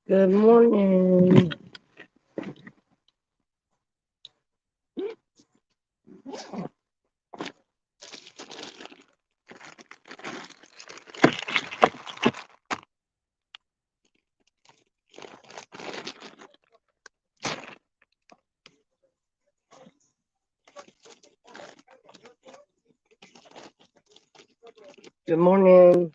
Good morning. Good morning.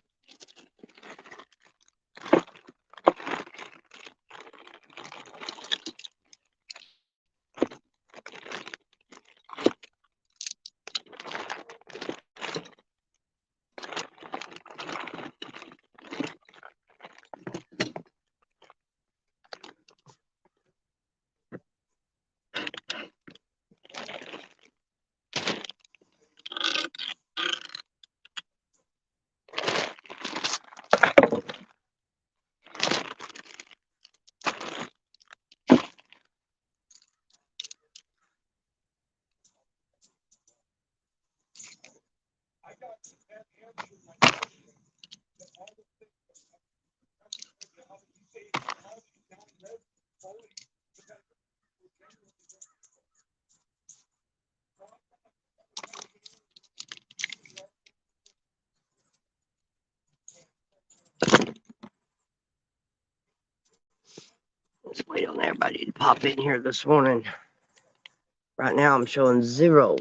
Let's wait on everybody to pop in here this morning. Right now, I'm showing 0.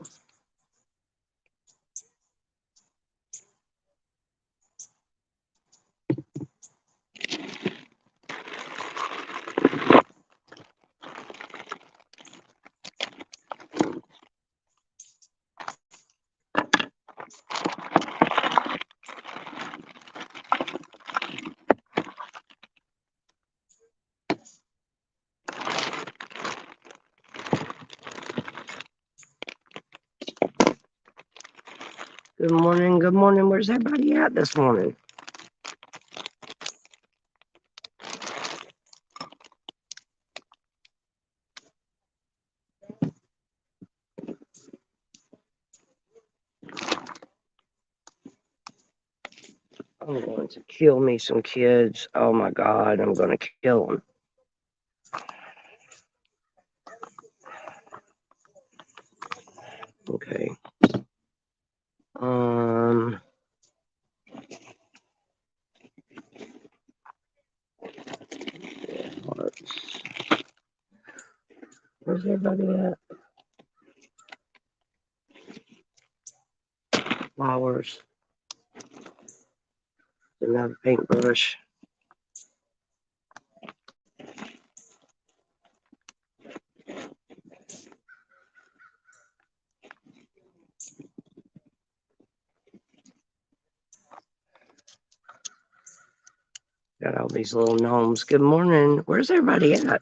Good morning. Good morning. Where's everybody at this morning? I'm going to kill me some kids. Oh my God, I'm going to kill them. Okay. Where's everybody at? Flowers. Another paintbrush. Got all these little gnomes. Good morning. Where's everybody at?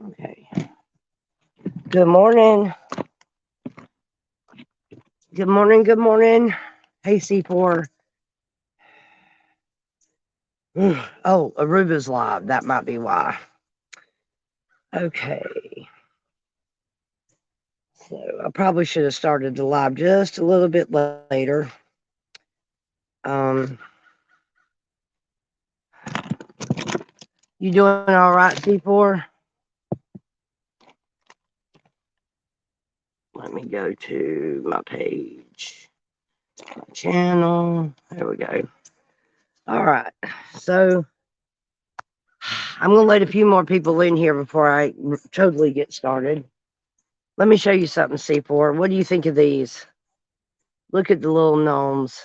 Okay. Good morning. Good morning. Good morning. Hey, C4. Oh, Aruba's live. That might be why. Okay. So I probably should have started the live just a little bit later. You doing all right, C4? Let me go to my page, my channel. There we go. All right. So I'm going to let a few more people in here before I totally get started. Let me show you something, C4. What do you think of these? Look at the little gnomes.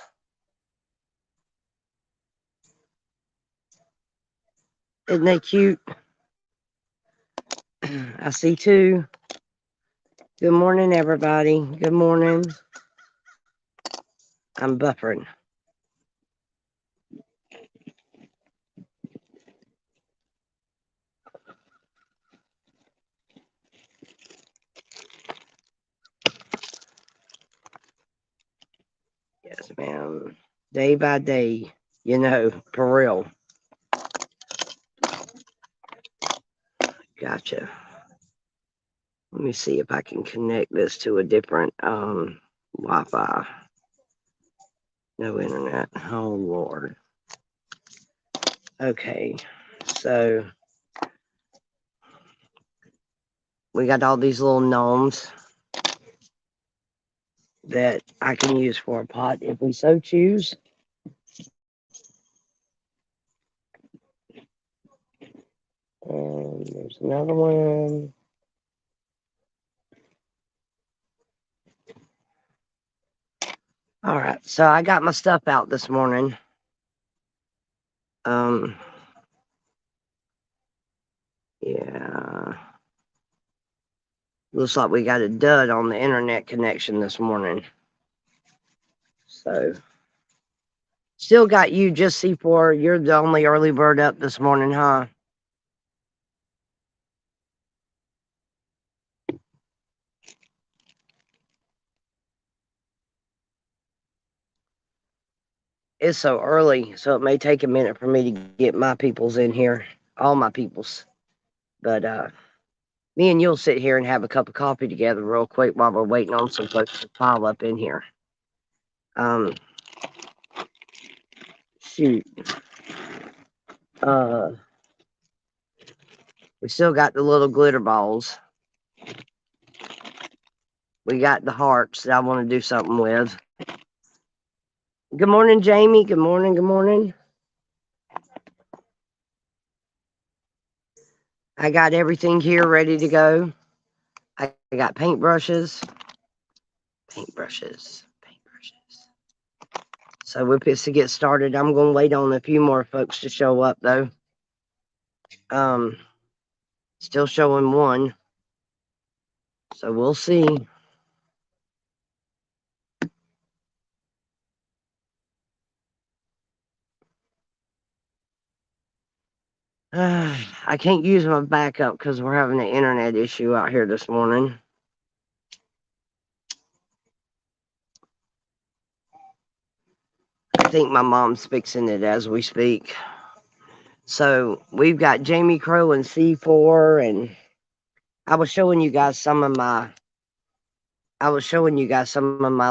Isn't they cute? I see two. Good morning, everybody. Good morning. I'm buffering. Yes, ma'am. Day by day, for real. Gotcha. Let me see if I can connect this to a different Wi-Fi. No internet. Oh Lord. Okay, so we got all these little gnomes that I can use for a pot if we so choose. And there's another one. All right, so I got my stuff out this morning. Yeah. Looks like we got a dud on the internet connection this morning. So, still got you, just C4. You're the only early bird up this morning, huh? It's so early, so it may take a minute for me to get my peoples in here. All my peoples. But me and you'll sit here and have a cup of coffee together real quick while we're waiting on some folks to pile up in here. Shoot. We still got the little glitter balls. We got the hearts that I want to do something with. Good morning, Jamie. Good morning. Good morning. I got everything here ready to go. I got paintbrushes. So we're supposed to get started. I'm going to wait on a few more folks to show up, though. Still showing one. So we'll see. I can't use my backup because we're having an internet issue out here this morning. I think my mom's fixing it as we speak. So we've got Jamie Crow and C4, and I was showing you guys some of my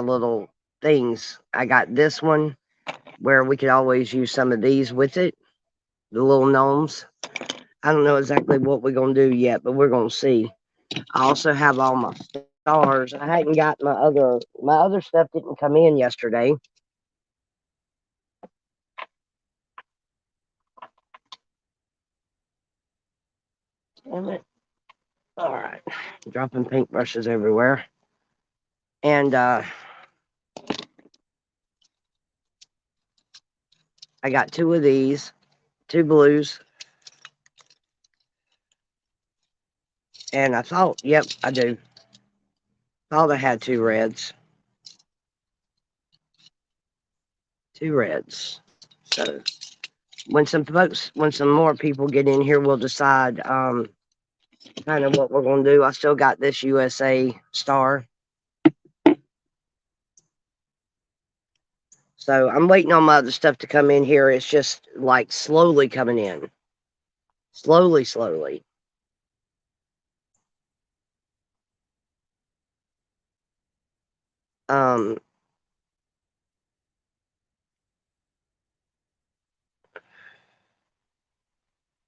little things. I got this one where we could always use some of these with it, the little gnomes. I don't know exactly what we're gonna do yet, but we're gonna see. I also have all my stars. I hadn't got my other stuff didn't come in yesterday. Damn it. All right. Dropping paintbrushes everywhere. And I got two of these, two blues. And I thought, yep, I do. Thought I had two reds. Two reds. So when some more people get in here, we'll decide kind of what we're gonna do. I still got this USA star. So I'm waiting on my other stuff to come in here. It's just like slowly coming in. Slowly.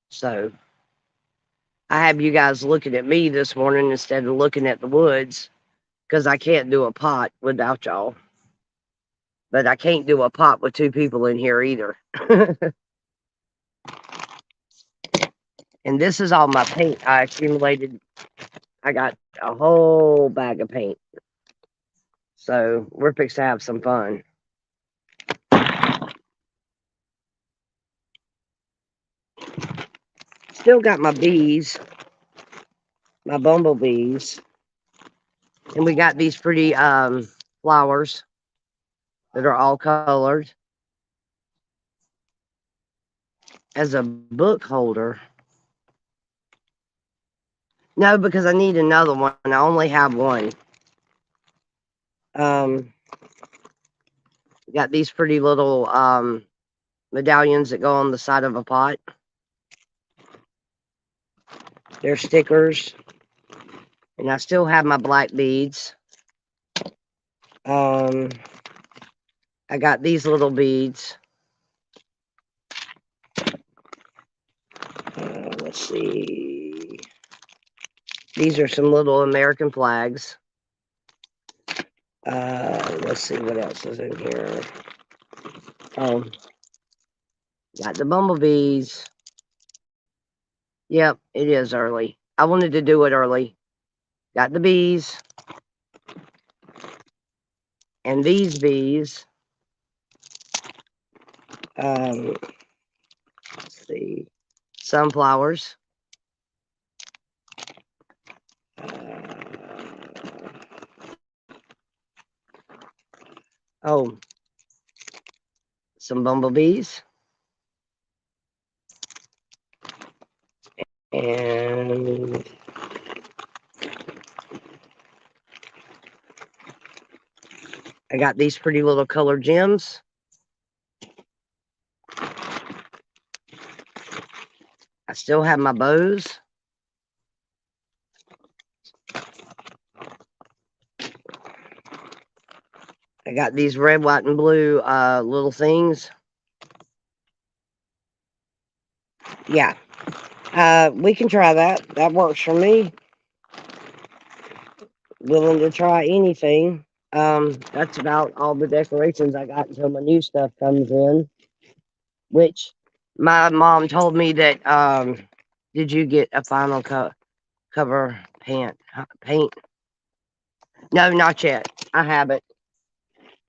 So I have you guys looking at me this morning instead of looking at the woods because I can't do a pot without y'all. But I can't do a pot with two people in here either. And this is all my paint I accumulated. I got a whole bag of paint. So we're fixing to have some fun. Still got my bees, my bumblebees. And we got these pretty flowers. that are all colored. As a book holder, no, because I need another one. I only have one. Got these pretty little medallions that go on the side of a pot. They're stickers. And I still have my black beads. I got these little beads. Let's see. These are some little American flags. Let's see what else is in here. Got the bumblebees. Yep, it is early. I wanted to do it early. Got the bees. And these bees. Let's see. Sunflowers. Oh, some bumblebees. And I got these pretty little colored gems. I still have my bows. I got these red, white, and blue little things. Yeah. We can try that. That works for me. Willing to try anything. That's about all the decorations I got until my new stuff comes in. Which my mom told me that did you get a final cover paint? No, not yet. I haven't.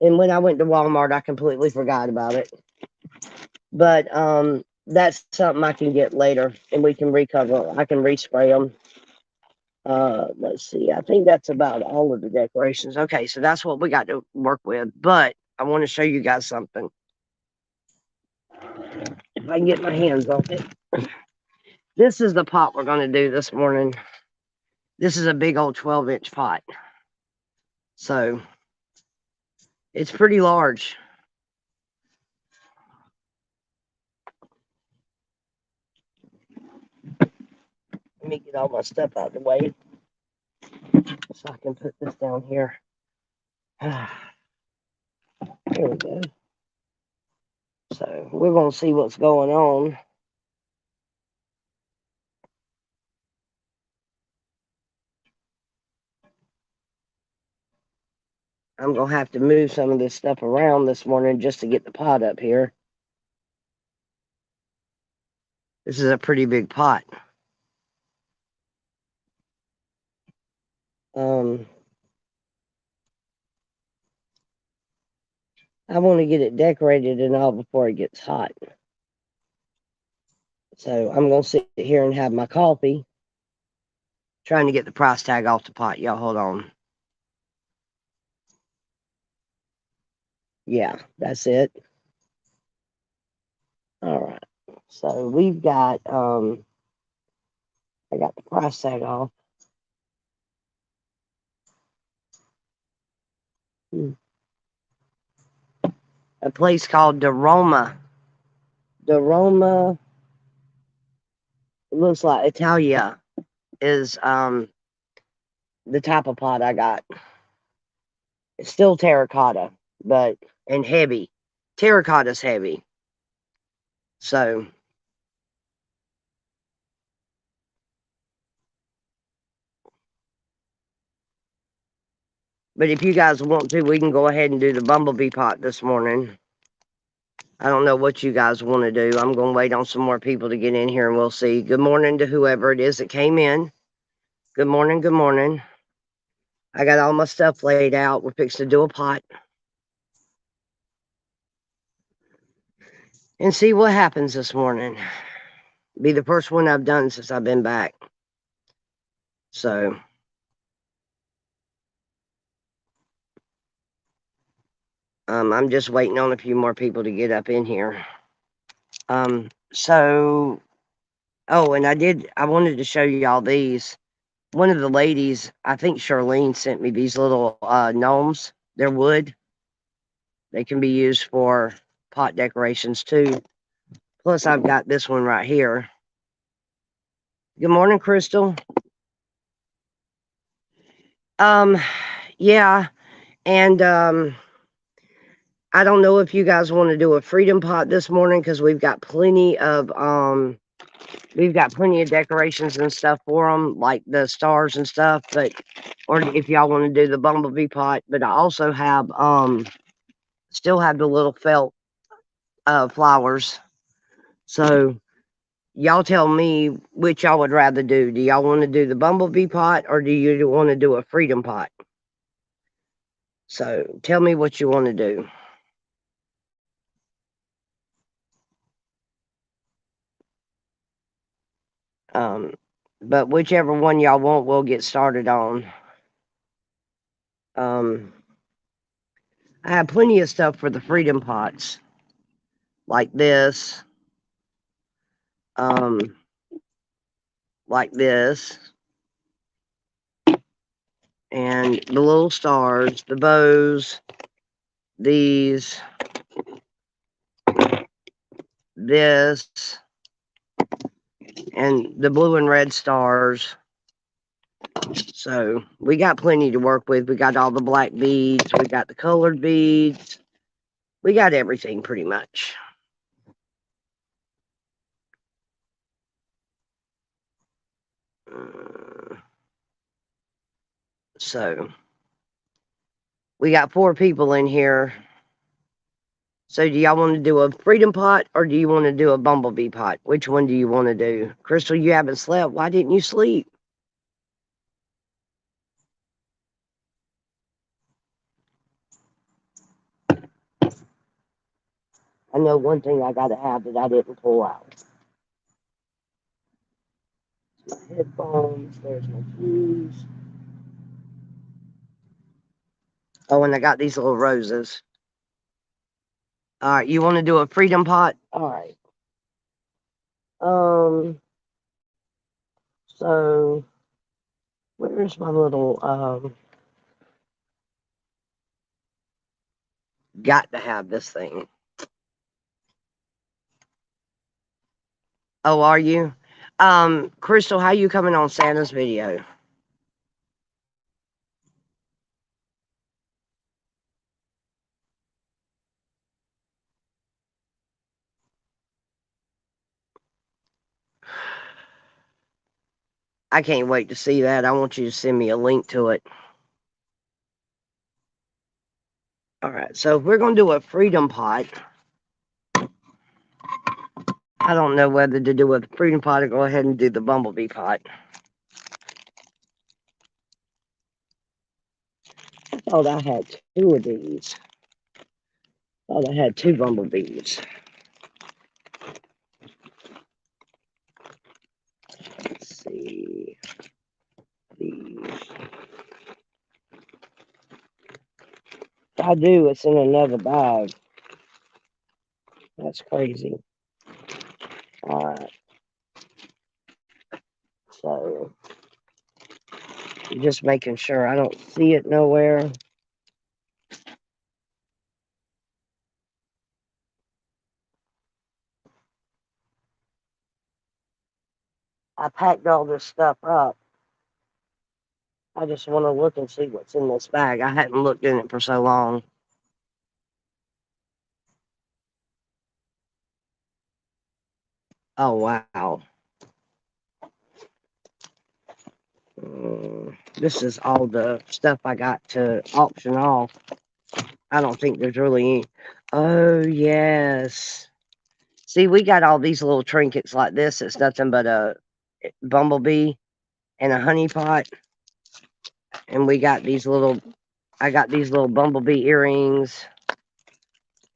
And when I went to Walmart, I completely forgot about it. But that's something I can get later, and we can recover. I can respray them. Let's see. I think that's about all of the decorations. Okay, so that's what we got to work with. But I want to show you guys something. If I can get my hands on it. This is the pot we're going to do this morning. This is a big old 12-inch pot. So it's pretty large. Let me get all my stuff out of the way so I can put this down here. There we go. So we're going to see what's going on. I'm going to have to move some of this stuff around this morning just to get the pot up here. This is a pretty big pot. I want to get it decorated and all before it gets hot. So I'm going to sit here and have my coffee. Trying to get the price tag off the pot. Y'all hold on. Yeah, that's it. All right. So we've got, I got the price tag off. A place called Daroma. Daroma, it looks like Italia is the type of pot I got. It's still terracotta, and heavy. Terracotta's heavy. So but if you guys want to, we can go ahead and do the bumblebee pot this morning. I don't know what you guys want to do. I'm going to wait on some more people to get in here and we'll see. Good morning to whoever it is that came in. Good morning. Good morning. I got all my stuff laid out. We're fixing to do a pot. And see what happens this morning. Be the first one I've done since I've been back. So. I'm just waiting on a few more people to get up in here. Oh, and I wanted to show y'all these. One of the ladies, I think Charlene, sent me these little gnomes. They're wood. They can be used for pot decorations too. Plus, I've got this one right here. Good morning, Crystal. Yeah, and I don't know if you guys want to do a freedom pot this morning because we've got plenty of decorations and stuff for them, like the stars and stuff. But or if y'all want to do the bumblebee pot, but I also have still have the little felt flowers. So y'all tell me which y'all would rather do. Do y'all want to do the bumblebee pot or do you want to do a freedom pot? So tell me what you want to do. But whichever one y'all want, we'll get started on. I have plenty of stuff for the freedom pots, like this, like this, and the little stars, the bows, these, this, and the blue and red stars. So we got plenty to work with. We got all the black beads, we got the colored beads, we got everything pretty much. So we got 4 people in here. So do y'all want to do a freedom pot or do you want to do a bumblebee pot? Which one do you want to do? Crystal, you haven't slept. Why didn't you sleep? I know one thing I got to have that I didn't pull out. My headphones, there's my keys. Oh, and I got these little roses. All right, you want to do a freedom pot? All right. So where's my little got to have this thing. Oh, are you? Crystal, how you coming on Santa's video? I can't wait to see that. I want you to send me a link to it. All right, so if we're going to do a freedom pot, I don't know whether to do a freedom pot or go ahead and do the bumblebee pot. I thought I had 2 of these. I thought I had 2 bumblebees. Let's see. These. If I do, it's in another bag. That's crazy. All right. So, just making sure I don't see it nowhere. I packed all this stuff up. I just want to look and see what's in this bag. I hadn't looked in it for so long. Oh, wow. This is all the stuff I got to auction off. I don't think there's really any. Oh, yes. See, we got all these little trinkets like this. It's nothing but a bumblebee and a honey pot. And we got these little, I got these little bumblebee earrings.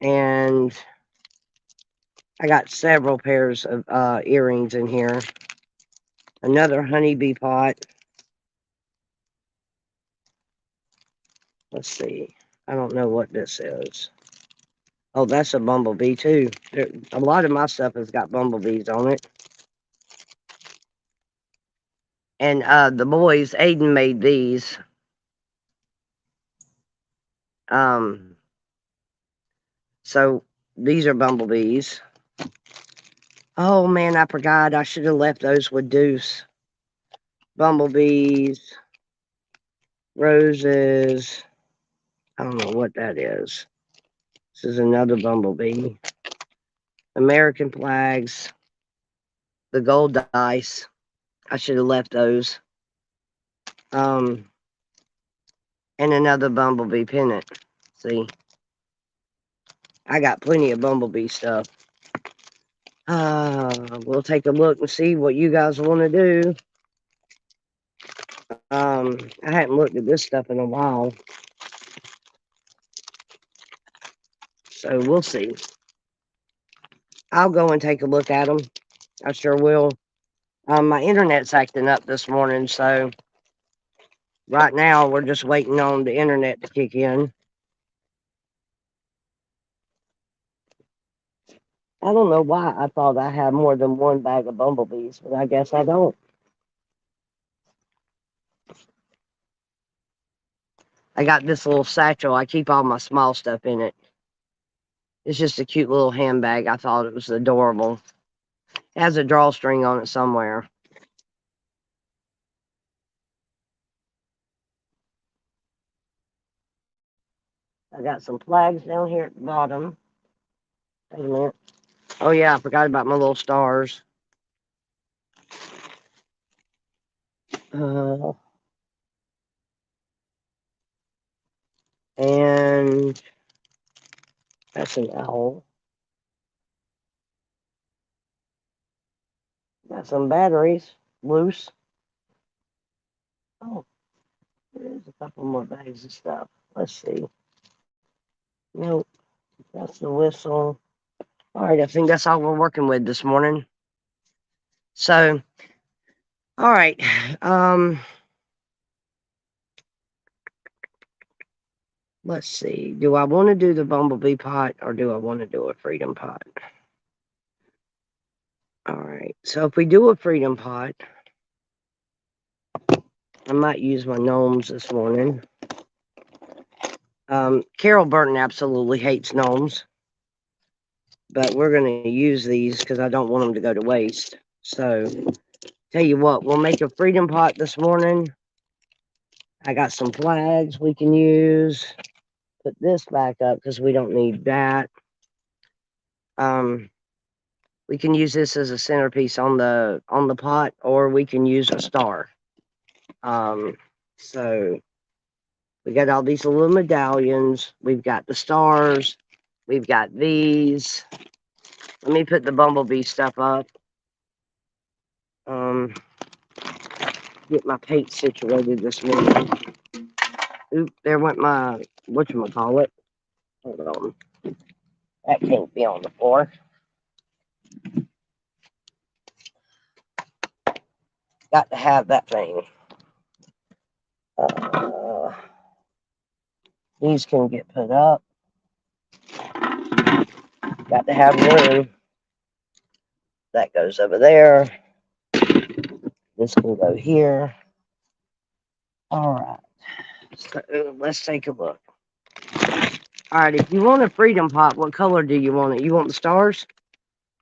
And I got several pairs of earrings in here. Another honeybee pot. Let's see. I don't know what this is. Oh, that's a bumblebee too. A lot of my stuff has got bumblebees on it. And the boys, Aiden made these. So these are bumblebees. Oh man, I forgot. I should have left those with Deuce. Bumblebees, roses. I don't know what that is. This is another bumblebee. American flags. The gold dice. I should have left those. And another bumblebee pennant. See, I got plenty of bumblebee stuff. We'll take a look and see what you guys want to do. I hadn't looked at this stuff in a while, so we'll see. I'll go and take a look at them. I sure will. My internet's acting up this morning, so right now we're just waiting on the internet to kick in. I don't know why I thought I had more than one bag of bumblebees, but I guess I don't. I got this little satchel. I keep all my small stuff in it. It's just a cute little handbag. I thought it was adorable. It has a drawstring on it somewhere. I got some flags down here at the bottom. Wait a minute. Oh yeah, I forgot about my little stars. And that's an owl. Got some batteries loose. Oh, there's a couple more bags of stuff. Let's see. Nope, that's the whistle. All right, I think that's all we're working with this morning. So, all right. Let's see. Do I want to do the bumblebee pot or do I want to do a freedom pot? All right. So if we do a freedom pot, I might use my gnomes this morning. Carol Burton absolutely hates gnomes, but we're going to use these because I don't want them to go to waste. So, tell you what, we'll make a freedom pot this morning. I got some flags we can use. Put this back up because we don't need that. We can use this as a centerpiece on the pot, or we can use a star. So we got all these little medallions. We've got the stars. We've got these. Let me put the bumblebee stuff up. Get my paint situated this morning. Oop, there went my whatchamacallit. Hold on. That can't be on the floor. Got to have that thing. These can get put up. Got to have room. That goes over there. This can go here. All right. So let's take a look. All right. If you want a freedom pot, what color do you want it? You want the stars?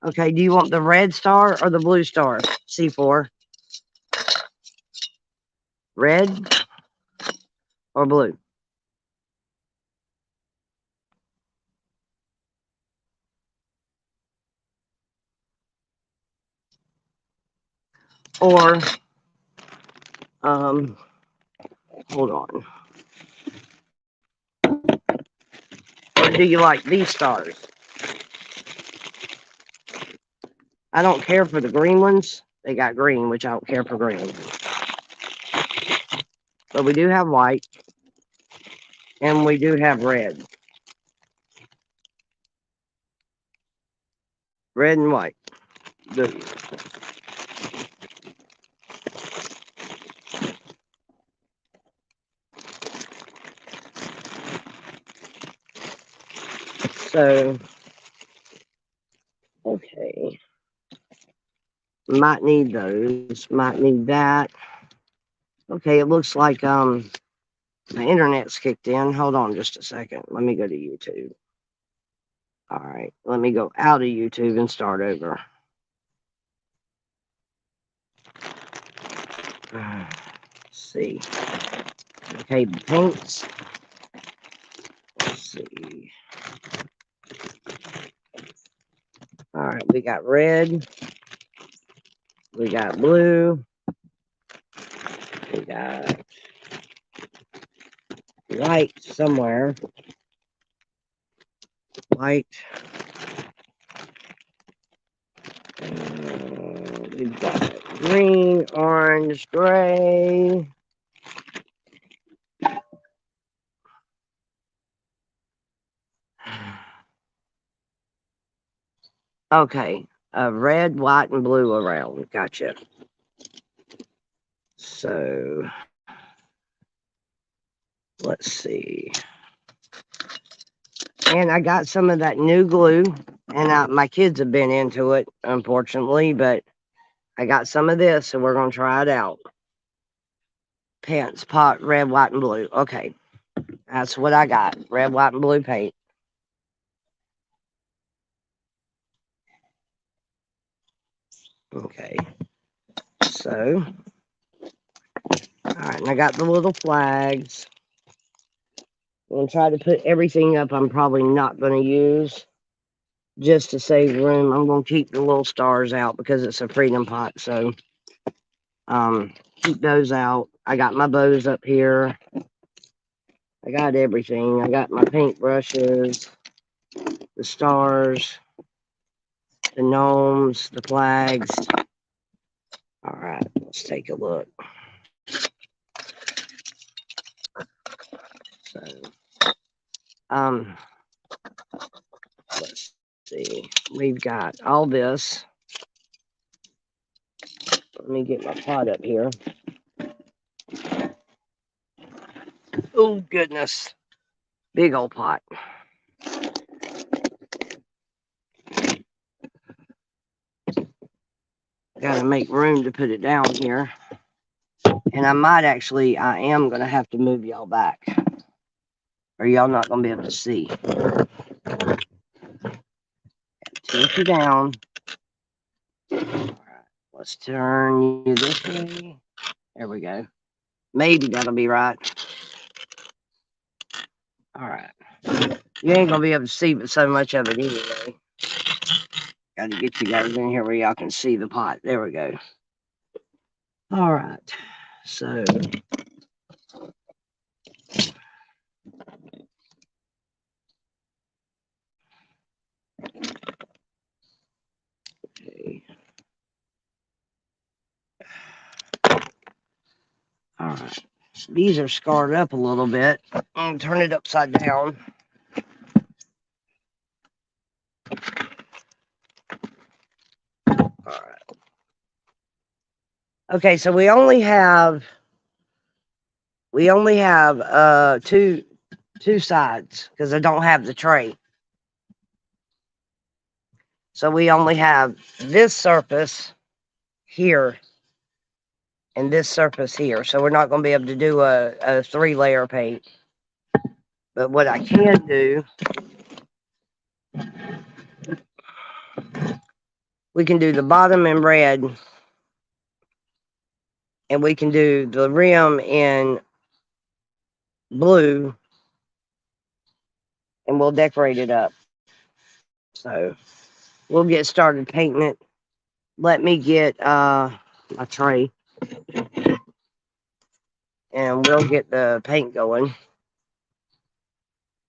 Okay. Do you want the red star or the blue star? C4. Red or blue? Or, hold on. Or do you like these stars? I don't care for the green ones. They got green, which I don't care for green. But we do have white. And we do have red. Red and white. Good. So, okay. Might need those. Might need that. Okay, it looks like my internet's kicked in. Hold on just a second. Let me go to YouTube. All right, let me go out of YouTube and start over. Let's see. Okay, paints. Let's see. All right, we got red. We got blue. We got white somewhere. White. We've got green, orange, gray. Okay, red, white, and blue around. Gotcha. So, let's see. And I got some of that new glue, and my kids have been into it, unfortunately, but I got some of this, so we're going to try it out. Pants, pot, red, white, and blue. Okay, that's what I got. Red, white, and blue paint. Okay, so, all right, and I got the little flags. I'm going to try to put everything up I'm probably not going to use just to save room. I'm going to keep the little stars out because it's a freedom pot, so keep those out. I got my bows up here. I got everything. I got my paintbrushes, the stars, the gnomes, the flags. All right, let's take a look. So, let's see. We've got all this. Let me get my pot up here. Oh, goodness. Big old pot. Got to make room to put it down here. And I am going to have to move y'all back. Or y'all not going to be able to see. Tilt you down. All right, let's turn you this way. There we go. Maybe that'll be right. All right. You ain't going to be able to see but so much of it anyway. Got to get you guys in here where y'all can see the pot. There we go. All right. So, okay. All right. So these are scarred up a little bit. I'm going to turn it upside down. All right. Okay, so we only have two sides because I don't have the tray. So we only have this surface here and this surface here. So we're not going to be able to do a 3-layer paint. But what I can do, we can do the bottom in red and we can do the rim in blue and we'll decorate it up. So we'll get started painting it. Let me get a tray and we'll get the paint going.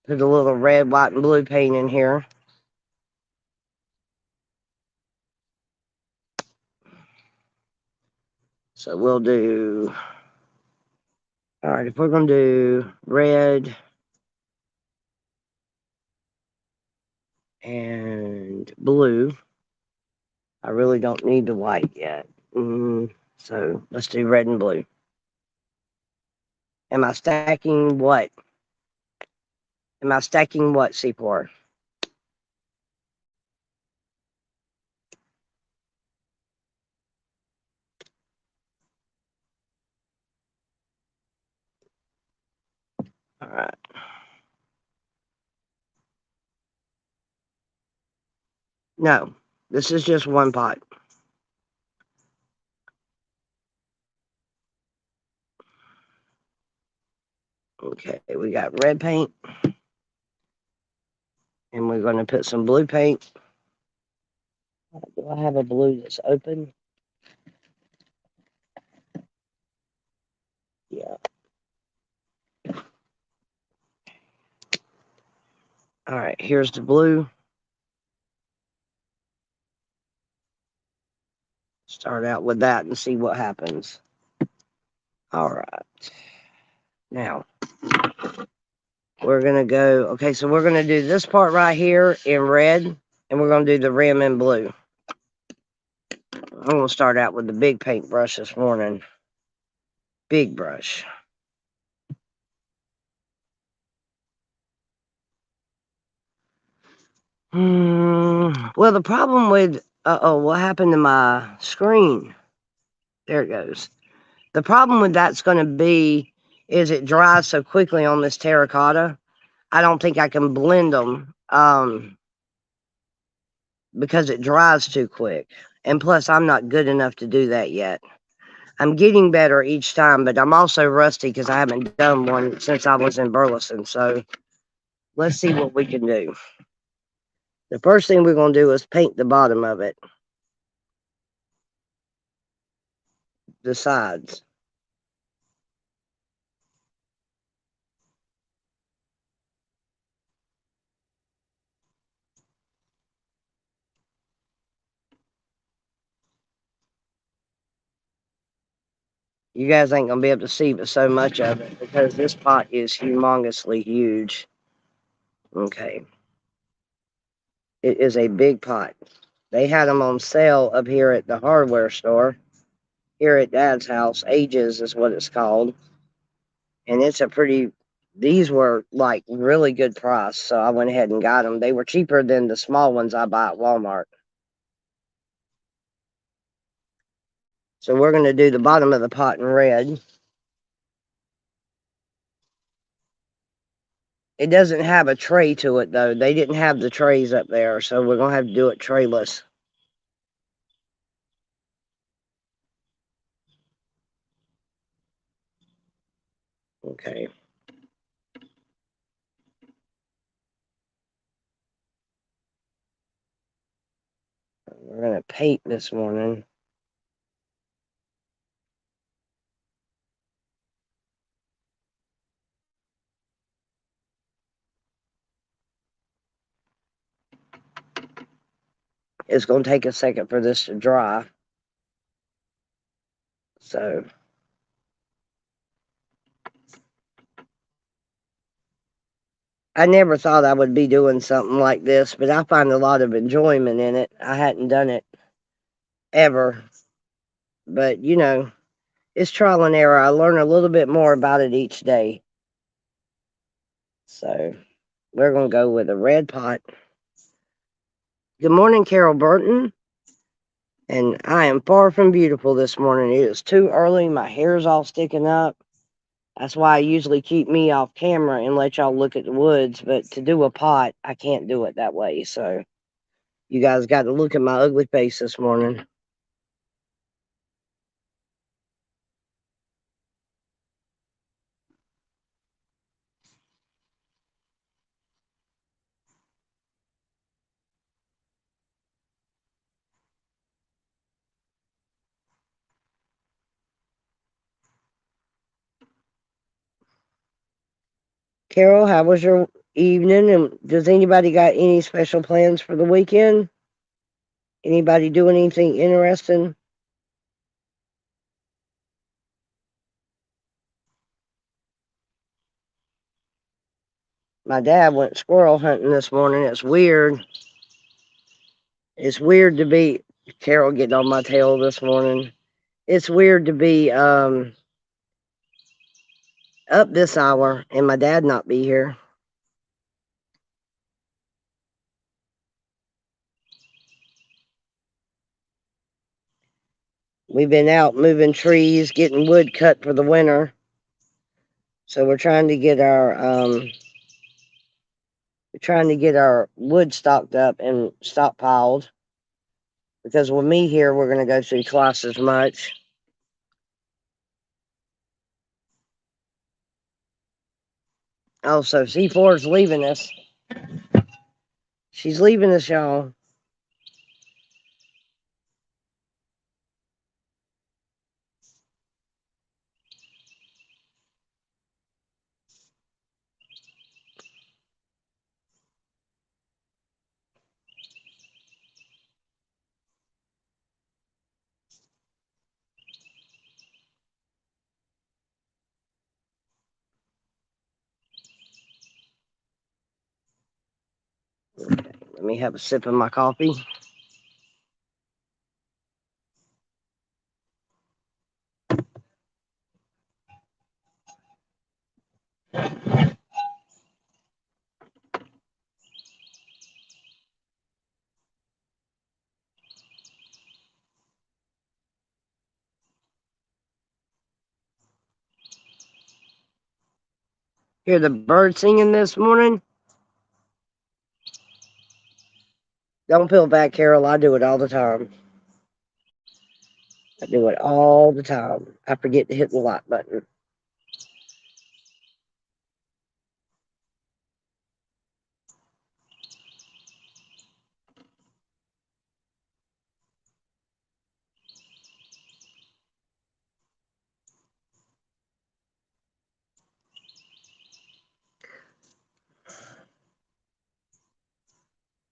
Put a little red, white, and blue paint in here. So we'll do, all right, if we're going to do red and blue, I really don't need the white yet. So let's do red and blue. Am I stacking what? C4? All right. No, this is just one pot. Okay, we got red paint. And we're going to put some blue paint. Do I have a blue that's open? Yeah. All right, here's the blue. Start out with that and see what happens. All right. Now, we're going to go, okay, so we're going to do this part right here in red, and we're going to do the rim in blue. I'm going to start out with the big paintbrush this morning. Big brush. Well, the problem with, what happened to my screen? There it goes. The problem with that's going to be is it dries so quickly on this terracotta. I don't think I can blend them because it dries too quick. And plus, I'm not good enough to do that yet. I'm getting better each time, but I'm also rusty because I haven't done one since I was in Burleson. So let's see what we can do. The first thing we're going to do is paint the bottom of it, the sides. You guys ain't going to be able to see but so much of it because this pot is humongously huge. Okay. It is a big pot. They had them on sale up here at the hardware store here at Dad's house. Ages is what it's called. And it's a pretty, these were like really good price. So I went ahead and got them. They were cheaper than the small ones I buy at Walmart. So we're going to do the bottom of the pot in red. It doesn't have a tray to it though. They didn't have the trays up there. So we're going to have to do it trayless. Okay. We're going to paint this morning. It's going to take a second for this to dry. So I never thought I would be doing something like this, but I find a lot of enjoyment in it. I hadn't done it ever, but you know, it's trial and error. I learn a little bit more about it each day. So we're going to go with a red pot. Good morning, Carol Burton. And I am far from beautiful this morning. It is too early. My hair's all sticking up. That's why I usually keep me off camera and let y'all look at the woods. But to do a pot, I can't do it that way. So you guys got to look at my ugly face this morning. Carol, how was your evening? And does anybody got any special plans for the weekend? Anybody doing anything interesting? My dad went squirrel hunting this morning. It's weird. It's weird to be Carol getting on my tail this morning. It's weird to be up this hour and my dad not be here. We've been out moving trees, getting wood cut for the winter. So we're trying to get our wood stocked up and stockpiled, because with me here, we're going to go through twice as much. Oh, so C4 is leaving us. She's leaving us, y'all. Okay, let me have a sip of my coffee. Hear the bird singing this morning? Don't feel bad, Carol. I do it all the time. I do it all the time. I forget to hit the like button.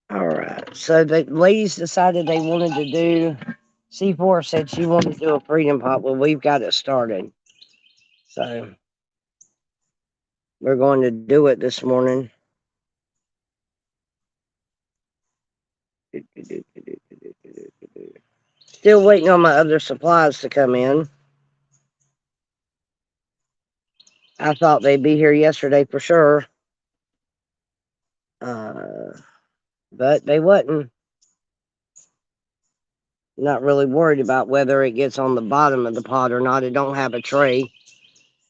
All right. So the ladies decided they wanted to do. C4 said she wanted to do a freedom pop. Well, we've got it started. So we're going to do it this morning. Still waiting on my other supplies to come in. I thought they'd be here yesterday for sure. But they wasn't. Not really worried about whether it gets on the bottom of the pot or not. It don't have a tray.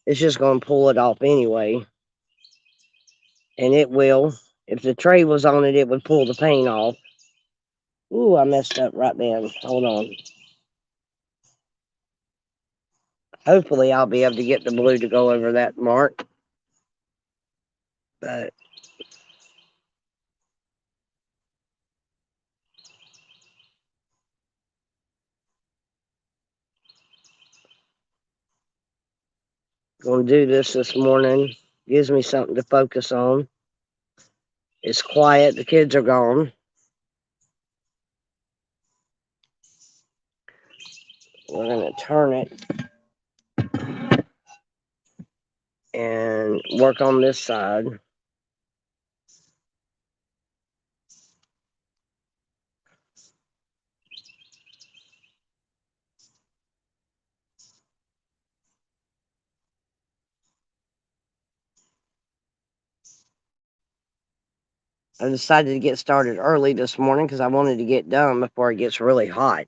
It's just going to pull it off anyway. And it will. If the tray was on it, it would pull the paint off. Ooh, I messed up right then. Hold on. Hopefully, I'll be able to get the blue to go over that mark. But going to do this morning. Gives me something to focus on. It's quiet. The kids are gone. We're going to turn it and work on this side. I decided to get started early this morning because I wanted to get done before it gets really hot.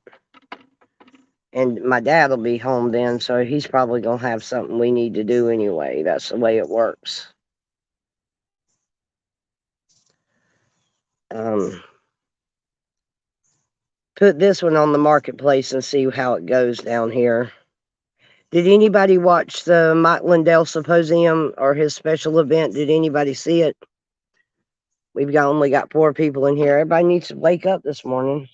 And my dad will be home then, so he's probably going to have something we need to do anyway. That's the way it works. Put this one on the marketplace and see how it goes down here. Did anybody watch the Mike Lindell Symposium or his special event? Did anybody see it? We've only got 4 people in here. Everybody needs to wake up this morning.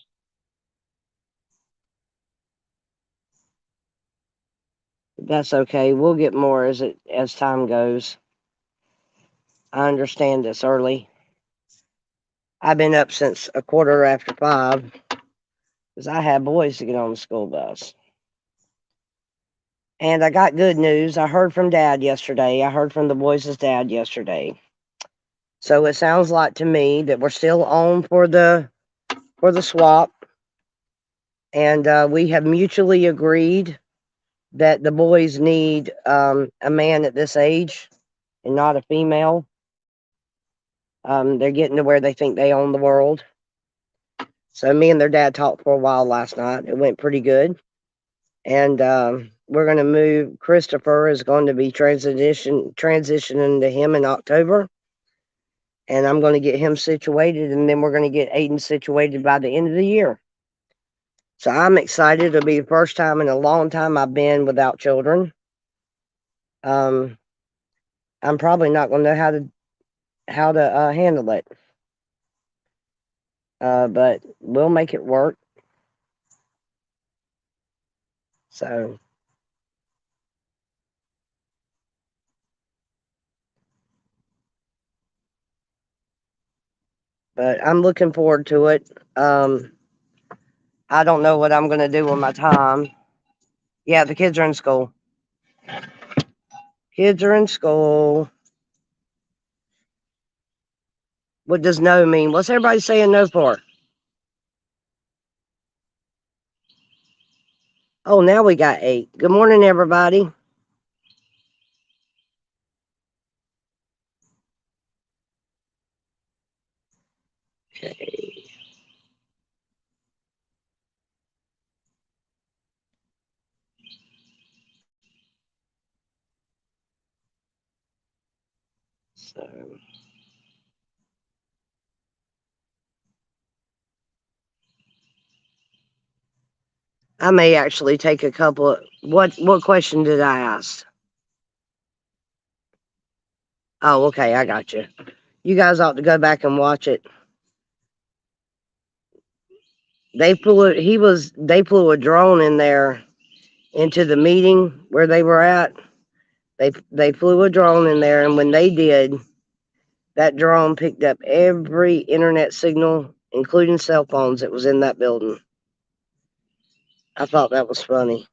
That's okay. We'll get more as time goes. I understand it's early. I've been up since 5:15 because I had boys to get on the school bus. And I got good news. I heard from Dad yesterday. I heard from the boys' dad yesterday. So it sounds like to me that we're still on for the swap. And we have mutually agreed that the boys need a man at this age and not a female. They're getting to where they think they own the world. So me and their dad talked for a while last night. It went pretty good. And we're going to move. Christopher is going to be transitioning to him in October. And I'm going to get him situated, and then we're going to get Aiden situated by the end of the year. So I'm excited. It'll be the first time in a long time I've been without children. I'm probably not going to know how to handle it, but we'll make it work. So, but I'm looking forward to it. I don't know what I'm going to do with my time. Yeah, the kids are in school. Kids are in school. What does no mean? What's everybody saying no for? Oh, now we got 8. Good morning, everybody. Okay. So I may actually take a couple of what question did I ask? Oh, okay, I got you. You guys ought to go back and watch it. They flew a drone in there into the meeting where they were at. They flew a drone in there, and when they did, that drone picked up every internet signal, including cell phones that was in that building. I thought that was funny.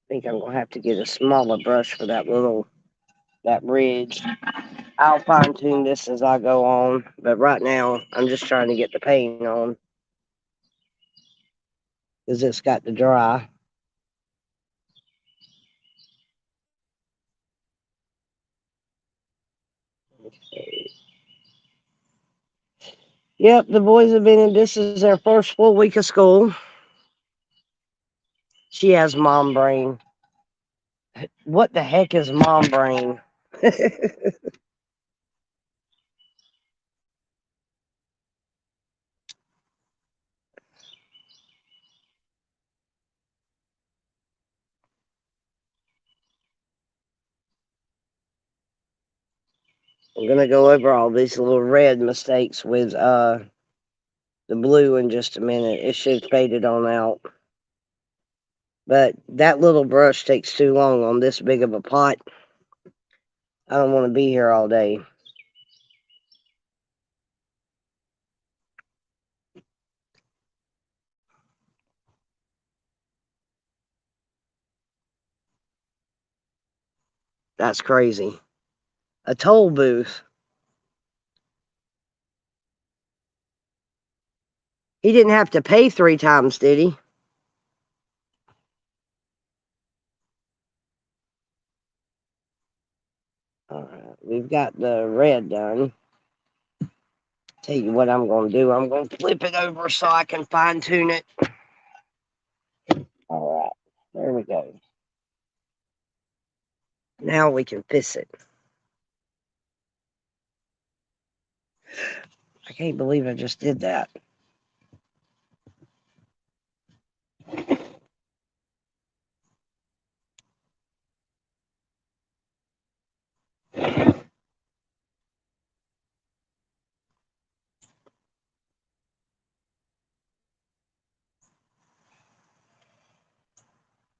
I think I'm gonna have to get a smaller brush for that ridge. I'll fine tune this as I go on, but right now I'm just trying to get the paint on because it's got to dry. Okay. Yep, the boys have been in. This is their first full week of school. She has mom brain. What the heck is mom brain? I'm gonna go over all these little red mistakes with the blue in just a minute. It should have faded on out. But that little brush takes too long on this big of a pot. I don't want to be here all day. That's crazy. A toll booth. He didn't have to pay 3 times, did he? All right, we've got the red done. Tell you what I'm going to do. I'm going to flip it over so I can fine tune it. All right, there we go. Now we can fix it. I can't believe I just did that.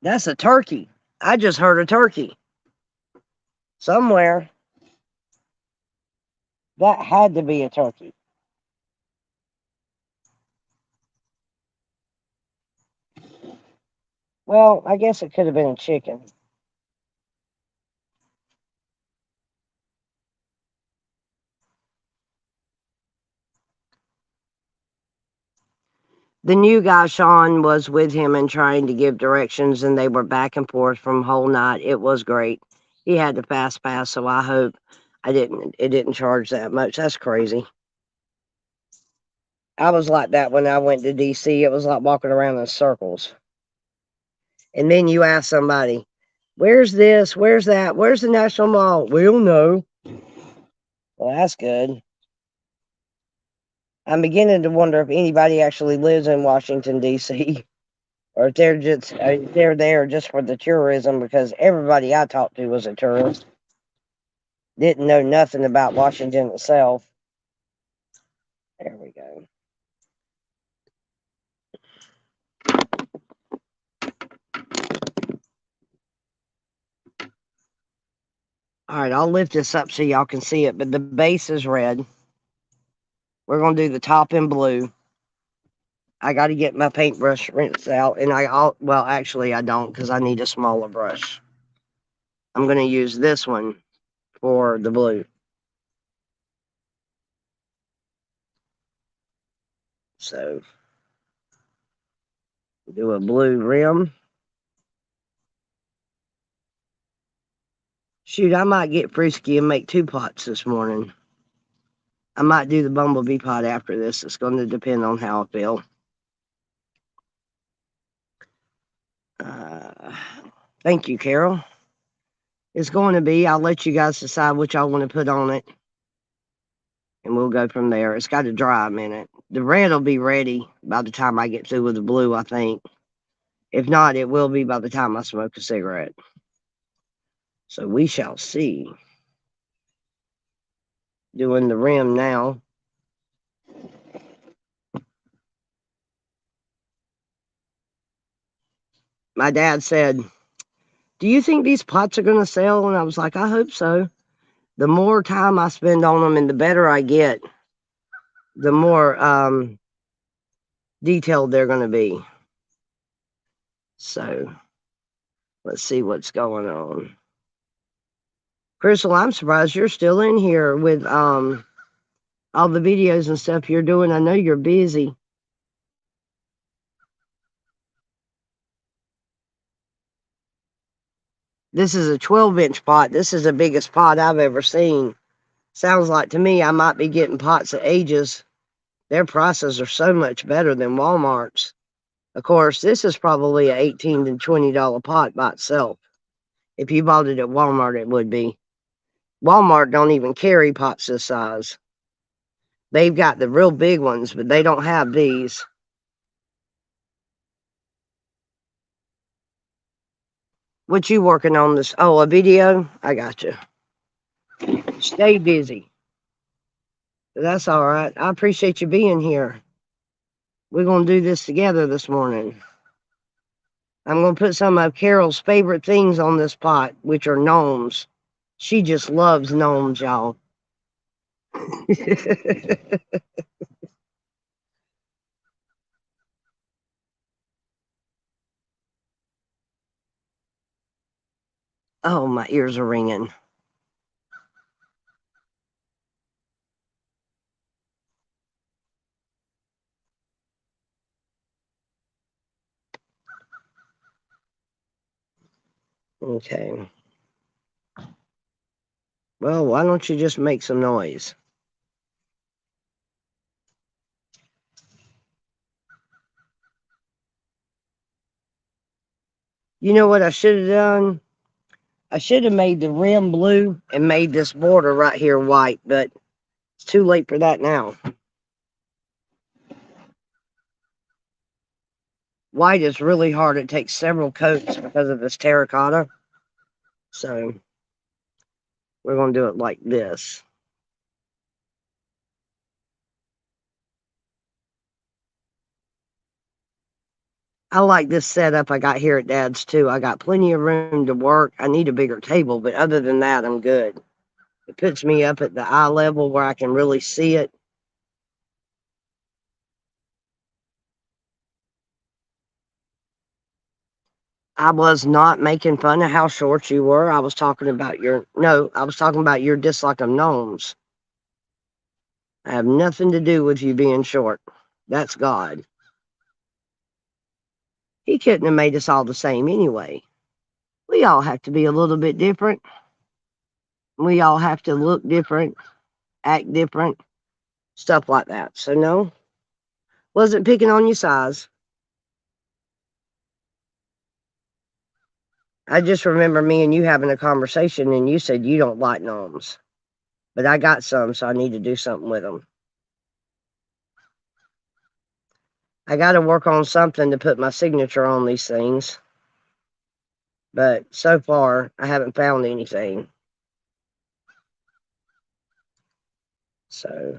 That's a turkey. I just heard a turkey somewhere. That had to be a turkey. Well, I guess it could have been a chicken. The new guy, Sean, was with him and trying to give directions, and they were back and forth from whole night. It was great. He had the fast pass, so I hope it didn't charge that much. That's crazy. I was like that when I went to DC. It was like walking around in circles. And then you ask somebody, where's this? Where's that? Where's the National Mall? We'll know. Well, that's good. I'm beginning to wonder if anybody actually lives in Washington, D.C., or if they're there just for the tourism, because everybody I talked to was a tourist. Didn't know nothing about Washington itself. There we go. All right, I'll lift this up so y'all can see it, but the base is red. We're going to do the top in blue. I got to get my paintbrush rinsed out, and well, actually, I don't, because I need a smaller brush. I'm going to use this one for the blue. So, do a blue rim. Shoot, I might get frisky and make 2 pots this morning. I might do the bumblebee pot after this. It's going to depend on how I feel. Thank you, Carol. It's going to be, I'll let you guys decide what y'all want to put on it. And we'll go from there. It's got to dry a minute. The red will be ready by the time I get through with the blue, I think. If not, it will be by the time I smoke a cigarette. So we shall see. Doing the rim now. My dad said, do you think these pots are going to sell? And I was like, I hope so. The more time I spend on them and the better I get, the more detailed they're going to be. So let's see what's going on. Crystal, I'm surprised you're still in here with all the videos and stuff you're doing. I know you're busy. This is a 12-inch pot. This is the biggest pot I've ever seen. Sounds like to me I might be getting pots at Ages. Their prices are so much better than Walmart's. Of course, this is probably an $18 to $20 pot by itself. If you bought it at Walmart, it would be. Walmart don't even carry pots this size. They've got the real big ones, but they don't have these. What you working on this? Oh, a video? I got you. Stay busy. That's all right. I appreciate you being here. We're going to do this together this morning. I'm going to put some of Carol's favorite things on this pot, which are gnomes. She just loves gnomes, y'all. Oh, my ears are ringing. Okay. Well, why don't you just make some noise? You know what I should have done? I should have made the rim blue and made this border right here white, but it's too late for that now. White is really hard. It takes several coats because of this terracotta. So we're going to do it like this. I like this setup I got here at Dad's too. I got plenty of room to work. I need a bigger table, but other than that, I'm good. It puts me up at the eye level where I can really see it. I was not making fun of how short you were. I was talking about your dislike of gnomes. I have nothing to do with you being short. That's God. He couldn't have made us all the same anyway. We all have to be a little bit different. We all have to look different, act different, stuff like that. So no, wasn't picking on your size. I just remember me and you having a conversation and you said you don't like gnomes. But I got some, so I need to do something with them. I got to work on something to put my signature on these things. But so far, I haven't found anything. So,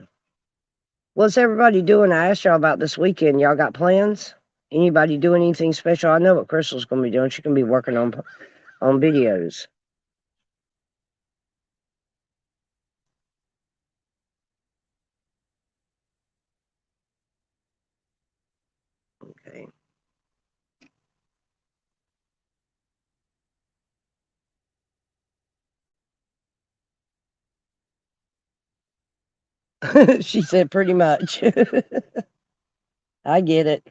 what's everybody doing? I asked y'all about this weekend. Y'all got plans? Anybody doing anything special? I know what Crystal's going to be doing. She's going to be working on videos. Okay. She said pretty much. I get it.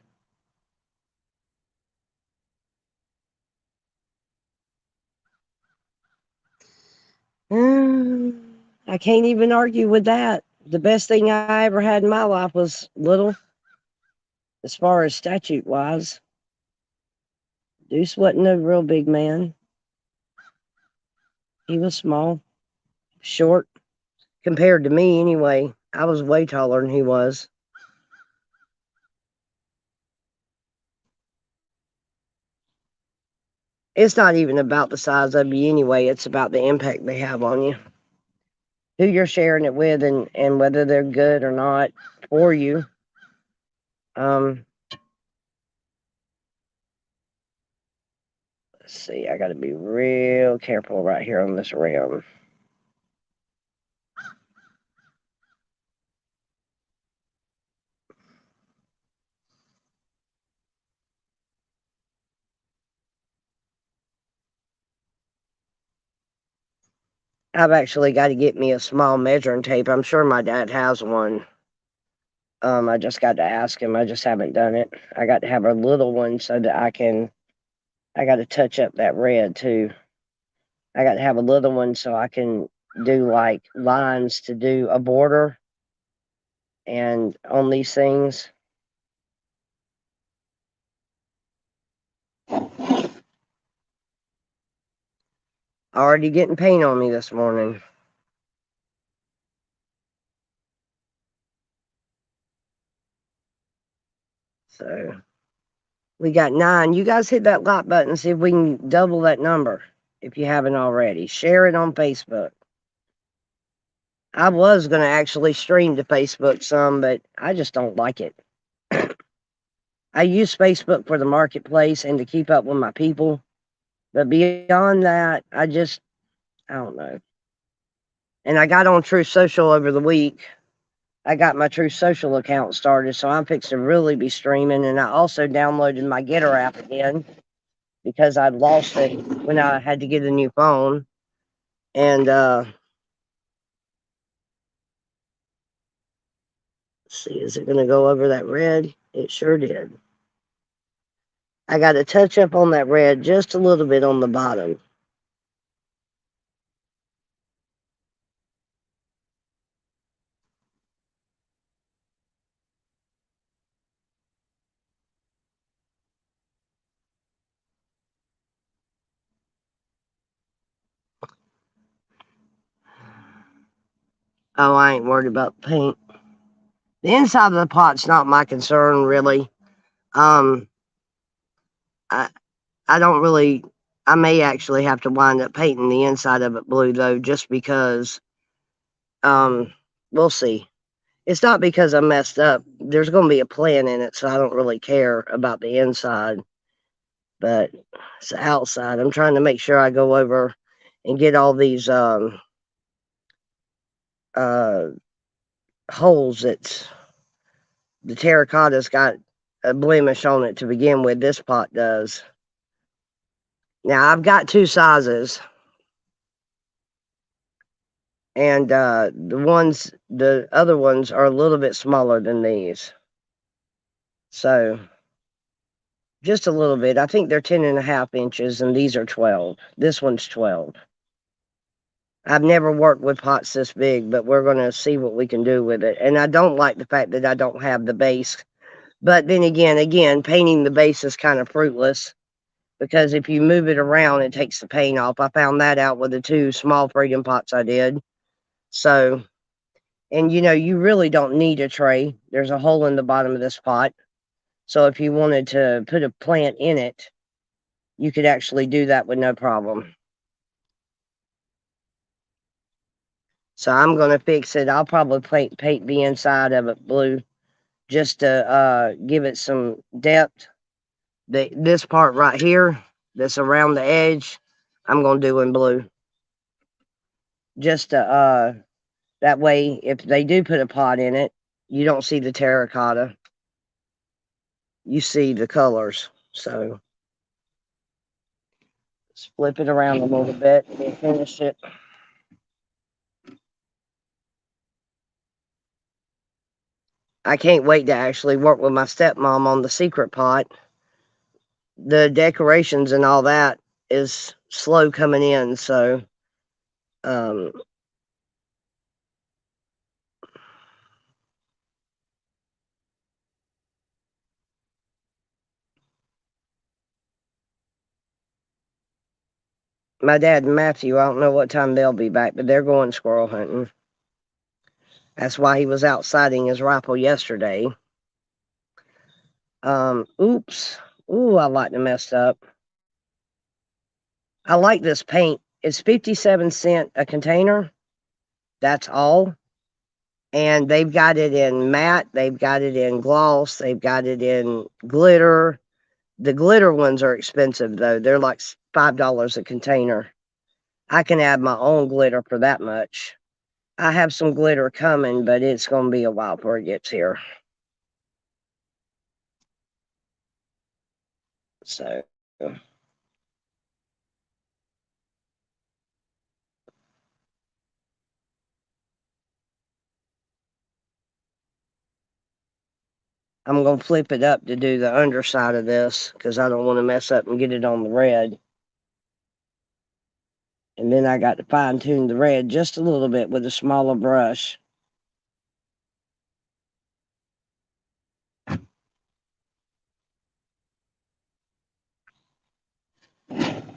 I can't even argue with that. The best thing I ever had in my life was little, as far as statute wise. Deuce wasn't a real big man. He was small, short, compared to me anyway. I was way taller than he was. It's not even about the size of you anyway. It's about the impact they have on you, who you're sharing it with, and whether they're good or not for you. Let's see. I got to be real careful right here on this rim. I've actually got to get me a small measuring tape. I'm sure my dad has one. I just got to ask him. I just haven't done it. I got to have a little one so that I got to touch up that red too. I got to have a little one so I can do like lines to do a border and on these things. Already getting paint on me this morning. So we got 9. You guys hit that like button, see if we can double that number if you haven't already. Share it on Facebook. I was going to actually stream to Facebook some, but I just don't like it. I use Facebook for the marketplace and to keep up with my people. But beyond that, I don't know. And I got on Truth Social over the week. I got my Truth Social account started, so I'm fixing to really be streaming. And I also downloaded my Getter app again because I'd lost it when I had to get a new phone. And let's see, is it going to go over that red? It sure did. I got to touch up on that red just a little bit on the bottom. Oh, I ain't worried about the paint. The inside of the pot's not my concern, really. I I don't really. I may actually have to wind up painting the inside of it blue though, just because. We'll see. It's not because I messed up. There's going to be a plan in it, so I don't really care about the inside. But it's the outside. I'm trying to make sure I go over and get all these uh holes that's the terracotta's got a blemish on it to begin with. This pot does. Now I've got 2 sizes. And the other ones are a little bit smaller than these. So Just a little bit. I think they're 10.5 inches and these are 12. This one's 12. I've never worked with pots this big, but we're going to see what we can do with it. And I don't like the fact that I don't have the base. But then again, painting the base is kind of fruitless because if you move it around, it takes the paint off. I found that out with the 2 small freedom pots I did. So, and you really don't need a tray. There's a hole in the bottom of this pot. So if you wanted to put a plant in it, you could actually do that with no problem. So I'm going to fix it. I'll probably paint the inside of it blue just to give it some depth. This part right here that's around the edge, I'm going to do in blue. Just to, that way, if they do put a pot in it, you don't see the terracotta. You see the colors. So let's flip it around a little bit and finish it. I can't wait to actually work with my stepmom on the secret pot. The decorations and all that is slow coming in, so um my dad and Matthew, I don't know what time they'll be back, but they're going squirrel hunting. That's why he was out sighting his rifle yesterday. Oops. Ooh, I like to mess up. I like this paint. It's 57 cents a container. That's all. And they've got it in matte, they've got it in gloss, they've got it in glitter. The glitter ones are expensive though. They're like $5 a container. I can add my own glitter for that much. I have some glitter coming, but it's going to be a while before it gets here. So I'm going to flip it up to do the underside of this because I don't want to mess up and get it on the red. And then I got to fine tune the red just a little bit with a smaller brush.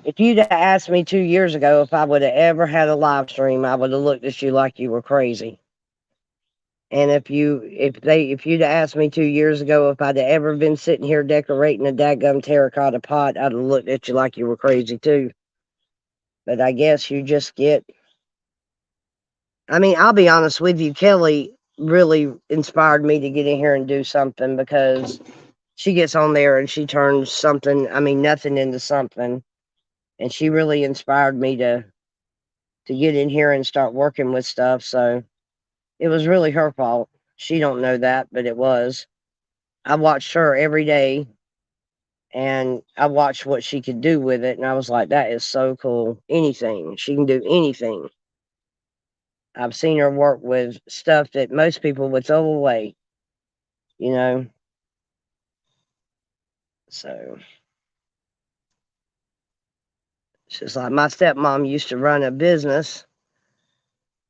If you'd have asked me 2 years ago if I would have ever had a live stream, I would have looked at you like you were crazy. And if you'd have asked me 2 years ago if I'd have ever been sitting here decorating a dadgum terracotta pot, I'd have looked at you like you were crazy too. But I guess you just get. I mean, I'll be honest with you, Kelly really inspired me to get in here and do something because she gets on there and she turns something, I mean, nothing into something. And she really inspired me to get in here and start working with stuff. So it was really her fault. She don't know that, but it was. I watched her every day and I watched what she could do with it. And I was like, that is so cool. Anything. She can do anything. I've seen her work with stuff that most people would throw away, you know. So it's like my stepmom used to run a business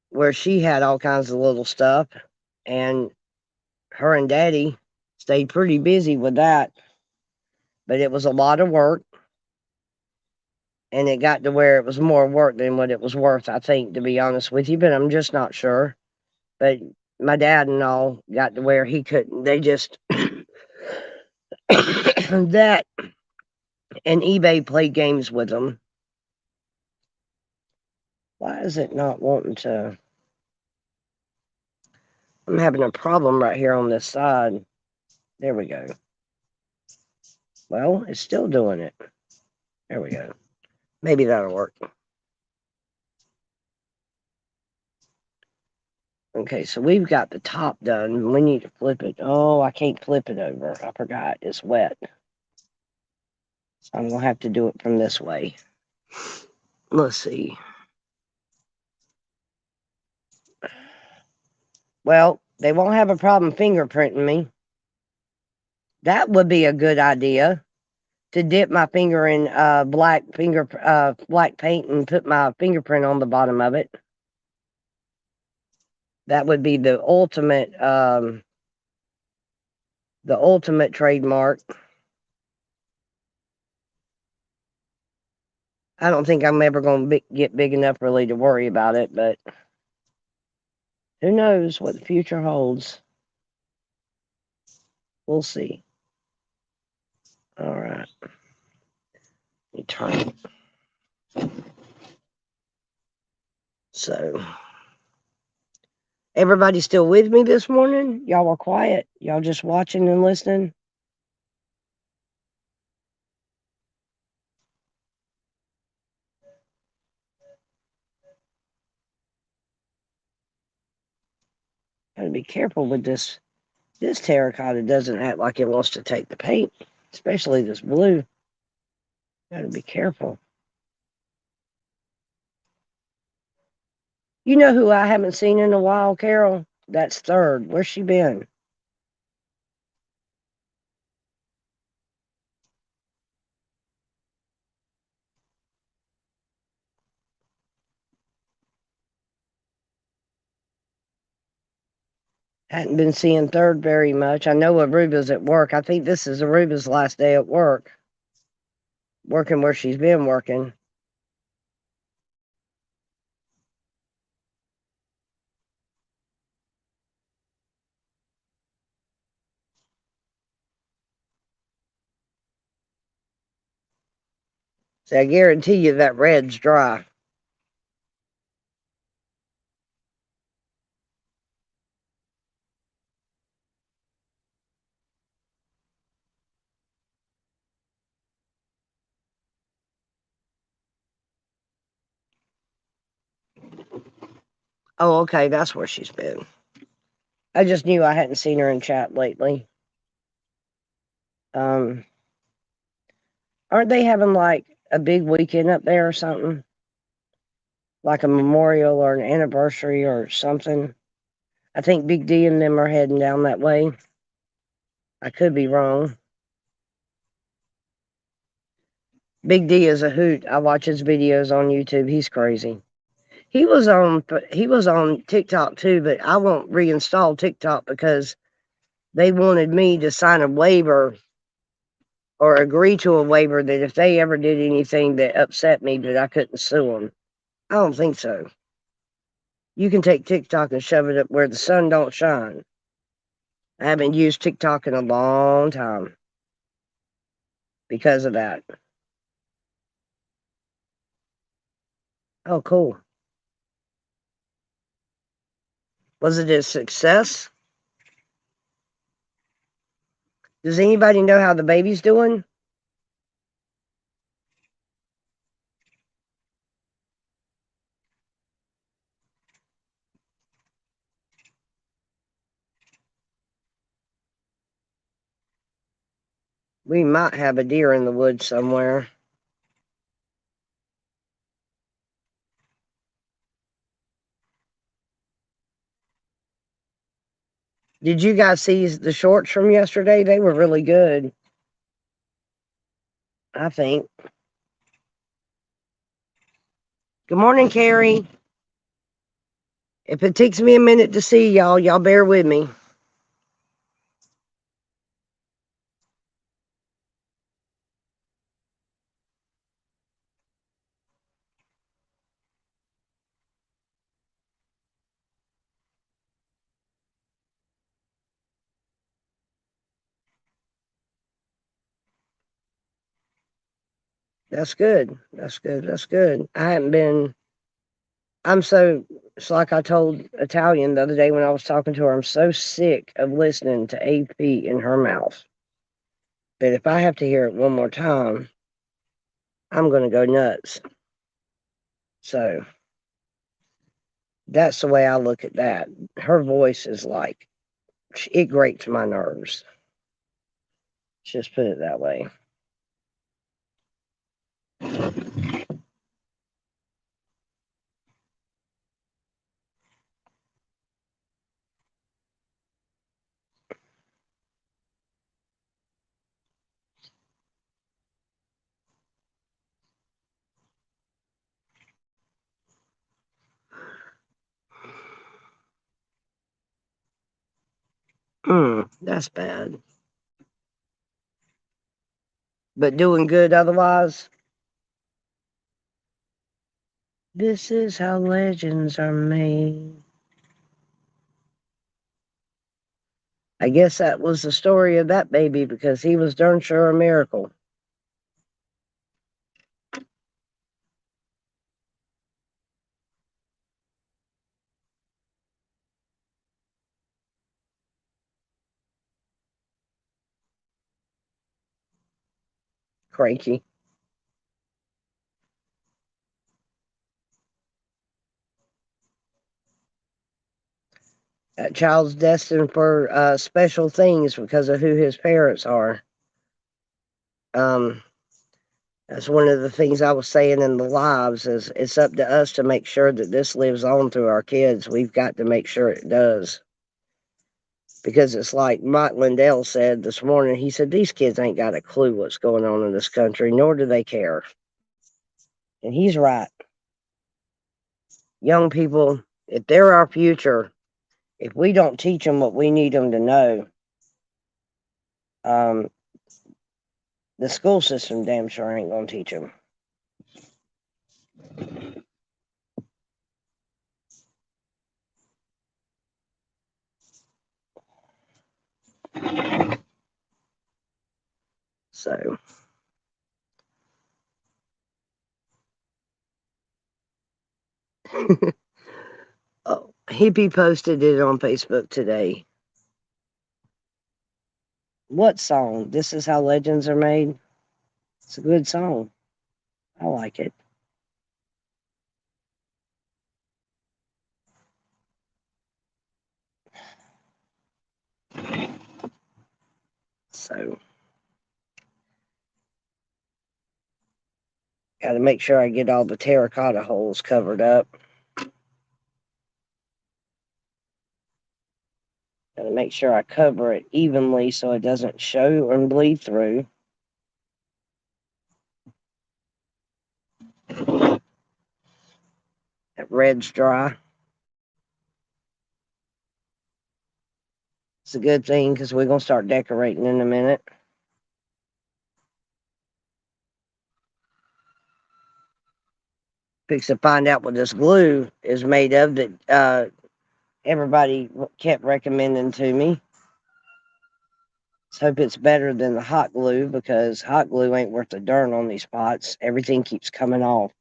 where she had all kinds of little stuff, and her and daddy stayed pretty busy with that. But it was a lot of work, and it got to where it was more work than what it was worth, I think, to be honest with you. But I'm just not sure. But my dad and all got to where he couldn't. They just that and eBay played games with them. Why is it not wanting to? I'm having a problem right here on this side. There we go. Well, it's still doing it. There we go. Maybe that'll work. Okay, so we've got the top done. We need to flip it. Oh, I can't flip it over. I forgot. It's wet. So I'm going to have to do it from this way. Let's see. Well, they won't have a problem fingerprinting me. That would be a good idea. to dip my finger in black paint and put my fingerprint on the bottom of it. That would be the ultimate trademark. I don't think I'm ever going to get big enough really to worry about it, but who knows what the future holds. We'll see. All right. Let me turn it. So, everybody still with me this morning? Y'all were quiet. Y'all just watching and listening? Gotta be careful with this. This terracotta doesn't act like it wants to take the paint, especially this blue. Gotta be careful. You know who I haven't seen in a while, Carol? That's Third. Where's she been? Hadn't been seeing Third very much. I know Aruba's at work. I think this is Aruba's last day at work. Working where she's been working. So I guarantee you that red's dry. Oh, okay, that's where she's been. I just knew I hadn't seen her in chat lately. Aren't they having like a big weekend up there or something? Like a memorial or an anniversary or something? I think Big D and them are heading down that way. I could be wrong. Big D is a hoot. I watch his videos on YouTube. He's crazy. He was on TikTok too, but I won't reinstall TikTok because they wanted me to sign a waiver or agree to a waiver that if they ever did anything that upset me, that I couldn't sue them. I don't think so. You can take TikTok and shove it up where the sun don't shine. I haven't used TikTok in a long time because of that. Oh, cool. Was it a success? Does anybody know how the baby's doing? We might have a deer in the woods somewhere. Did you guys see the shorts from yesterday? They were really good, I think. Good morning, Carrie. If it takes me a minute to see y'all bear with me. That's good. That's good. That's good. I haven't been. It's like I told Italian the other day when I was talking to her, I'm so sick of listening to AP in her mouth. But if I have to hear it one more time, I'm going to go nuts. So that's the way I look at that. Her voice is like, it grates my nerves. Just put it that way. That's bad. But doing good otherwise? This is how legends are made. I guess that was the story of that baby because he was darn sure a miracle. Cranky. That child's destined for special things because of who his parents are. Um, that's one of the things I was saying in the lives is it's up to us to make sure that this lives on through our kids. We've got to make sure it does. Because it's like Mike Lindell said this morning, he said, these kids ain't got a clue what's going on in this country, nor do they care. And he's right. Young people, if they're our future, if we don't teach them what we need them to know, the school system damn sure ain't going to teach them. So, oh, Hippie posted it on Facebook today. What song? This is how legends are made. It's a good song. I like it. So, got to make sure I get all the terracotta holes covered up. Got to make sure I cover it evenly so it doesn't show and bleed through. That red's dry. It's a good thing because we're going to start decorating in a minute. Fix to find out what this glue is made of that everybody kept recommending to me. Let's hope it's better than the hot glue because hot glue ain't worth a darn on these pots. Everything keeps coming off.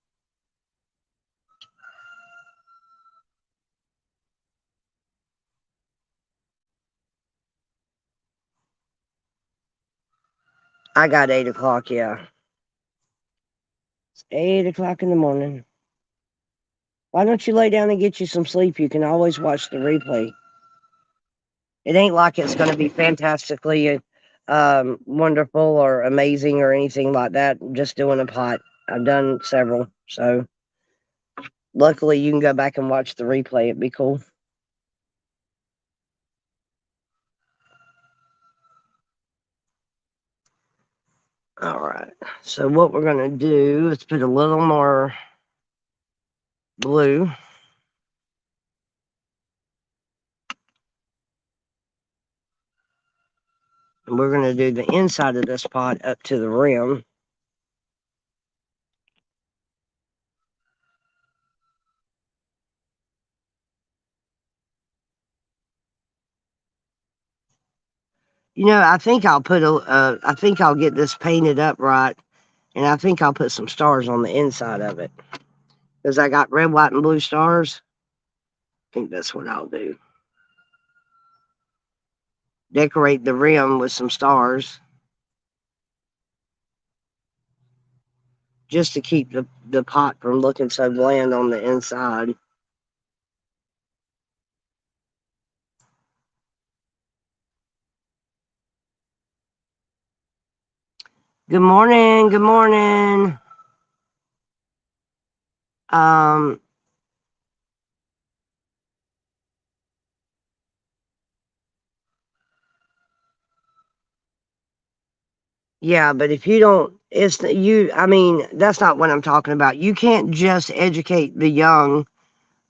I got 8 o'clock, yeah. It's 8 o'clock in the morning. Why don't you lay down and get you some sleep? You can always watch the replay. It ain't like it's going to be fantastically wonderful or amazing or anything like that. I'm just doing a pot. I've done several, so luckily you can go back and watch the replay. It'd be cool. All right. So what we're going to do is put a little more blue. And we're going to do the inside of this pot up to the rim. You know, I think I'll put I think I'll get this painted up right, and I think I'll put some stars on the inside of it. Because I got red, white, and blue stars. I think that's what I'll do. Decorate the rim with some stars. Just to keep the pot from looking so bland on the inside. Good morning. Good morning. Yeah, but if you don't, I mean, that's not what I'm talking about. You can't just educate the young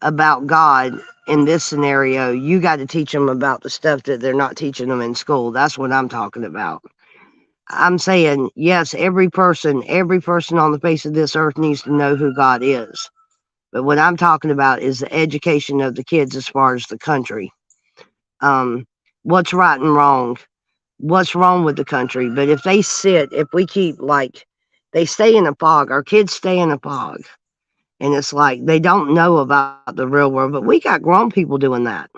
about God in this scenario, you got to teach them about the stuff that they're not teaching them in school. That's what I'm talking about. I'm saying, yes, every person on the face of this earth needs to know who God is. But what I'm talking about is the education of the kids as far as the country. What's right and wrong? What's wrong with the country? But if we keep they stay in a fog, our kids stay in a fog. And it's like they don't know about the real world. But we got grown people doing that.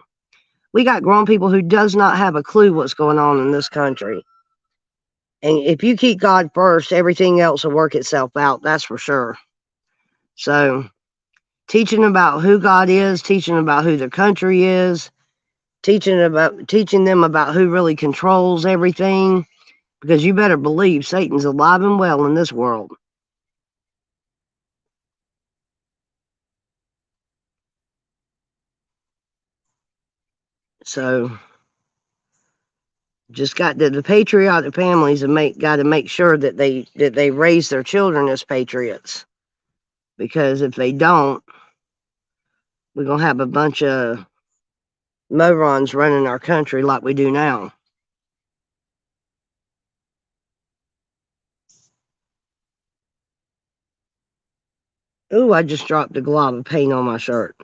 We got grown people who does not have a clue what's going on in this country. And if you keep God first, everything else will work itself out. That's for sure. So teaching about who God is, teaching about who the country is, teaching them about who really controls everything, because you better believe Satan's alive and well in this world. So just got the patriotic families got to make sure that they raise their children as patriots, because if they don't, we're gonna have a bunch of morons running our country like we do now. Ooh, I just dropped a glob of paint on my shirt.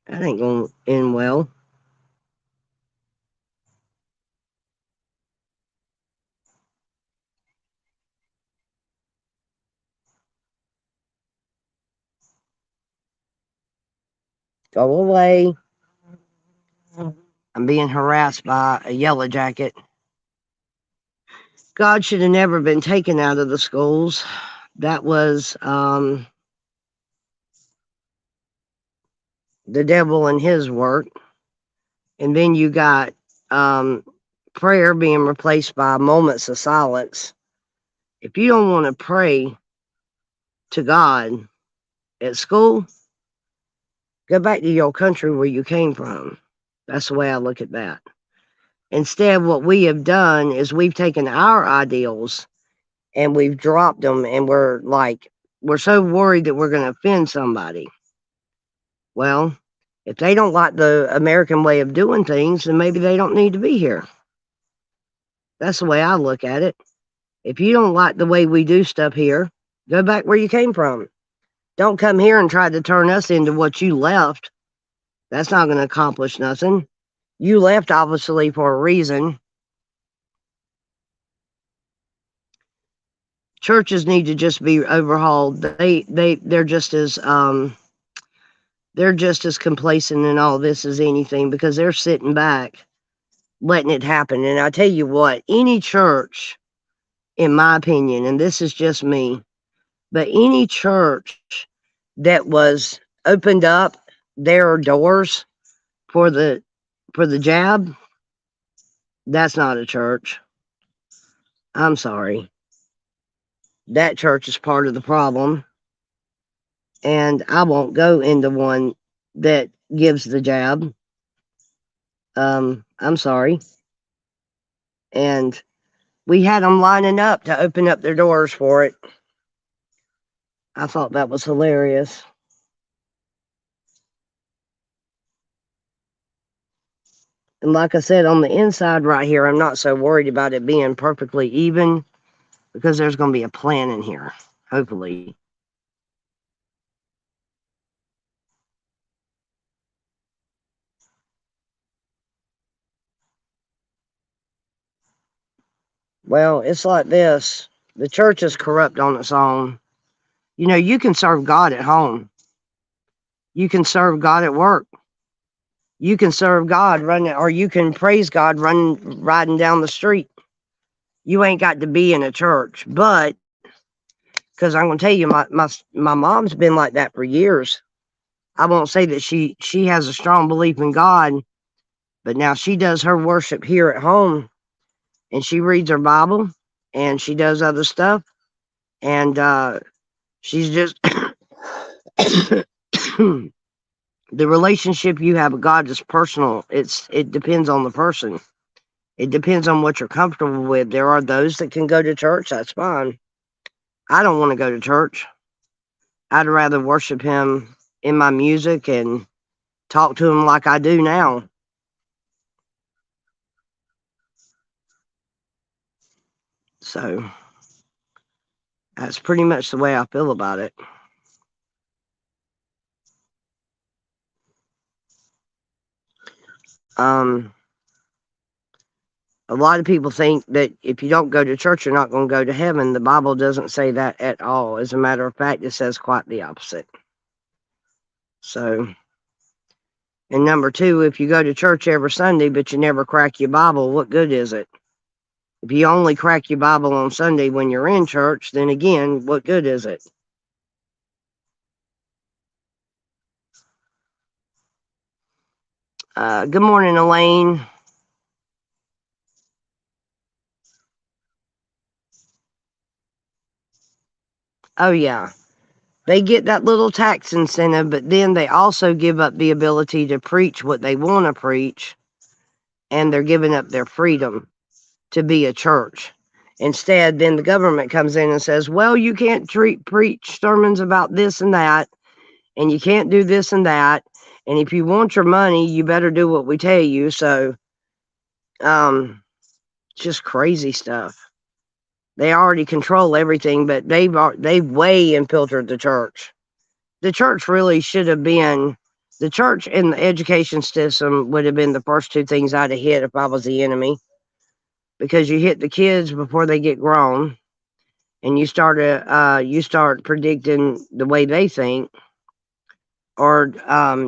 That ain't gonna end well. Go away. I'm being harassed by a yellow jacket. God should have never been taken out of the schools. That was the devil and his work. And then you got prayer being replaced by moments of silence. If you don't want to pray to God at school, go back to your country where you came from. That's the way I look at that. Instead, what we have done is we've taken our ideals and we've dropped them, and we're so worried that we're going to offend somebody. Well, if they don't like the American way of doing things, then maybe they don't need to be here. That's the way I look at it. If you don't like the way we do stuff here, go back where you came from. Don't come here and try to turn us into what you left. That's not going to accomplish nothing. You left obviously for a reason. Churches need to just be overhauled. They're just as complacent in all this as anything, because they're sitting back letting it happen. And I tell you what, any church, in my opinion, and this is just me, but any church that was opened up their doors for the jab, that's not a church. I'm sorry. That church is part of the problem. And I won't go into one that gives the jab. I'm sorry. And we had them lining up to open up their doors for it. I thought that was hilarious. And like I said, on the inside right here, I'm not so worried about it being perfectly even, because there's going to be a plan in here, hopefully. Well, it's like this. The church is corrupt on its own. You know, you can serve God at home. You can serve God at work. You can serve God running, or you can praise God riding down the street. You ain't got to be in a church. But, because I'm going to tell you, my mom's been like that for years. I won't say that she has a strong belief in God, but now she does her worship here at home, and she reads her Bible, and she does other stuff, and she's just the relationship you have with God is personal. It depends on the person. It depends on what you're comfortable with. There are those that can go to church. That's fine. I don't want to go to church. I'd rather worship him in my music and talk to them like I do now. So that's pretty much the way I feel about it. A lot of people think that if you don't go to church, you're not going to go to heaven. The Bible doesn't say that at all. As a matter of fact, it says quite the opposite. So, and number two, if you go to church every Sunday, but you never crack your Bible, what good is it? If you only crack your Bible on Sunday when you're in church, then again, what good is it? Good morning, Elaine. Oh, yeah. They get that little tax incentive, but then they also give up the ability to preach what they want to preach, and they're giving up their freedom to be a church. Instead, then the government comes in and says, well, you can't preach sermons about this and that, and you can't do this and that, and if you want your money, you better do what we tell you. So, just crazy stuff. They already control everything, but they've way infiltrated the church. The church really should have been, the church and the education system would have been the first two things I'd have hit if I was the enemy, because you hit the kids before they get grown, and you start predicting the way they think, or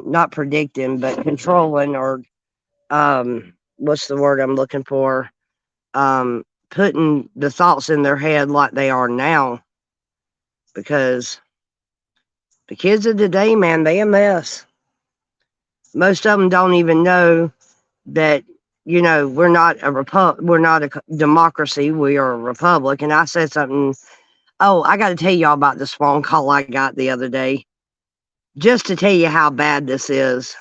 not predicting, but controlling, or what's the word I'm looking for? Putting the thoughts in their head like they are now, because the kids of today, man, they a mess. Most of them don't even know that, we're not a democracy, we are a republic. And I said something, I got to tell y'all about this phone call I got the other day, just to tell you how bad this is.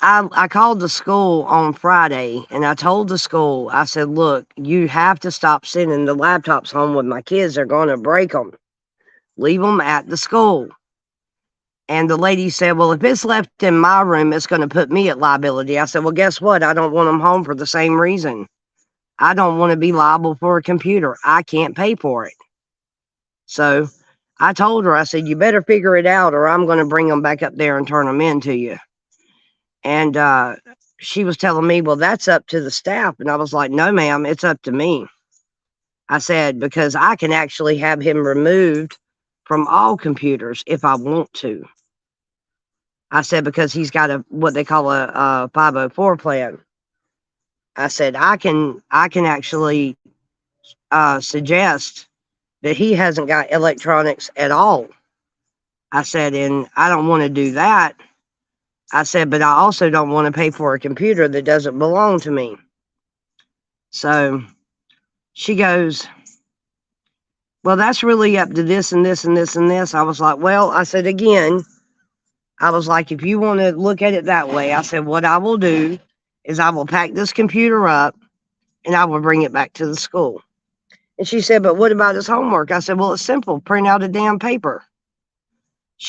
I called the school on Friday, and I told the school, I said, look, you have to stop sending the laptops home with my kids. They're going to break them. Leave them at the school. And the lady said, well, if it's left in my room, it's going to put me at liability. I said, well, guess what? I don't want them home for the same reason. I don't want to be liable for a computer. I can't pay for it. So I told her, I said, you better figure it out, or I'm going to bring them back up there and turn them in to you. And she was telling me, well, that's up to the staff. And I was like, no, ma'am, it's up to me. I said, because I can actually have him removed from all computers if I want to. I said, because he's got what they call a 504 plan. I said, I can actually suggest that he hasn't got electronics at all. I said, and I don't want to do that. I said, but I also don't want to pay for a computer that doesn't belong to me. So she goes, well, that's really up to this and this and this and this. I was like, well, I said, again, I was like, if you want to look at it that way, I said, what I will do is I will pack this computer up and I will bring it back to the school. And she said, but what about his homework? I said, well, it's simple. Print out a damn paper.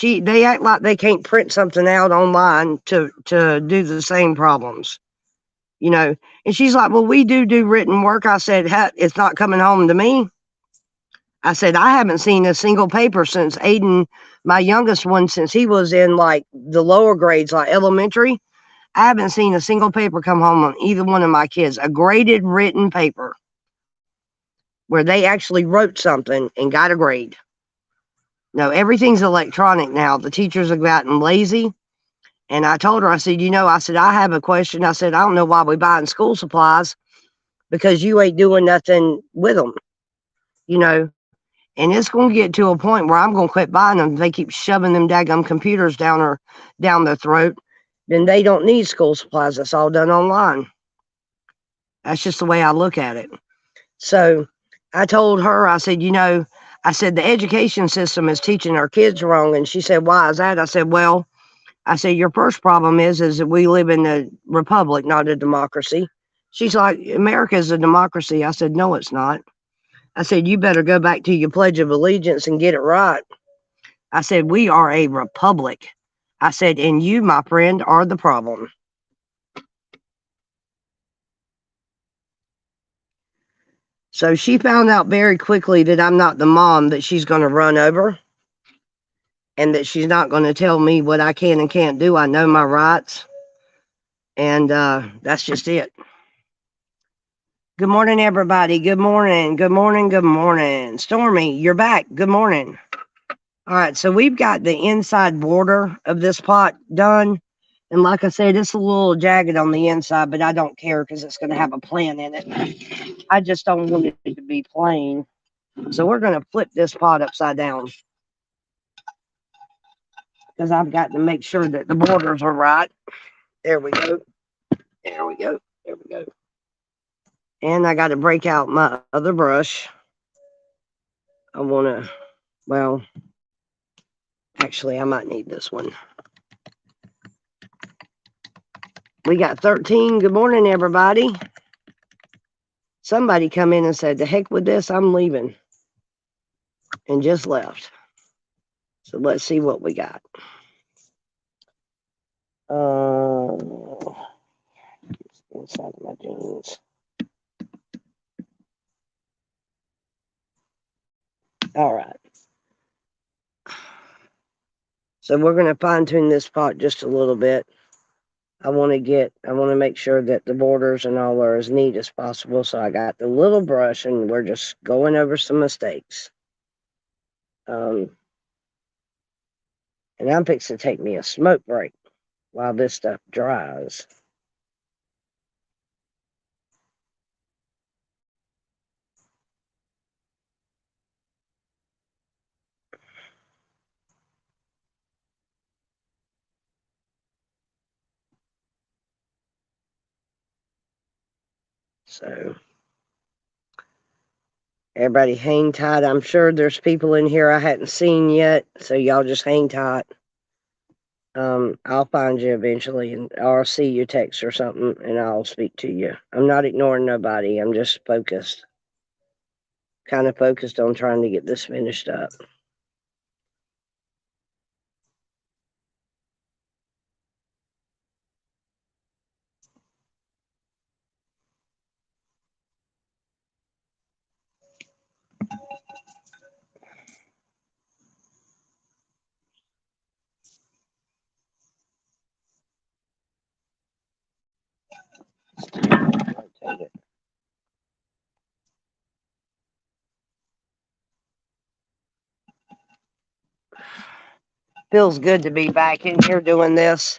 They act like they can't print something out online to do the same problems, And she's like, well, we do written work. I said, it's not coming home to me. I said, I haven't seen a single paper since Aiden, my youngest one, since he was in like the lower grades, like elementary. I haven't seen a single paper come home on either one of my kids, a graded written paper where they actually wrote something and got a grade. No, everything's electronic now. The teachers have gotten lazy. And I told her, I said, I have a question. I said, I don't know why we're buying school supplies, because you ain't doing nothing with them, And it's going to get to a point where I'm going to quit buying them. If they keep shoving them daggum computers down their throat, then they don't need school supplies. It's all done online. That's just the way I look at it. So I told her, I said, I said, the education system is teaching our kids wrong. And she said, why is that? I said, well, your first problem is that we live in a republic, not a democracy. She's like, America is a democracy. I said, no, it's not. I said, you better go back to your Pledge of Allegiance and get it right. I said, we are a republic. I said, and you, my friend, are the problem. So she found out very quickly that I'm not the mom that she's going to run over, and that she's not going to tell me what I can and can't do. I know my rights, and that's just it. Good morning, everybody. Good morning. Good morning. Good morning. Stormy, you're back. Good morning. All right, so we've got the inside border of this pot done. And like I said, it's a little jagged on the inside, but I don't care because it's going to have a plant in it. I just don't want it to be plain. So we're going to flip this pot upside down, because I've got to make sure that the borders are right. There we go. There we go. There we go. And I got to break out my other brush. I want to, well, actually, I might need this one. We got 13. Good morning, everybody. Somebody come in and said, the heck with this, I'm leaving. And just left. So let's see what we got. Inside of my jeans. All right. So we're going to fine tune this pot just a little bit. I want to make sure that the borders and all are as neat as possible. So I got the little brush and we're just going over some mistakes. And I'm fixing to take me a smoke break while this stuff dries. So everybody hang tight. I'm sure there's people in here I hadn't seen yet, so y'all just hang tight. I'll find you eventually, and I'll see your text or something, and I'll speak to you. I'm not ignoring nobody. I'm just focused. Kind of focused on trying to get this finished up. Feels good to be back in here doing this.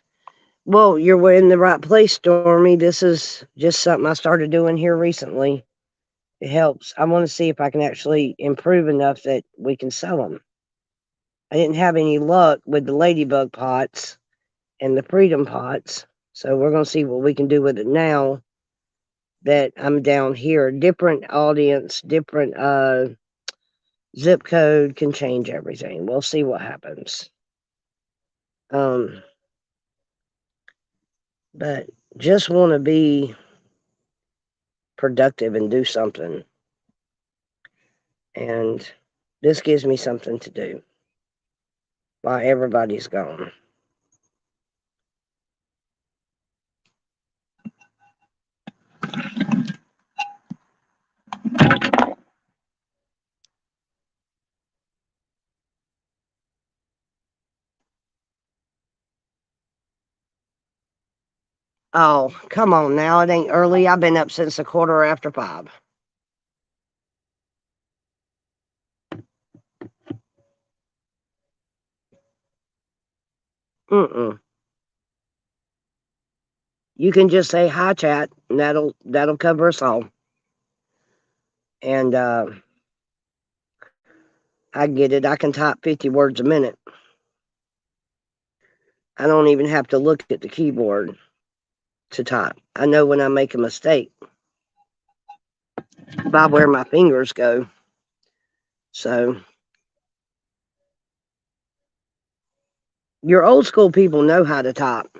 Well, you're in the right place, Stormy. This is just something I started doing here recently. It helps. I want to see if I can actually improve enough that we can sell them. I didn't have any luck with the ladybug pots and the freedom pots. So we're going to see what we can do with it now that I'm down here. Different audience, different zip code can change everything. We'll see what happens. But just want to be productive and do something. And this gives me something to do while everybody's gone. Oh, come on now. It ain't early. I've been up since 5:15. You can just say hi, chat, and that'll cover us all. And I get it. I can type 50 words a minute. I don't even have to look at the keyboard to type. I know when I make a mistake by where my fingers go. So your old school people know how to type.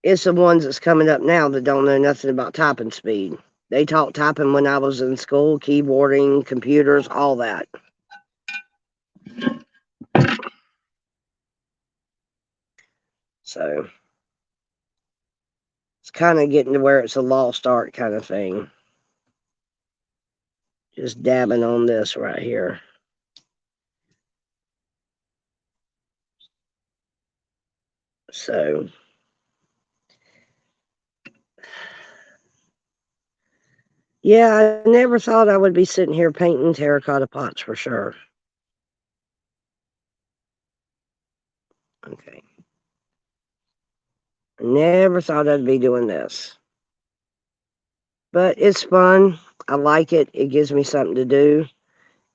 It's the ones that's coming up now that don't know nothing about typing speed. They taught typing when I was in school, keyboarding, computers, all that. So it's kind of getting to where it's a lost art kind of thing. Just dabbing on this right here. So yeah, I never thought I would be sitting here painting terracotta pots for sure. Okay. I never thought I'd be doing this. But it's fun. I like it. It gives me something to do.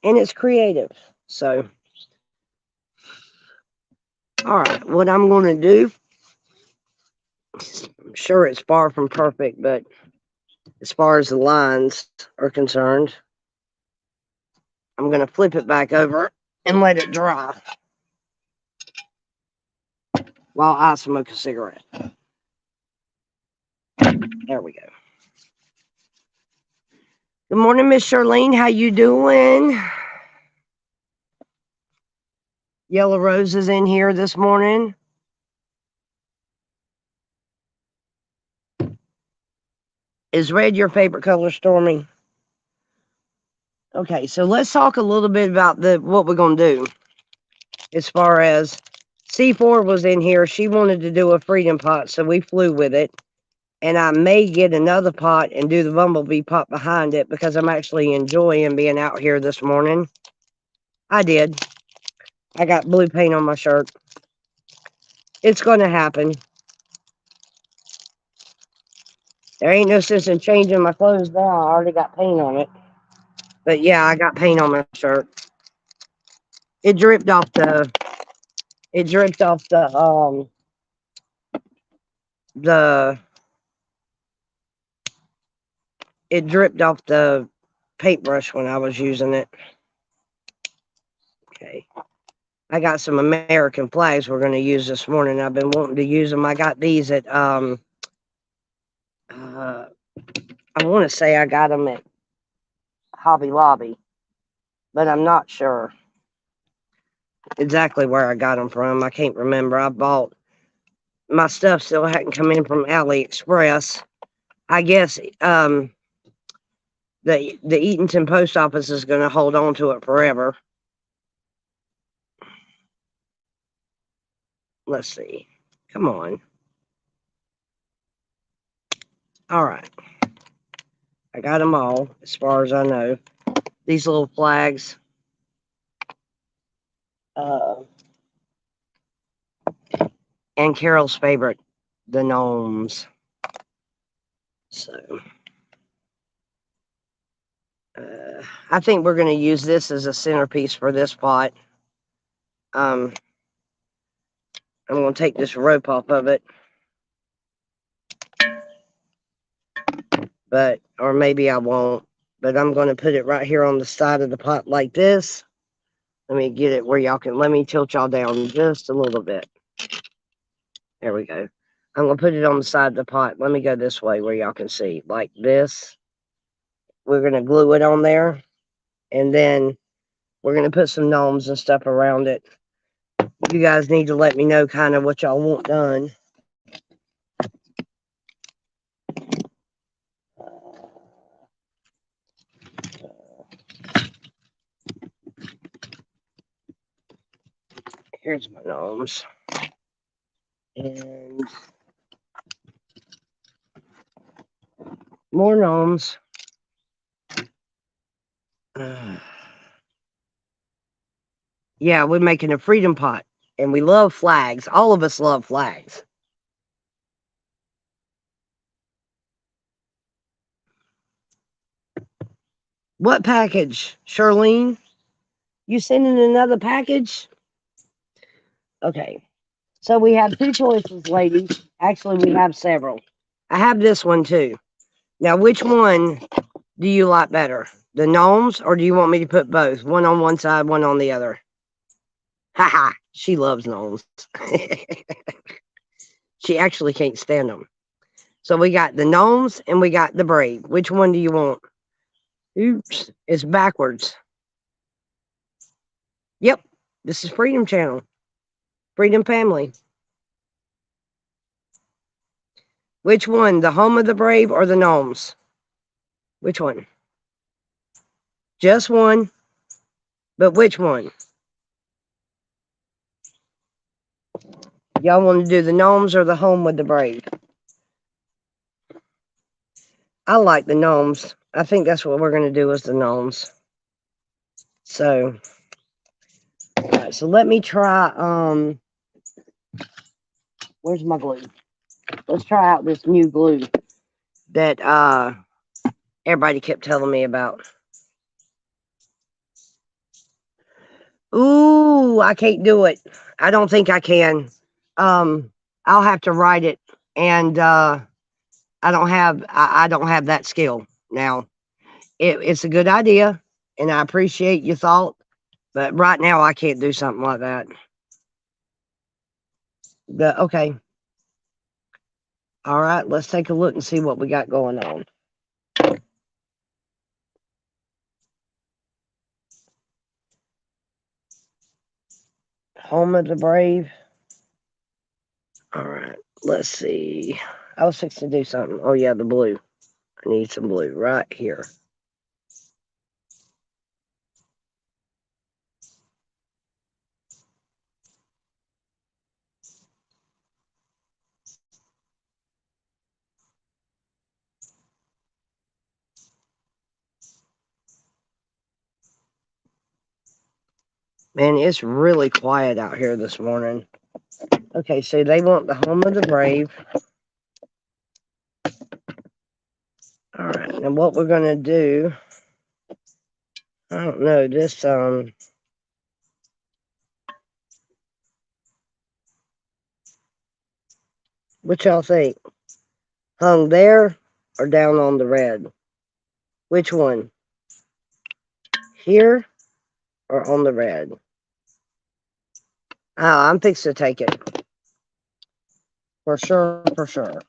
And it's creative. So, all right. What I'm going to do, I'm sure it's far from perfect, but as far as the lines are concerned, I'm going to flip it back over and let it dry while I smoke a cigarette. There we go. Good morning, Miss Charlene. How you doing? Yellow Rose is in here this morning. Is red your favorite color, Stormy? Okay, so let's talk a little bit about what we're going to do. As far as C4 was in here, she wanted to do a freedom pot, so we flew with it. And I may get another pot and do the bumblebee pot behind it because I'm actually enjoying being out here this morning. I did. I got blue paint on my shirt. It's going to happen. There ain't no sense in changing my clothes now. I already got paint on it. But yeah, I got paint on my shirt. It dripped off the it dripped off the paintbrush when I was using it. Okay. I got some American flags we're going to use this morning. I've been wanting to use them. I got these at I want to say I got them at Hobby Lobby, but I'm not sure exactly where I got them from. I can't remember. I bought my stuff still hadn't come in from AliExpress. I guess the Eatonton post office is going to hold on to it forever. Let's see. Come on. All right. I got them all as far as I know. These little flags. And Carol's favorite, the gnomes. So, I think we're going to use this as a centerpiece for this pot. I'm going to take this rope off of it. Or maybe I won't. But I'm going to put it right here on the side of the pot like this. Let me get it where y'all can, let me tilt y'all down just a little bit. There we go. I'm going to put it on the side of the pot. Let me go this way where y'all can see. Like this. We're going to glue it on there. And then we're going to put some gnomes and stuff around it. You guys need to let me know kind of what y'all want done. Here's my gnomes. And more gnomes. Yeah, we're making a freedom pot. And we love flags. All of us love flags. What package, Charlene? You sending another package? Okay. So we have two choices, ladies. Actually, we have several. I have this one too. Now, which one do you like better? The gnomes, or do you want me to put both? One on one side, one on the other. Haha, she loves gnomes. She actually can't stand them. So we got the gnomes and we got the brave. Which one do you want? Oops, it's backwards. Yep, this is Freedom Channel. Freedom Family. Which one? The Home of the Brave or the Gnomes? Which one? Just one. But which one? Y'all want to do the Gnomes or the Home with the Brave? I like the Gnomes. I think that's what we're going to do is the Gnomes. So, all right, so let me try, where's my glue? Let's try out this new glue that everybody kept telling me about. Ooh, I can't do it. I don't think I can. I'll have to write it, and I don't have that skill now. It's a good idea, and I appreciate your thought, but right now I can't do something like that. Okay. All right, let's take a look and see what we got going on. Home of the Brave. All right, let's see. I was fixing to do something. Oh, yeah, the blue. I need some blue right here. Man, it's really quiet out here this morning. Okay, so they want the Home of the Brave. All right, and what we're going to do, I don't know, this, what y'all think? Hung there or down on the red? Which one? Here or on the red? Oh, I'm fixing to take it. For sure, for sure.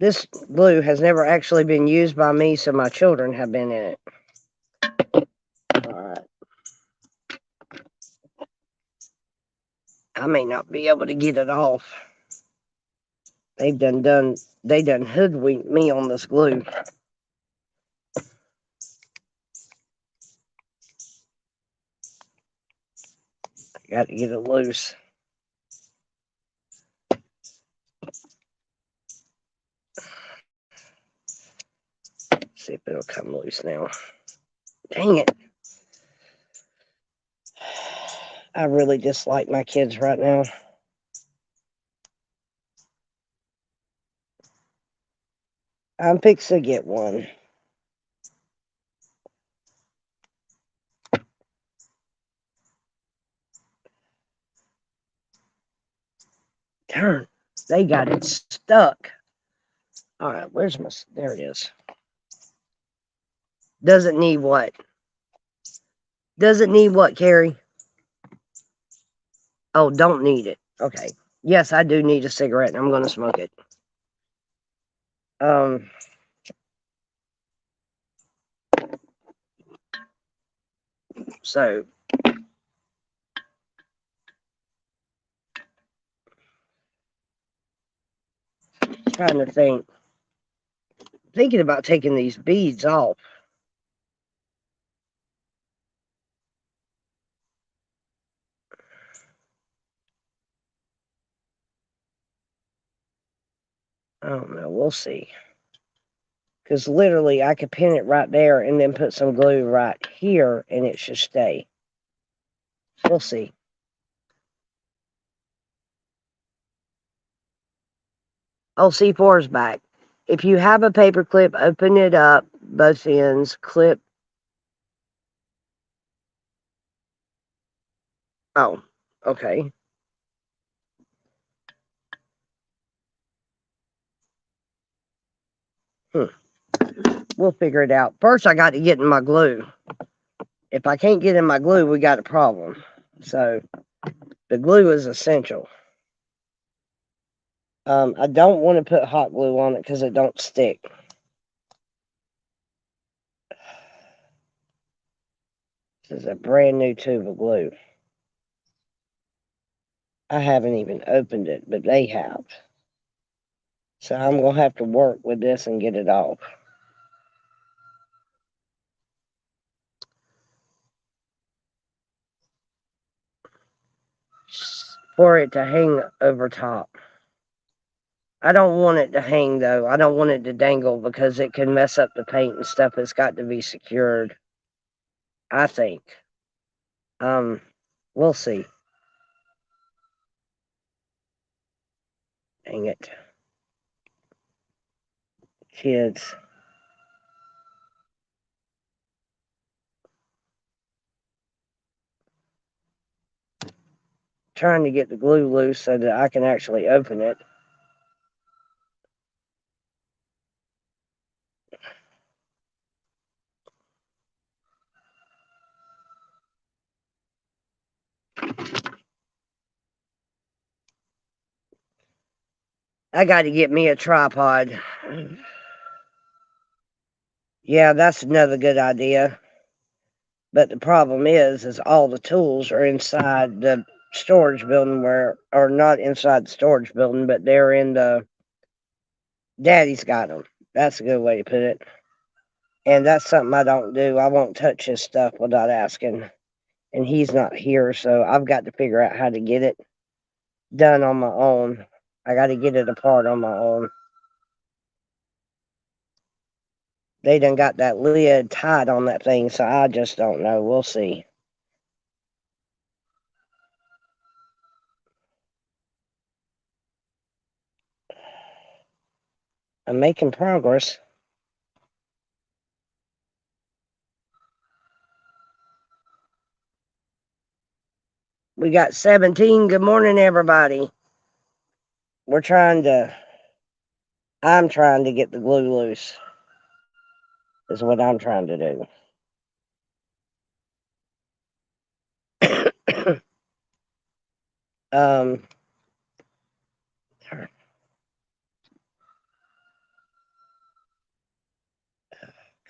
This glue has never actually been used by me, so my children have been in it. All right. I may not be able to get it off. They done hoodwinked me on this glue. I got to get it loose. See if it'll come loose now. Dang it. I really dislike my kids right now. I'm fixing to get one. Darn, they got it stuck. All right, where's my, there it is. Doesn't need what? Doesn't need what, Carrie? Oh, don't need it. Okay. Yes, I do need a cigarette, and I'm going to smoke it. So trying to think. Thinking about taking these beads off. I don't know. We'll see. Because literally, I could pin it right there and then put some glue right here, and it should stay. We'll see. Oh, C4 is back. If you have a paper clip, open it up, both ends, clip. Oh, okay. We'll figure it out. First, I got to get in my glue. If I can't get in my glue, we got a problem. So, the glue is essential. I don't want to put hot glue on it because it don't stick. This is a brand new tube of glue. I haven't even opened it, but they have. So I'm going to have to work with this and get it off. For it to hang over top. I don't want it to hang though. I don't want it to dangle because it can mess up the paint and stuff. It's got to be secured. I think. We'll see. Dang it. Kids. Trying to get the glue loose so that I can actually open it. I got to get me a tripod. Yeah, that's another good idea. But the problem is all the tools are inside the storage building or not inside the storage building, but they're in the, Daddy's got them. That's a good way to put it. And that's something I don't do. I won't touch his stuff without asking. And he's not here, so I've got to figure out how to get it done on my own. I got to get it apart on my own. They done got that lid tied on that thing, so I just don't know. We'll see. I'm making progress. We got 17. Good morning, everybody. I'm trying to get the glue loose, is what I'm trying to do. um,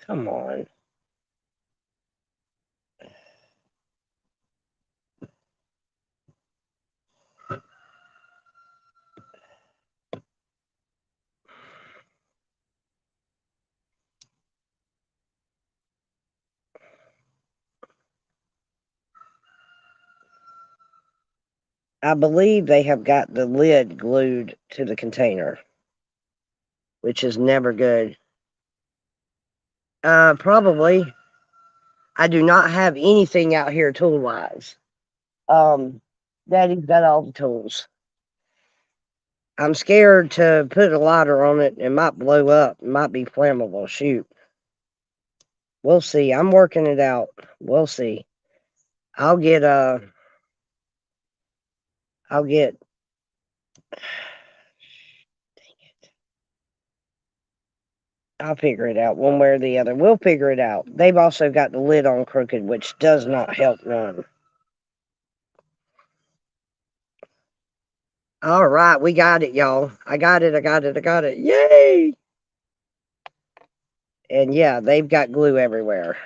Come on. I believe they have got the lid glued to the container, which is never good. Probably. I do not have anything out here tool-wise. Daddy's got all the tools. I'm scared to put a lighter on it. It might blow up. It might be flammable. Shoot. We'll see. I'm working it out. We'll see. I'll get I'll figure it out one way or the other. We'll figure it out. They've also got the lid on crooked, which does not help none. All right, we got it, y'all. I got it. Yay! And yeah, they've got glue everywhere.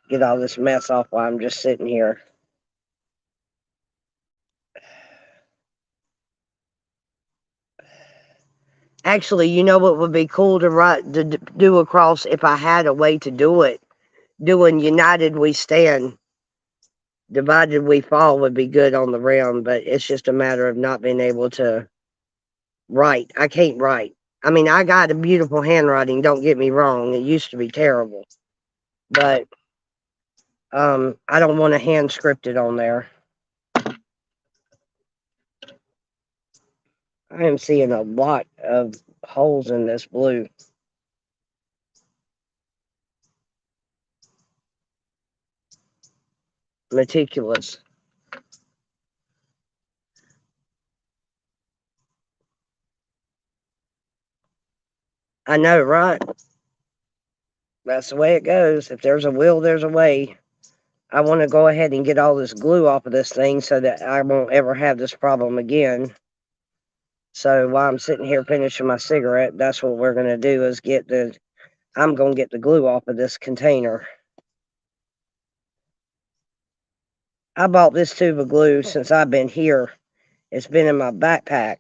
Get all this mess off while I'm just sitting here. Actually, you know what would be cool to do across if I had a way to do it? Doing United We Stand, Divided We Fall would be good on the rim, but it's just a matter of not being able to write. I can't write. I mean, I got a beautiful handwriting, don't get me wrong. It used to be terrible. But I don't want to hand script it on there. I am seeing a lot of holes in this blue. Meticulous. I know, right? That's the way it goes. If there's a will, there's a way. I want to go ahead and get all this glue off of this thing so that I won't ever have this problem again. So while I'm sitting here finishing my cigarette, that's what we're going to do is I'm going to get the glue off of this container. I bought this tube of glue since I've been here. It's been in my backpack.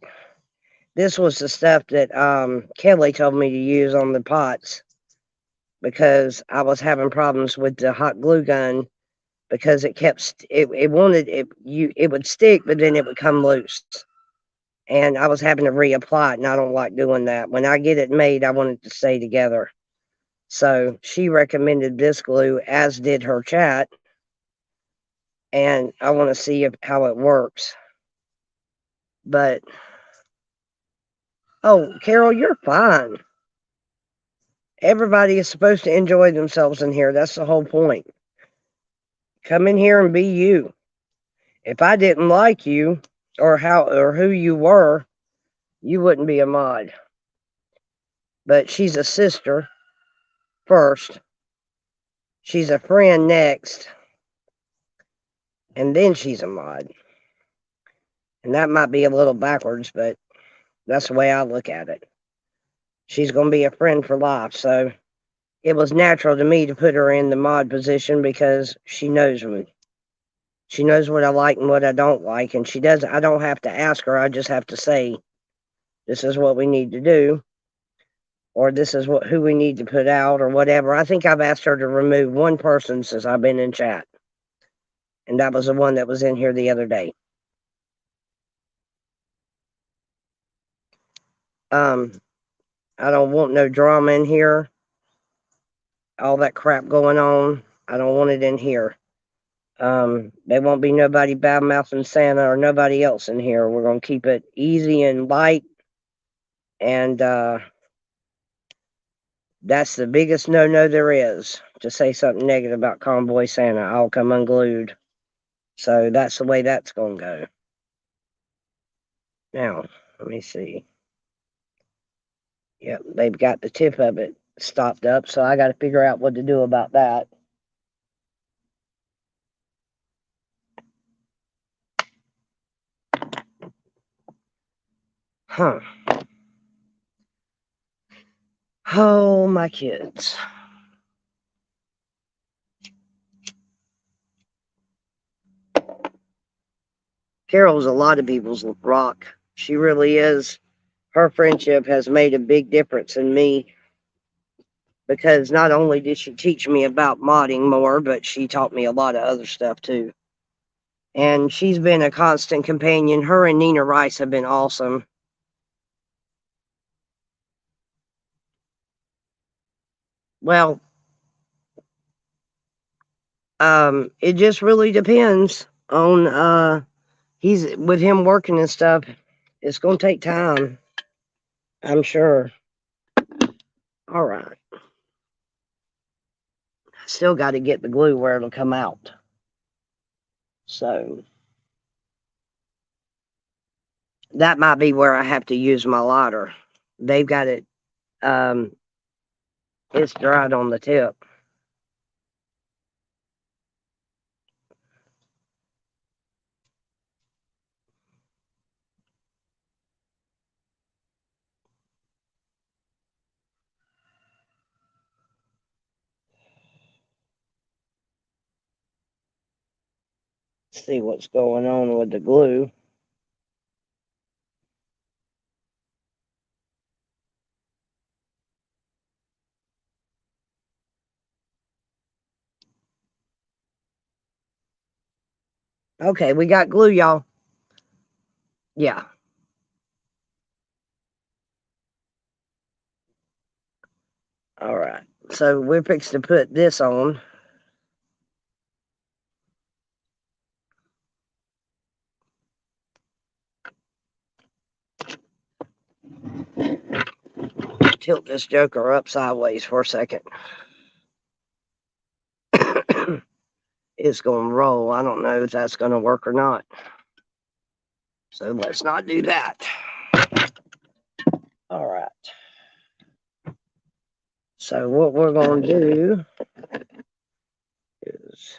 This was the stuff that Kelly told me to use on the pots because I was having problems with the hot glue gun because it kept it would stick, but then it would come loose, and I was having to reapply it, and I don't like doing that. When I get it made, I want it to stay together. So she recommended this glue, as did her chat, and I want to see how it works. But oh, Carol, you're fine. Everybody is supposed to enjoy themselves in here. That's the whole point. Come in here and be you. If I didn't like you or who you were, you wouldn't be a mod. But she's a sister first. She's a friend next. And then she's a mod. And that might be a little backwards, but that's the way I look at it. She's going to be a friend for life. So it was natural to me to put her in the mod position because she knows me. She knows what I like and what I don't like. And I don't have to ask her. I just have to say, this is what we need to do. Or this is who we need to put out or whatever. I think I've asked her to remove one person since I've been in chat. And that was the one that was in here the other day. I don't want no drama in here. All that crap going on. I don't want it in here. There won't be nobody bad-mouthing Santa or nobody else in here. We're going to keep it easy and light. And that's the biggest no-no there is. To say something negative about Convoy Santa, I'll come unglued. So that's the way that's going to go. Now, let me see. Yep, they've got the tip of it stopped up, so I got to figure out what to do about that. Huh. Oh, my kids. Carol's a lot of people's rock. She really is. Her friendship has made a big difference in me because not only did she teach me about modding more, but she taught me a lot of other stuff too. And she's been a constant companion. Her and Nina Rice have been awesome. Well, it just really depends on he's with him working and stuff. It's gonna take time, I'm sure. All right. Still got to get the glue where it'll come out. So that might be where I have to use my lighter. They've got it. It's dried on the tip. See what's going on with the glue. Okay, we got glue, y'all. Yeah. All right. So we're fixing to put this on. Tilt this joker up sideways for a second. It's going to roll. I don't know if that's going to work or not. So let's not do that. All right. So what we're going to do is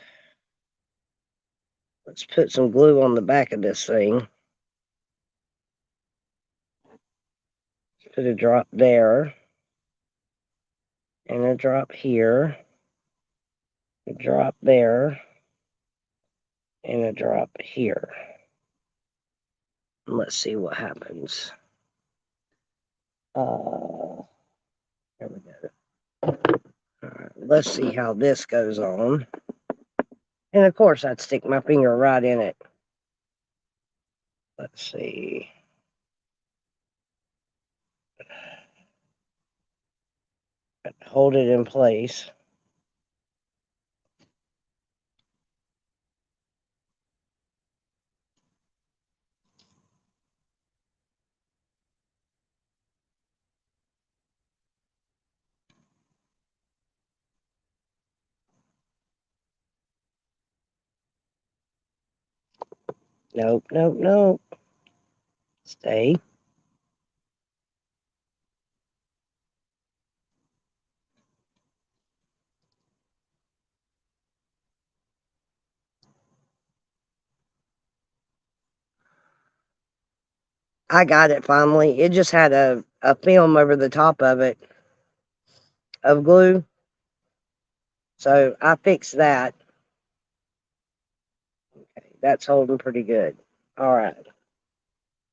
let's put some glue on the back of this thing. Put a drop there. And a drop here. A drop there. and a drop here. Let's see what happens. There we go. All right, let's see how this goes on. And of course, I'd stick my finger right in it. Let's see. Hold it in place. Nope, nope, nope. Stay. I got it finally. It just had a film over the top of it of glue. So I fixed that. Okay, that's holding pretty good. All right.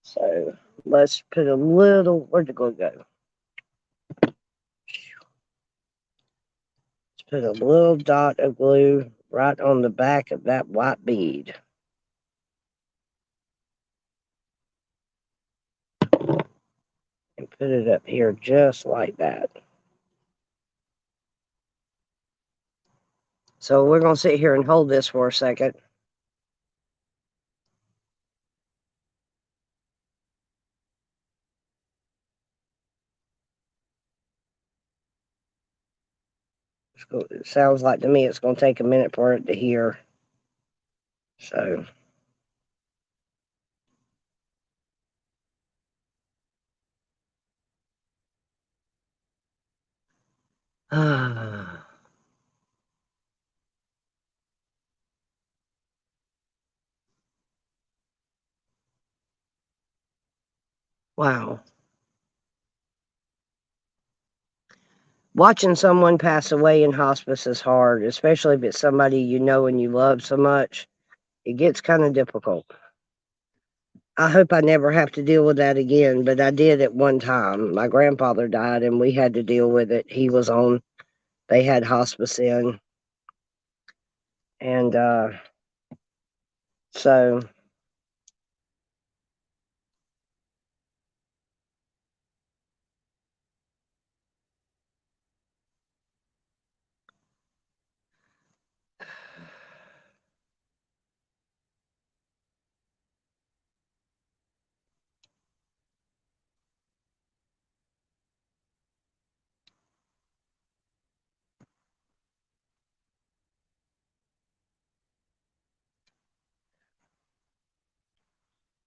So let's put a little, where'd the glue go? Let's put a little dot of glue right on the back of that white bead. And put it up here just like that. So we're going to sit here and hold this for a second. It sounds like to me it's going to take a minute for it to hear. So. Wow. Watching someone pass away in hospice is hard, especially if it's somebody you know and you love so much. It gets kind of difficult. I hope I never have to deal with that again, but I did at one time. My grandfather died and we had to deal with it. They had hospice in. And so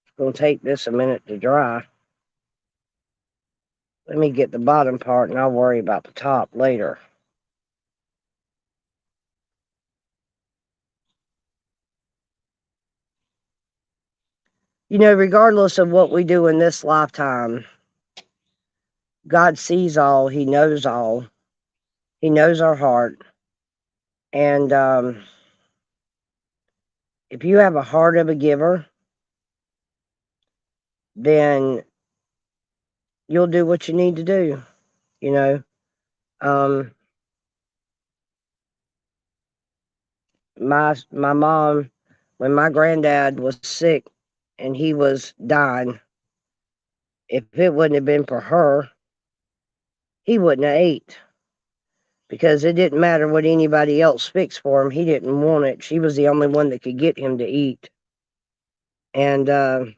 it's going to take this a minute to dry. Let me get the bottom part and I'll worry about the top later. You know, regardless of what we do in this lifetime, God sees all, He knows all, He knows our heart. And if you have a heart of a giver, then you'll do what you need to do, you know. My mom, when my granddad was sick and he was dying, if it wouldn't have been for her, he wouldn't have ate because it didn't matter what anybody else fixed for him. He didn't want it. She was the only one that could get him to eat. And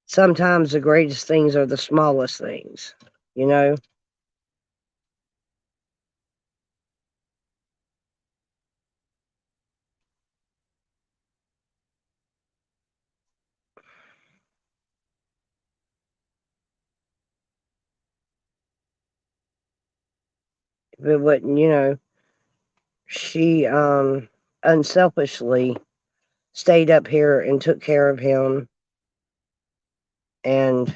sometimes the greatest things are the smallest things, you know. If it wouldn't, you know, she unselfishly stayed up here and took care of him, and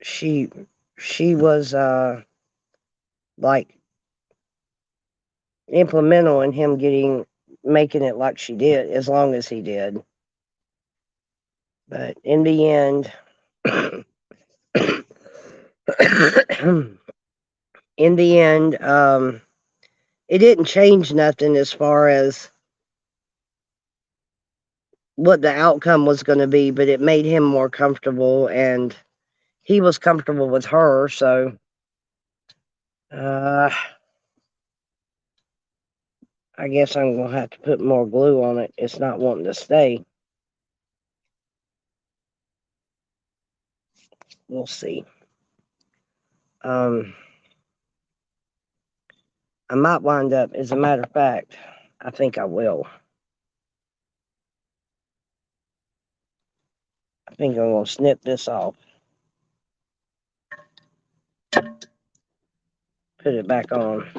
she was like implemental in him getting making it like she did, as long as he did. But in the end, in the end, it didn't change nothing as far as what the outcome was going to be, but it made him more comfortable, and he was comfortable with her. So, I guess I'm going to have to put more glue on it. It's not wanting to stay. We'll see. I might wind up, as a matter of fact, I think I will. I think I'm going to snip this off. Put it back on.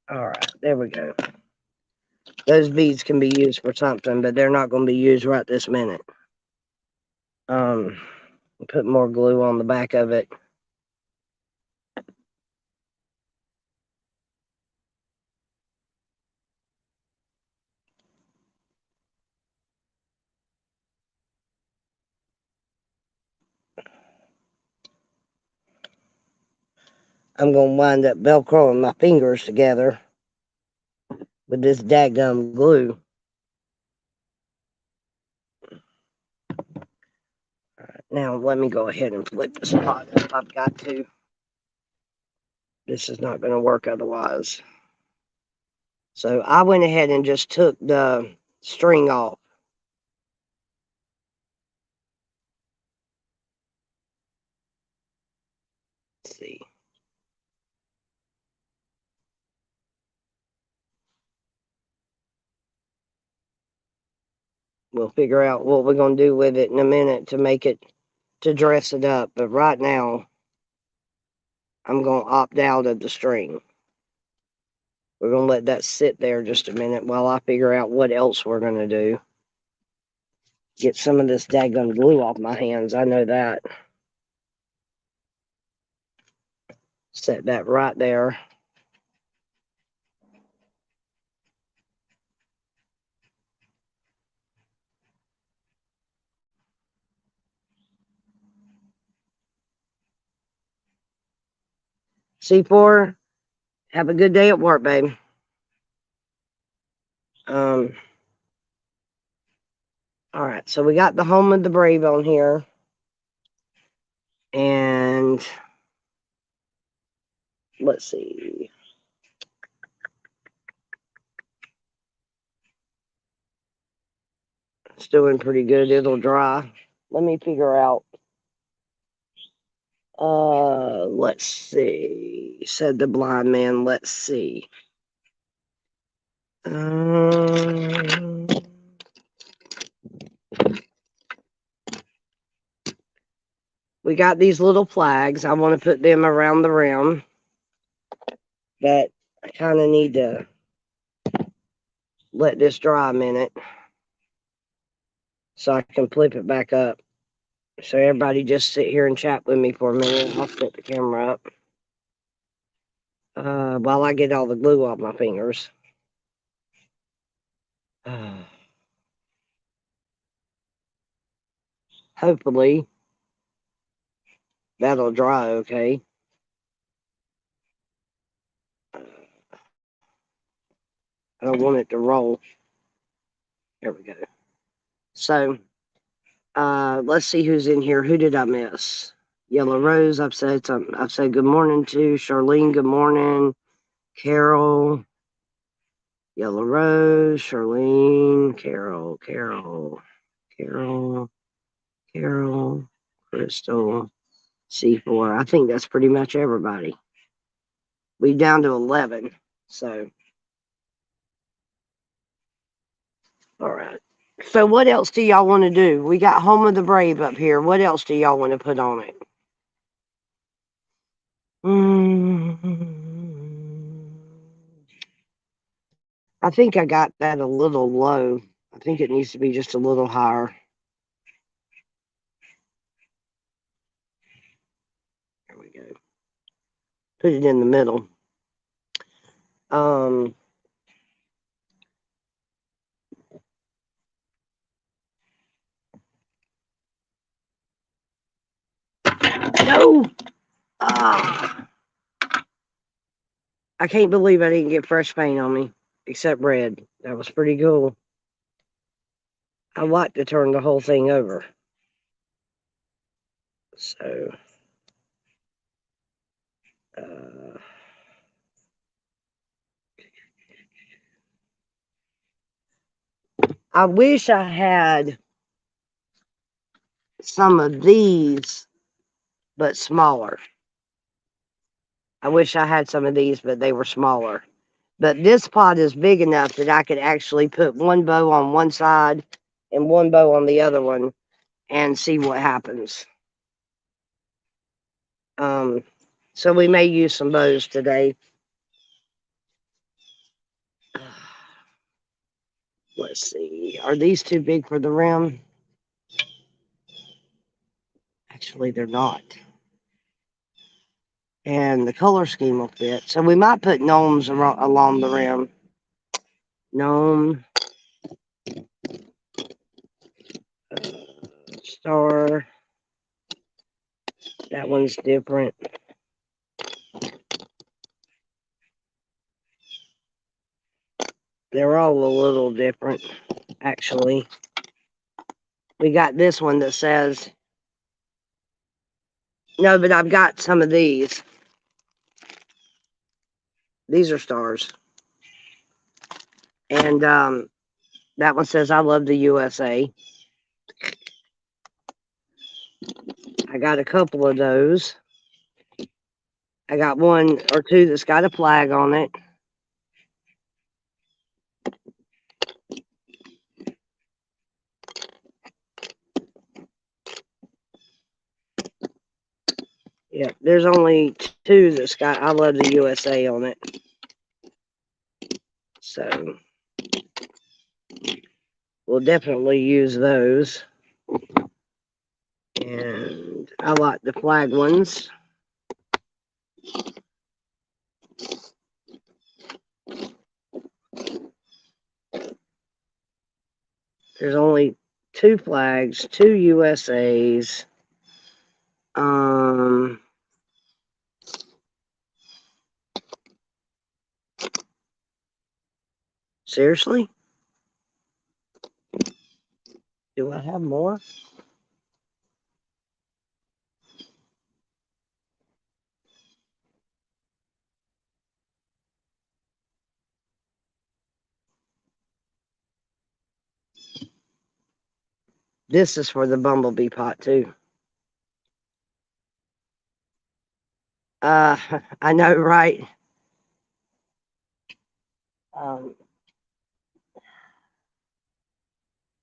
All right, there we go. Those beads can be used for something, but they're not going to be used right this minute. Put more glue on the back of it. I'm going to wind up Velcroing my fingers together with this daggum glue. All right, now let me go ahead and flip the spot if I've got to. This is not going to work otherwise. So I went ahead and just took the string off. Let's see. We'll figure out what we're going to do with it in a minute to make it, to dress it up. But right now, I'm going to opt out of the string. We're going to let that sit there just a minute while I figure out what else we're going to do. Get some of this daggum glue off my hands. I know that. Set that right there. C4, have a good day at work, babe. All right, so we got the Home of the Brave on here. And let's see. It's doing pretty good. It'll dry. Let me figure out. Let's see. Said the blind man. Let's see. We got these little flags. I want to put them around the rim, but I kind of need to let this dry a minute so I can flip it back up. So everybody just sit here and chat with me for a minute. I'll set the camera up while I get all the glue off my fingers. Hopefully that'll dry okay. I don't want it to roll. There we go. So let's see who's in here. Who did I miss? Yellow Rose, I've said something. I've said good morning to Charlene. Good morning. Carol. Yellow Rose, Charlene, Carol, Crystal, C4. I think that's pretty much everybody. We down to 11. So, all right. So what else do y'all want to do? We got Home of the Brave up here. What else do y'all want to put on it? I think I got that a little low. I think it needs to be just a little higher. There we go. Put it in the middle. No. Ah. I can't believe I didn't get fresh paint on me, except red. That was pretty cool. I like to turn the whole thing over. So, I wish I had some of these, but smaller. I wish I had some of these, but they were smaller. But this pot is big enough that I could actually put one bow on one side and one bow on the other one and see what happens. So we may use some bows today. Let's see. Are these too big for the rim? Actually, they're not. And the color scheme will fit. So we might put gnomes along the rim. Gnome. Star. That one's different. They're all a little different, actually. We got this one that says, no, but I've got some of these. These are stars. And that one says, I love the USA. I got a couple of those. I got one or two that's got a flag on it. Yeah, there's only two that's got I love the USA on it. So we'll definitely use those. And I like the flag ones. There's only two flags, two USAs. Seriously? Do I have more? This is for the bumblebee pot too. I know, right?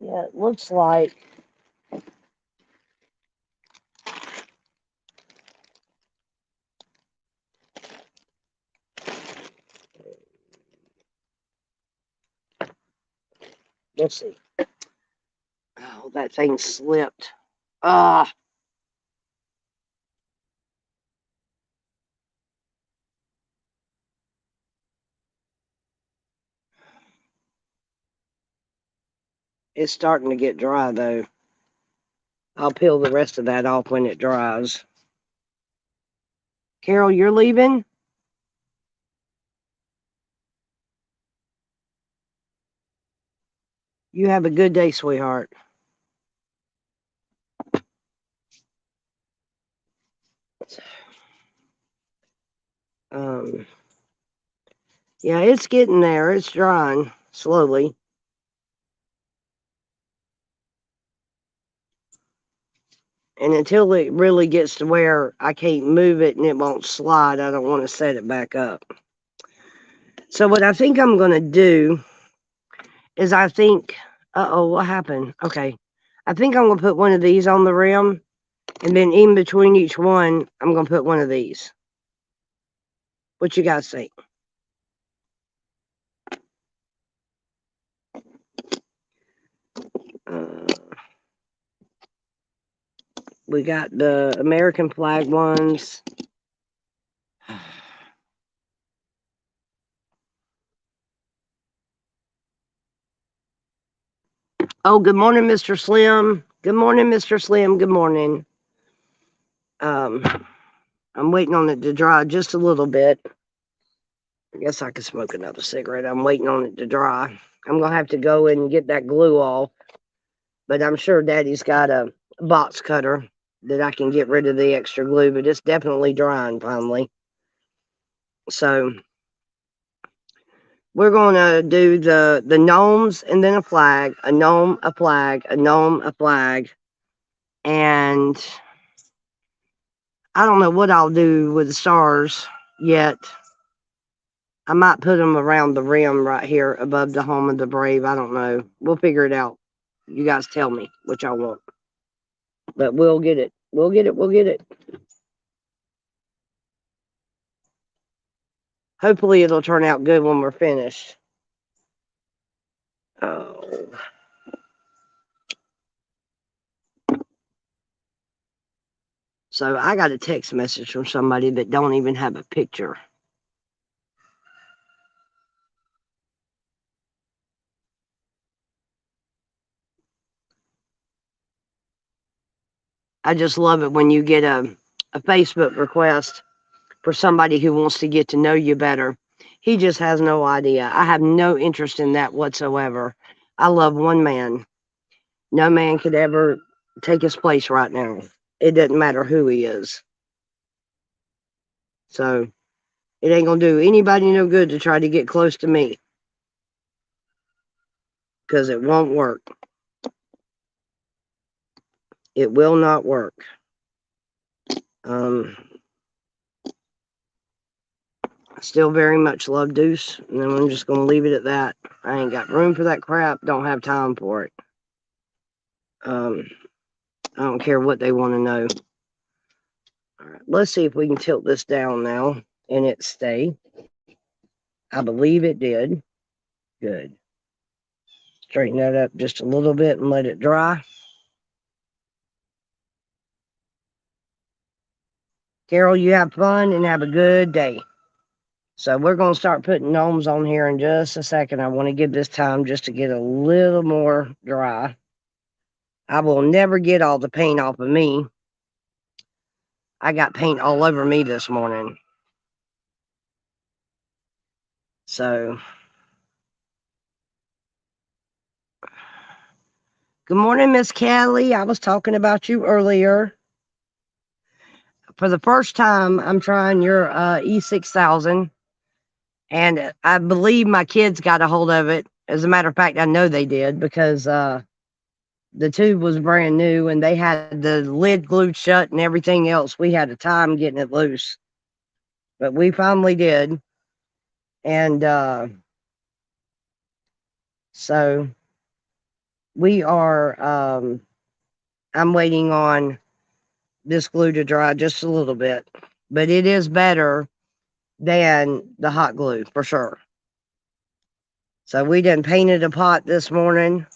Yeah, it looks like let's see. Oh, that thing slipped. Ah. It's starting to get dry though. I'll peel the rest of that off when it dries. Carol, you're leaving? You have a good day, sweetheart. Yeah, it's getting there. It's drying slowly. And until it really gets to where I can't move it and it won't slide, I don't want to set it back up. So what I think I'm going to do is what happened? Okay. I think I'm going to put one of these on the rim, and then in between each one, I'm going to put one of these. What you guys think? We got the American flag ones. Oh, good morning, Mr. Slim. Good morning, Mr. Slim. Good morning. I'm waiting on it to dry just a little bit. I guess I could smoke another cigarette. I'm waiting on it to dry. I'm gonna have to go and get that glue off, but I'm sure Daddy's got a box cutter that I can get rid of the extra glue, but it's definitely drying finally. So we're gonna do the gnomes and then a flag, a gnome, a flag, a gnome, a flag, and I don't know what I'll do with the stars yet. I might put them around the rim right here above the home of the brave. I don't know. We'll figure it out. You guys tell me what y'all want. But we'll get it. We'll get it. We'll get it. Hopefully it'll turn out good when we're finished. Oh. So I got a text message from somebody that don't even have a picture. I just love it when you get a Facebook request for somebody who wants to get to know you better. He just has no idea. I have no interest in that whatsoever. I love one man. No man could ever take his place right now. It doesn't matter who he is. So it ain't gonna do anybody no good to try to get close to me. Because it won't work. It will not work. I still very much love Deuce, and then I'm just gonna leave it at that. I ain't got room for that crap. Don't have time for it. I don't care what they want to know. All right, let's see if we can tilt this down now and it stay. I believe it did. Good. Straighten that up just a little bit and let it dry. Carol, you have fun and have a good day. So we're going to start putting gnomes on here in just a second. I want to give this time just to get a little more dry. I will never get all the paint off of me. I got paint all over me this morning. So, good morning, Miss Kelly. I was talking about you earlier. For the first time, I'm trying your E6000. And I believe my kids got a hold of it. As a matter of fact, I know they did because the tube was brand new and they had the lid glued shut and everything else. We had a time getting it loose. But we finally did. And so we are, I'm waiting on this glue to dry just a little bit. But it is better than the hot glue for sure. So we done painted a pot this morning.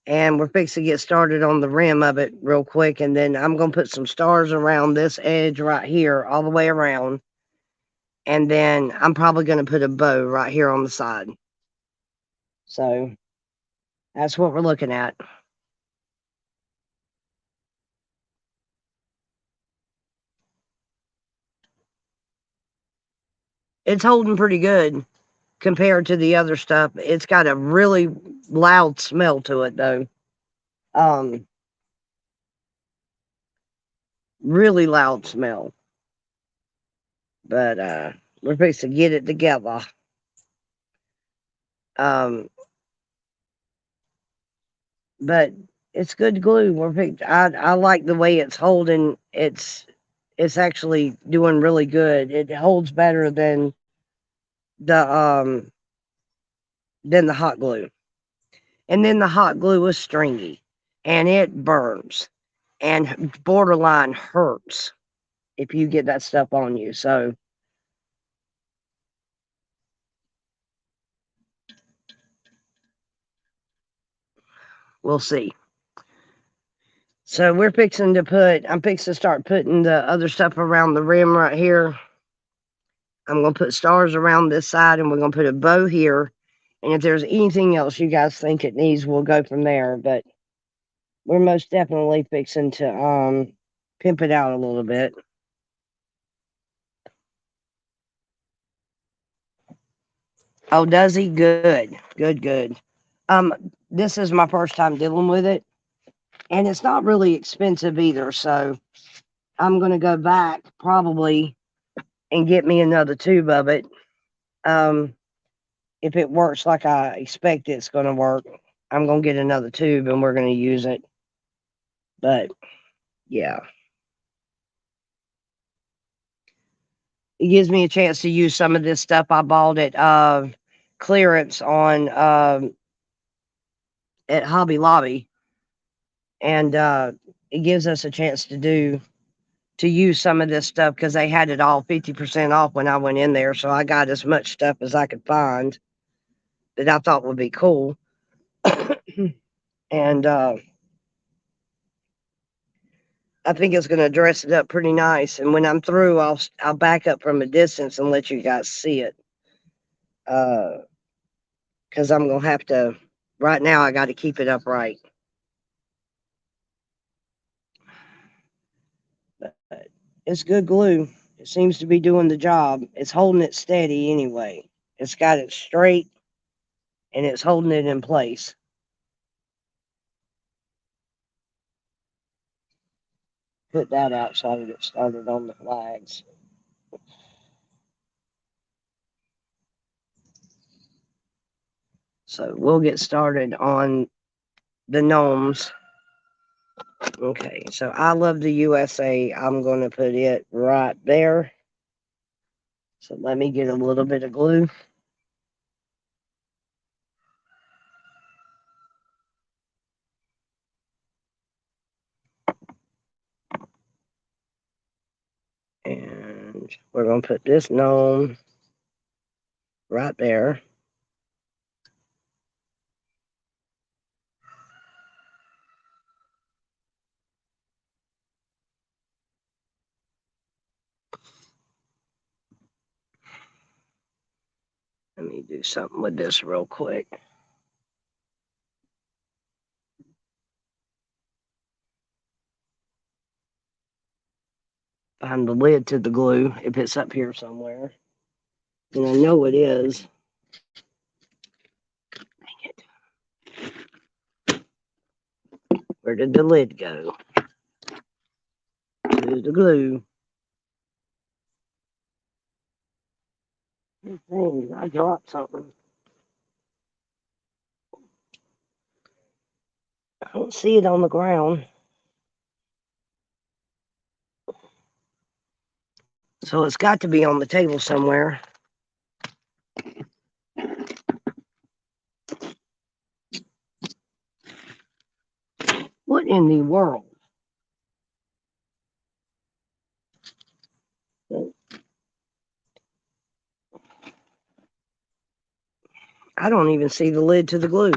And we're fixing to get started on the rim of it real quick. And then I'm going to put some stars around this edge right here, all the way around. And then I'm probably going to put a bow right here on the side. So that's what we're looking at. It's holding pretty good compared to the other stuff. It's got a really loud smell to it, though. Really loud smell. But we're fixing to get it together. But it's good glue. I like the way it's holding. It's actually doing really good. It holds better than the hot glue. And then the hot glue is stringy and it burns and borderline hurts if you get that stuff on you. So we'll see. So I'm fixing to start putting the other stuff around the rim right here. I'm going to put stars around this side and we're going to put a bow here. And if there's anything else you guys think it needs, we'll go from there. But we're most definitely fixing to pimp it out a little bit. Oh, does he? Good, good, good. This is my first time dealing with it, and it's not really expensive either. So I'm gonna go back probably and get me another tube of it. Um, if it works like I expect it's gonna work, I'm gonna get another tube and we're gonna use it. But yeah, it gives me a chance to use some of this stuff I bought at clearance on at Hobby Lobby, and it gives us a chance to use some of this stuff because they had it all 50% off when I went in there. So I got as much stuff as I could find that I thought would be cool. And I think it's going to dress it up pretty nice. And when I'm through, I'll back up from a distance and let you guys see it. Because I'm going to have to. Right now, I got to keep it upright. But it's good glue. It seems to be doing the job. It's holding it steady anyway. It's got it straight and it's holding it in place. Put that out so I can get started on the flags. So we'll get started on the gnomes. Okay, so I love the USA. I'm going to put it right there. So let me get a little bit of glue. And we're going to put this gnome right there. Let me do something with this real quick. Find the lid to the glue if it's up here somewhere. And I know it is. Dang it. Where did the lid go? To the glue. Dang, I dropped something. I don't see it on the ground. So it's got to be on the table somewhere. What in the world? I don't even see the lid to the glue,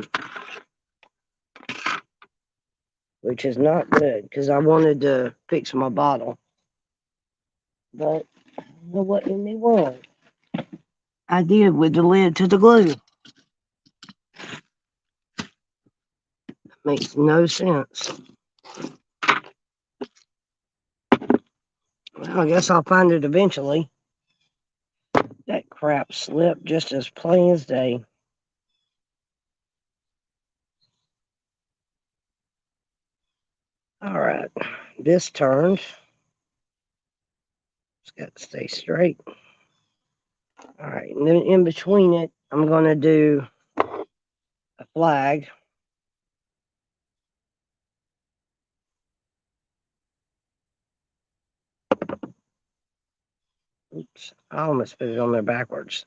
which is not good because I wanted to fix my bottle. But I don't know what in the world I did with the lid to the glue. Makes no sense. Well, I guess I'll find it eventually. That crap slipped just as plain as day. All right, this turns. It's got to stay straight. All right, and then in between it, I'm going to do a flag. Oops, I almost put it on there backwards.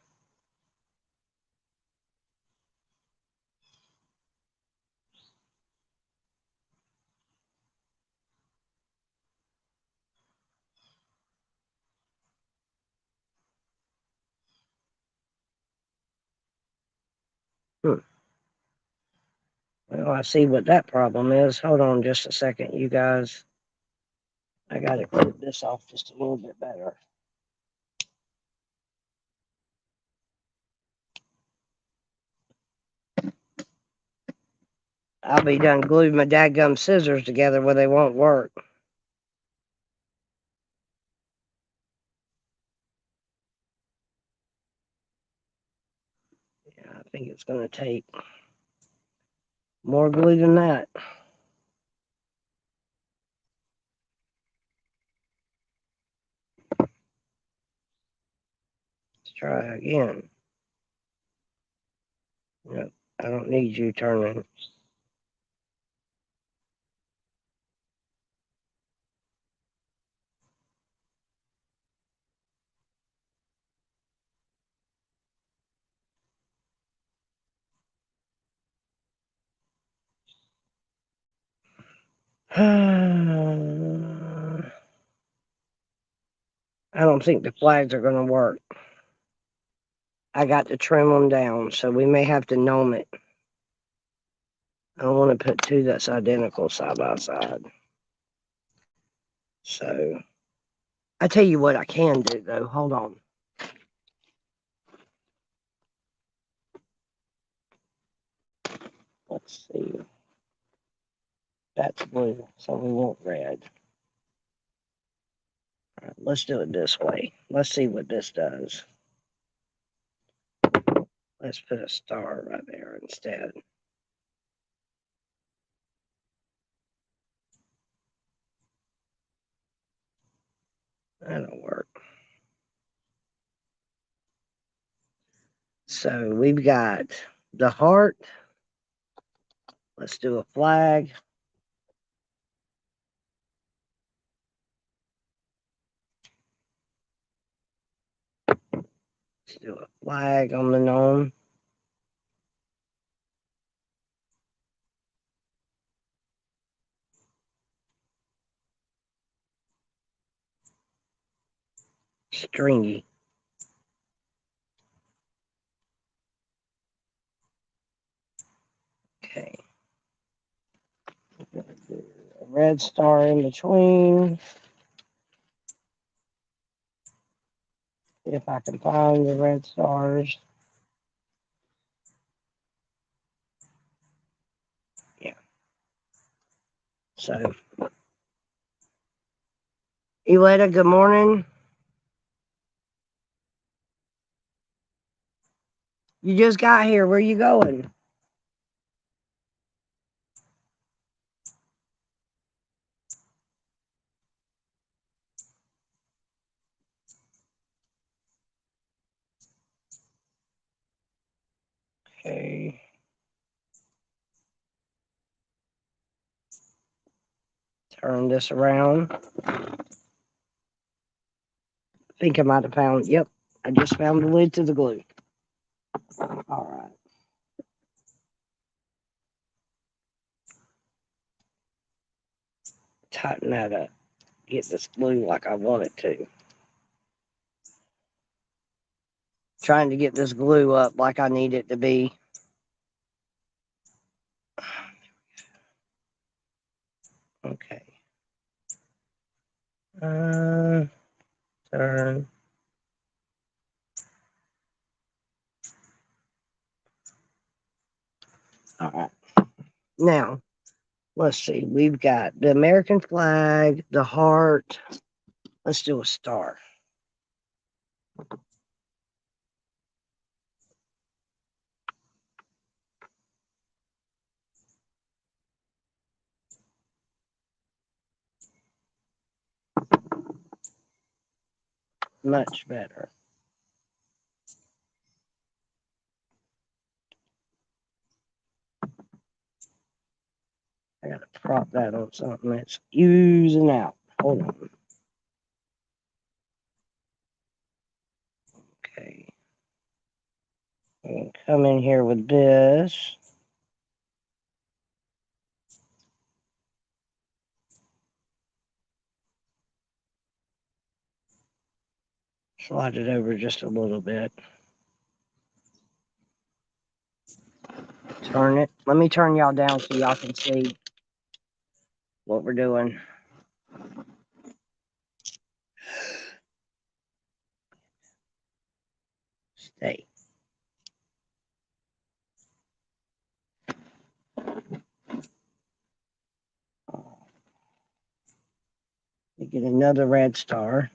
Well, I see what that problem is. Hold on just a second, you guys. I got to clip this off just a little bit better. I'll be done glued my dadgum scissors together where they won't work. think it's going to take more glue than that. Let's try again. Nope, I don't need you turning. I don't think the flags are going to work. I got to trim them down, so we may have to gnome it. I don't want to put two that's identical side by side. So, I tell you what I can do, though. Hold on. Let's see. That's blue, so we want red. All right, let's do it this way. Let's see what this does. Let's put a star right there instead. That'll work. So we've got the heart. Let's do a flag. Let's do a flag on the gnome. Stringy. Okay. Do a red star in between. If I can find the red stars. Yeah. So, Eletta, good morning. You just got here. Where you going? Okay. Turn this around. I think I might have found, yep, I just found the lid to the glue. All right. Tighten that up. Get this glue like I want it to. Trying to get this glue up like I need it to be. Okay. Turn. All right. Now, let's see. We've got the American flag, the heart. Let's do a star. Much better. I gotta prop that on something that's oozing out. Hold on. Okay. I'm gonna come in here with this. Slide it over just a little bit. Turn it. Let me turn y'all down so y'all can see what we're doing. Stay. We get another red star.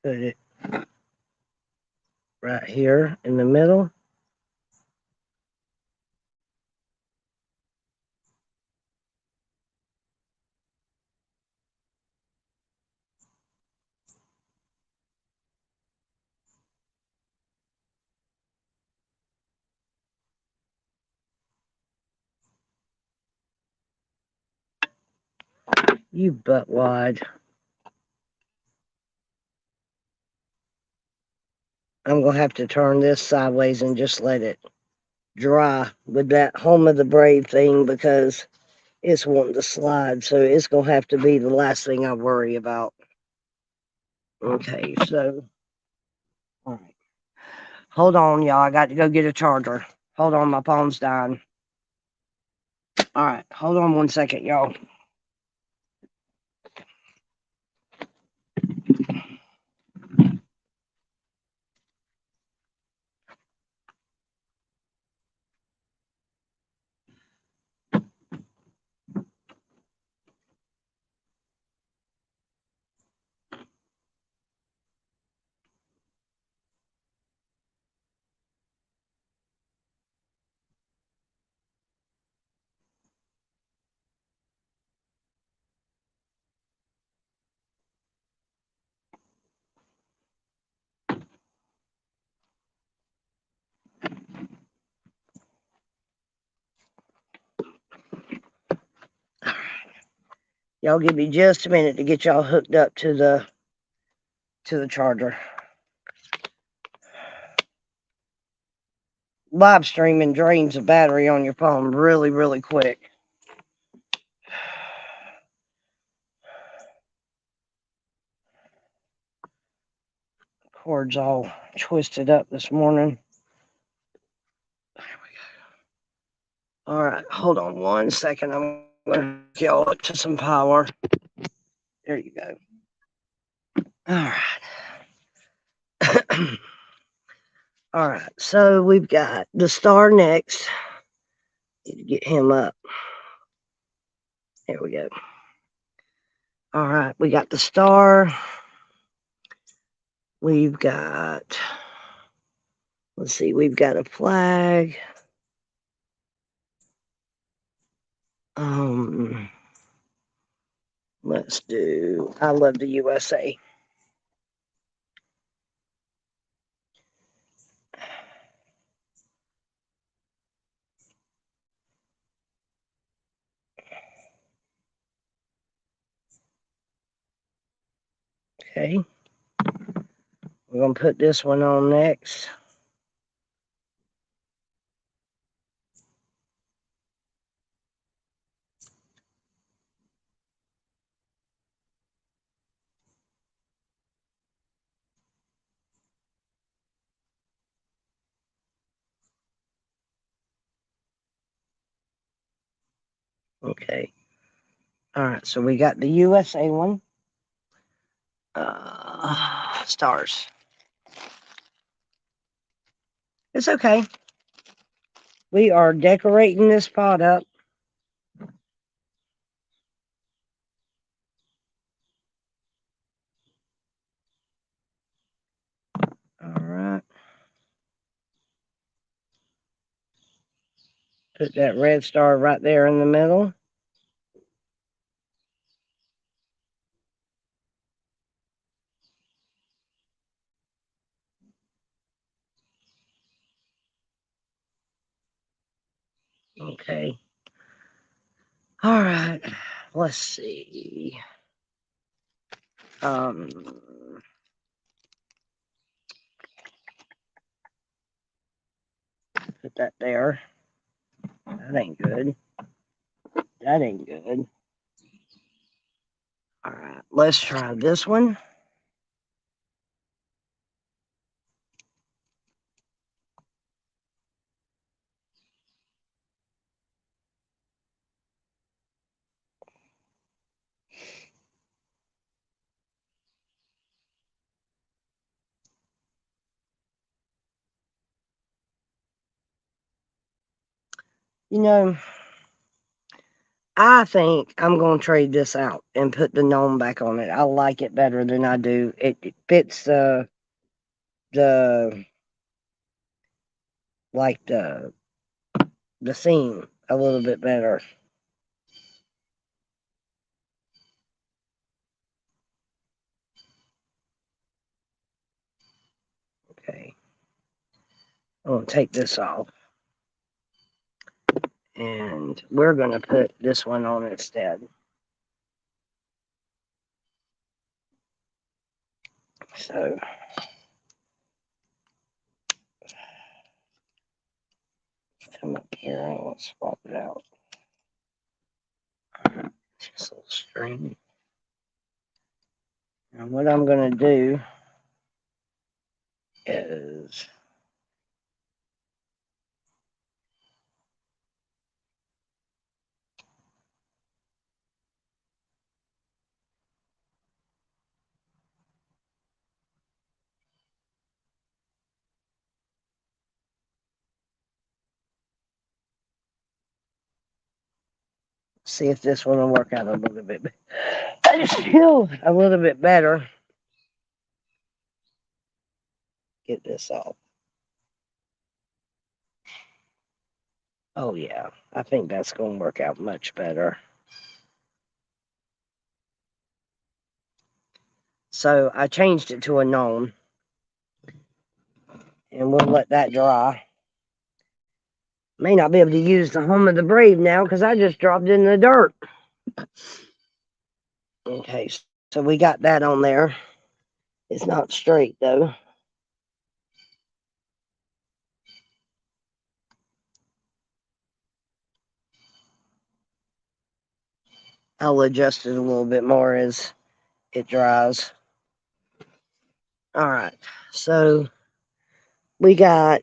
Put it right here in the middle. You butt wad. I'm going to have to turn this sideways and just let it dry with that Home of the Brave thing because it's wanting to slide. So it's going to have to be the last thing I worry about. Okay, so, all right. Hold on, y'all. I got to go get a charger. Hold on, my phone's dying. All right, hold on 1 second, y'all. Y'all give me just a minute to get y'all hooked up to the charger. Live streaming drains the battery on your phone really, really quick. Cord's all twisted up this morning. There we go. All right, hold on 1 second. I'm going to y'all to some power. There you go. All right. All right, so we've got the star next. Need to get him up. There we go. All right, we got the star. We've got, let's see, we've got a flag. Let's do, I love the USA. Okay. We're going to put this one on next. Okay. All right, so we got the USA one. Stars. It's okay. We are decorating this pot up. All right. Put that red star right there in the middle. Okay. All right. Let's see. Put that there. That ain't good. That ain't good. All right. Let's try this one. You know, I think I'm going to trade this out and put the gnome back on it. I like it better than I do. It fits the like the theme a little bit better. Okay. I'm going to take this off. And we're going to put this one on instead. So come up here and let's swap it out. Just a little string. And what I'm going to do is see if this one will work out a little bit. Still a little bit better. Get this off. Oh yeah, I think that's going to work out much better. So I changed it to a gnome. And we'll let that dry. May not be able to use the Home of the Brave now because I just dropped it in the dirt. Okay, so we got that on there. It's not straight though. I'll adjust it a little bit more as it dries. All right, so we got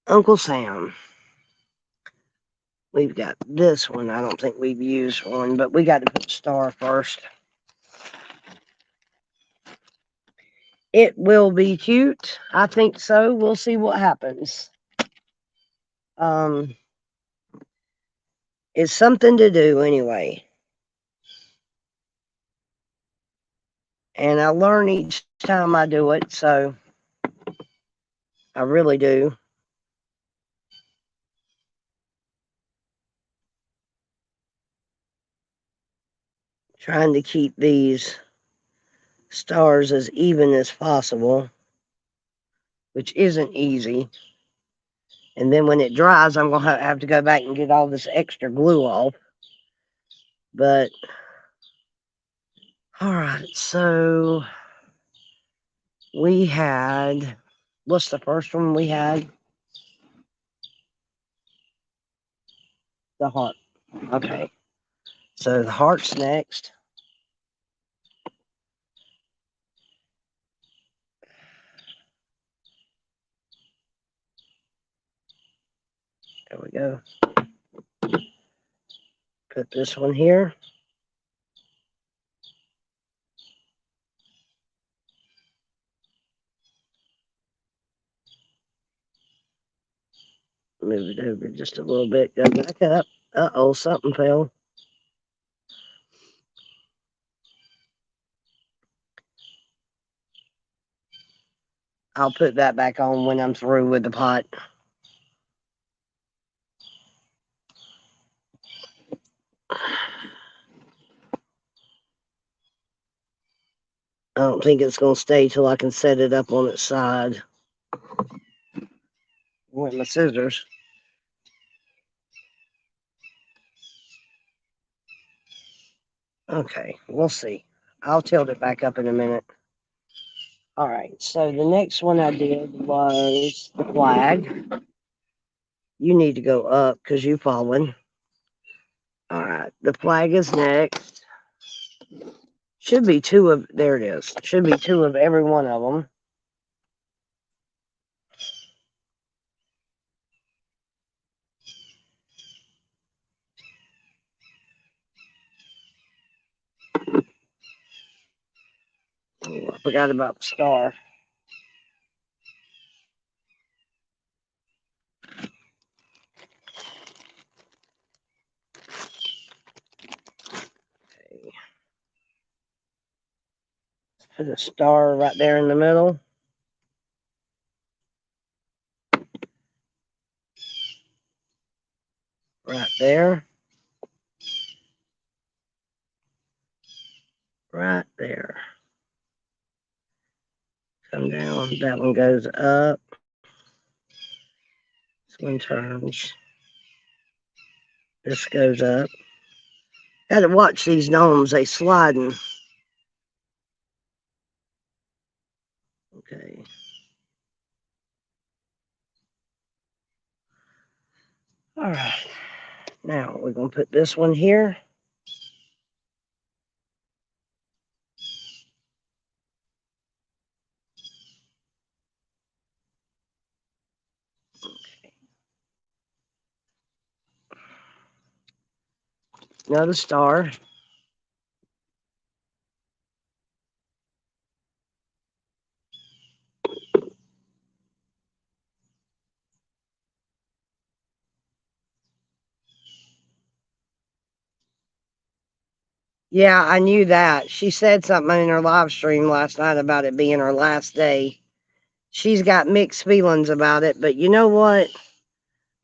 Uncle Sam. We've got this one. I don't think we've used one, but we got to put Star first. It will be cute. I think so. We'll see what happens. It's something to do anyway. And I learn each time I do it, so I really do. Trying to keep these stars as even as possible, which isn't easy. And then when it dries, I'm going to have to go back and get all this extra glue off. But, all right, so we had, what's the first one we had? The heart. Okay. So the heart's next. There we go. Put this one here. Move it over just a little bit. Go back up. Uh-oh, something fell. I'll put that back on when I'm through with the pot. I don't think it's going to stay till I can set it up on its side. With my scissors. Okay, we'll see. I'll tilt it back up in a minute. All right, so the next one I did was the flag. You need to go up because you've fallen. All right, the flag is next. Should be two of, there it is. Should be two of every one of them. Oh, I forgot about the star. Put a star right there in the middle. Right there. Right there. Come down. That one goes up. This one turns. This goes up. Gotta watch these gnomes. They sliding. Okay. All right. Now we're gonna put this one here. Another star. Yeah, I knew that. She said something in her live stream last night about it being her last day. She's got mixed feelings about it, but you know what?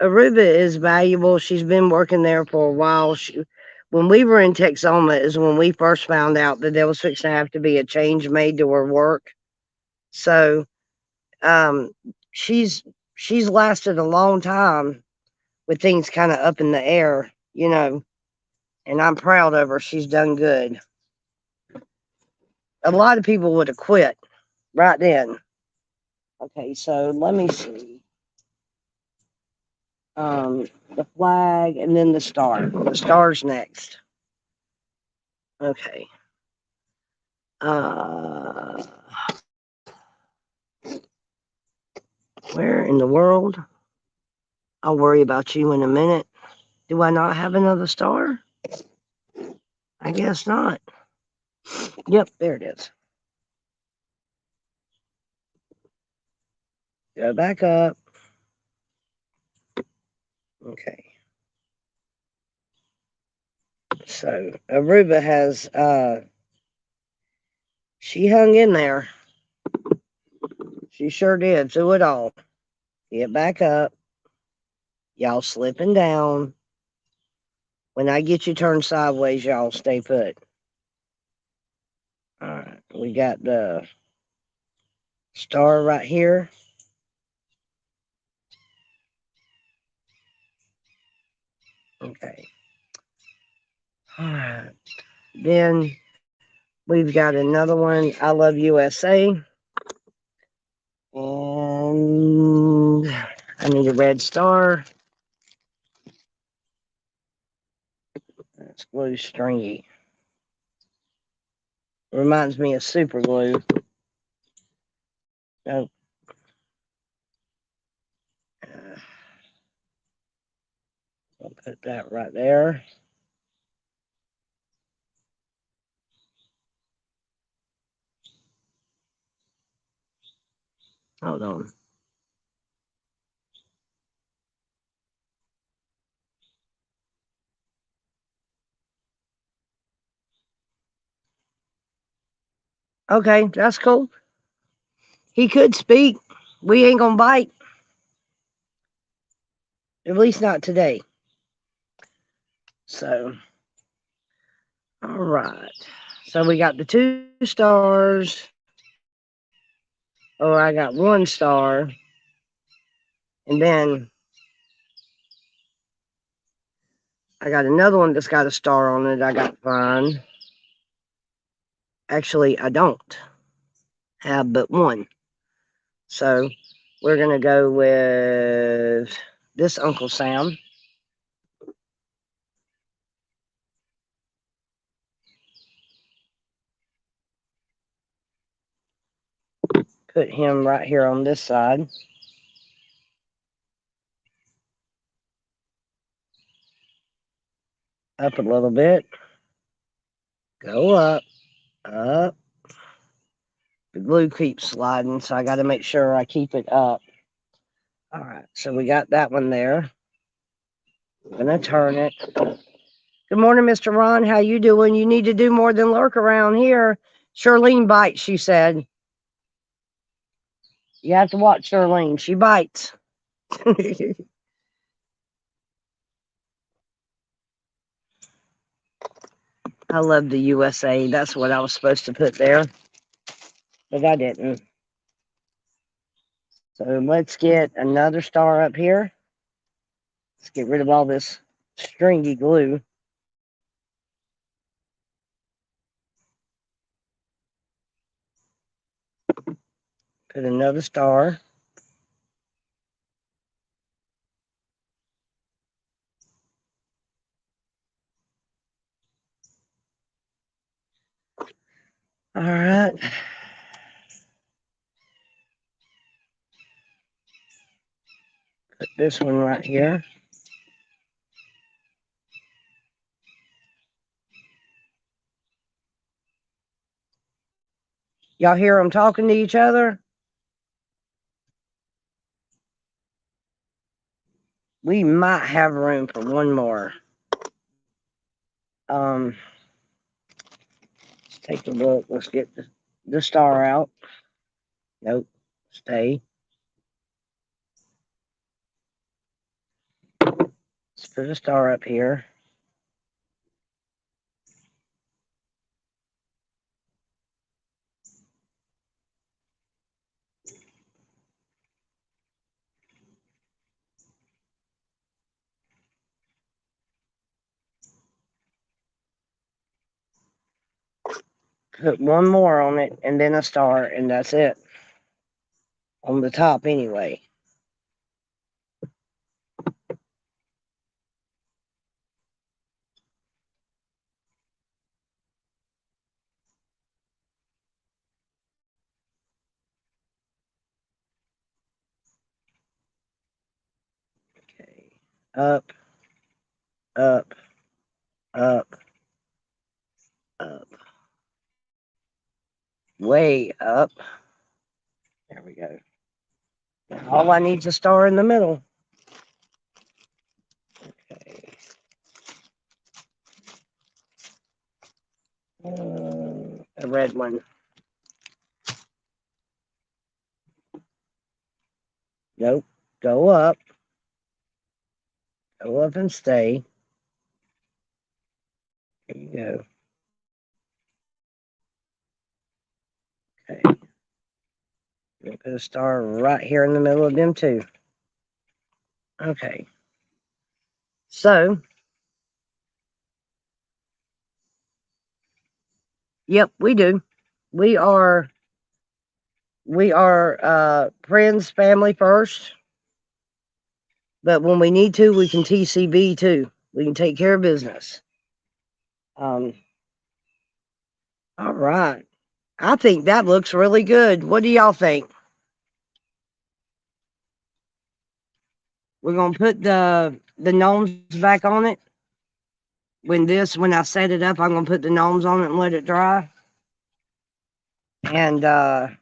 Aruba is valuable. She's been working there for a while. When we were in Texoma is when we first found out that there was fixing to have to be a change made to her work. So um, she's lasted a long time with things kind of up in the air, you know, and I'm proud of her. She's done good. A lot of people would have quit right then. Okay, so let me see. The flag and then the star. The star's next. Okay. Uh, where in the world? I'll worry about you in a minute. Do I not have another star? I guess not. Yep, there it is. Go back up. Okay. So Aruba has she hung in there. She sure did through it all. Get back up. Y'all slipping down. When I get you turned sideways, y'all stay put. All right, we got the star right here. Okay. All right. Then we've got another one. I love USA. And I need a red star. That's glue stringy. Reminds me of super glue. Oh. I'll put that right there. Hold on. Okay, that's cool. He could speak. We ain't gonna bite. At least not today. So, all right. So we got the 2 stars. Oh, I got 1 star. And then I got another one that's got a star on it. I got fine. Actually, I don't have but 1. So we're going to go with this Uncle Sam. Put him right here on this side. Up a little bit. Go up, up. The glue keeps sliding, so I got to make sure I keep it up. All right, so we got that one there. I'm gonna turn it. Good morning, Mr. Ron. How you doing? You need to do more than lurk around here. Charlene bites, she said. You have to watch Charlene. She bites. I love the USA. That's what I was supposed to put there, but I didn't. So let's get another star up here. Let's get rid of all this stringy glue. Put another star. All right. Put this one right here. Y'all hear them talking to each other? We might have room for one more. Let's take a look. Let's get the star out. Nope. Stay. Let's put a star up here. Put one more on it and then a star, and that's it. On the top, anyway. Okay. Up, up, up, up. Way up. There we go. All I need is a star in the middle. Okay. A red one. Nope. Go up. Go up and stay. There you go. Okay. Put a star right here in the middle of them too. Okay. So, yep, we do. We are friends, family first. But when we need to, we can TCB too. We can take care of business. All right. I think that looks really good. What do y'all think? We're gonna put the gnomes back on it. When I set it up, I'm gonna put the gnomes on it and let it dry. And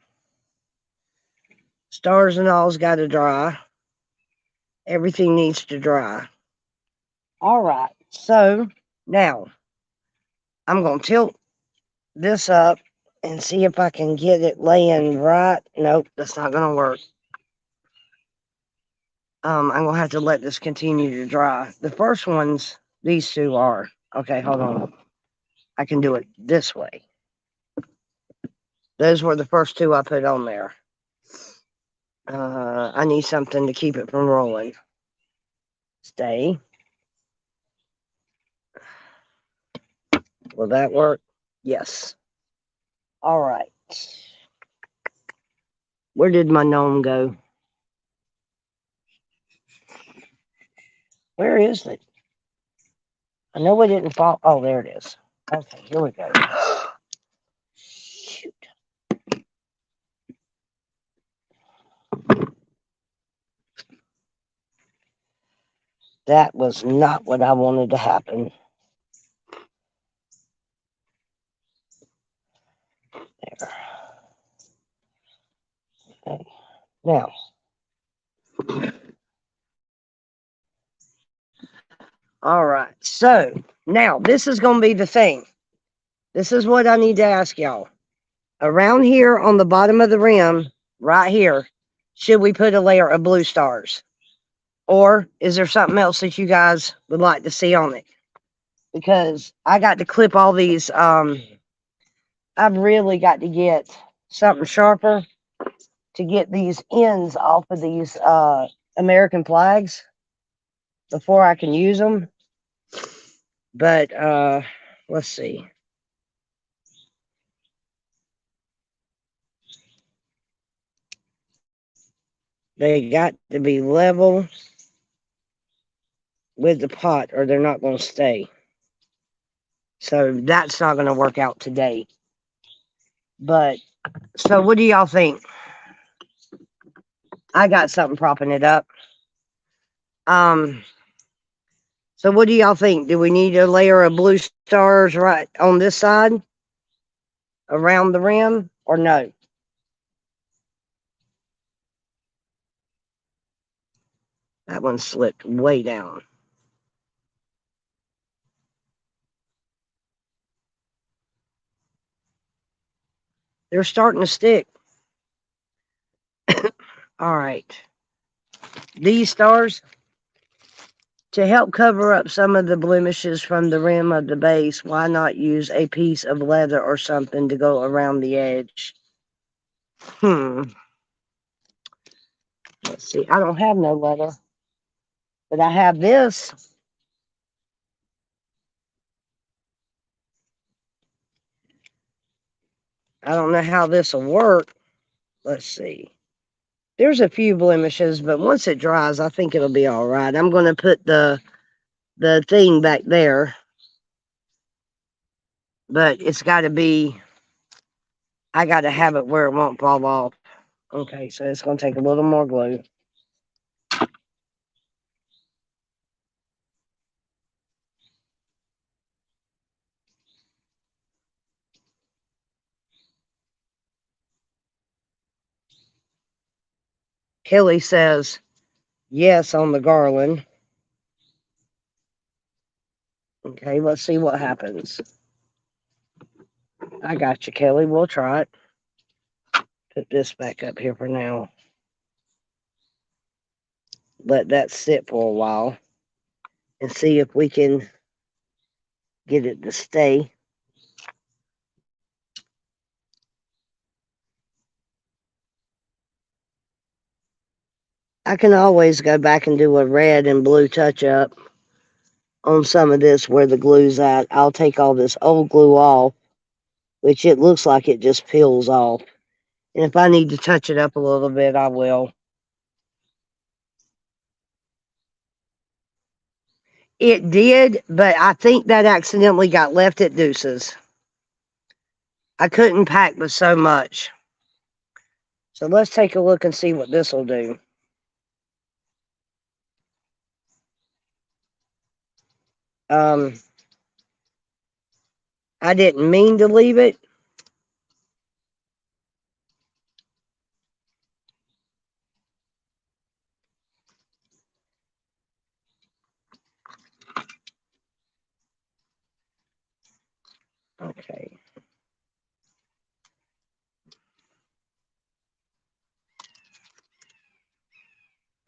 stars and all's got to dry. Everything needs to dry. All right. So now I'm gonna tilt this up and see if I can get it laying right. Nope, that's not gonna work. I'm gonna have to let this continue to dry. The first ones, these two are. Okay, hold on. I can do it this way. Those were the first two I put on there. I need something to keep it from rolling. Stay. Will that work? Yes. All right. Where did my gnome go? Where is it? I know it didn't fall. Oh, there it is. Okay, here we go. Shoot. That was not what I wanted to happen. There. Okay. Now. All right. So now this is going to be the thing. This is what I need to ask y'all. around here on the bottom of the rim, right here, should we put a layer of blue stars? Or is there something else that you guys would like to see on it? Because I got to clip all these. I've really got to get something sharper to get these ends off of these American flags before I can use them. But let's see. They got to be level with the pot or they're not going to stay. So that's not going to work out today. But so what do y'all think? I got something propping it up. So what do y'all think? Do we need a layer of blue stars right on this side around the rim or no? That one slipped way down. They're starting to stick. All right. These stars, to help cover up some of the blemishes from the rim of the base, why not use a piece of leather or something to go around the edge? Let's see. I don't have no leather, but I have this. I don't know how this will work. Let's see. There's a few blemishes, but once it dries, I think it'll be all right. I'm going to put the thing back there, but it's got to be, I got to have it where it won't fall off. Okay, so it's going to take a little more glue. Kelly says yes on the garland. Okay, let's see what happens. I got you, Kelly. We'll try it. Put this back up here for now. Let that sit for a while and see if we can get it to stay. I can always go back and do a red and blue touch up on some of this where the glue's at. I'll take all this old glue off, which it looks like it just peels off. And if I need to touch it up a little bit, I will. It did, but I think that accidentally got left at Deuce's. I couldn't pack with so much. So let's take a look and see what this will do. I didn't mean to leave it. Okay.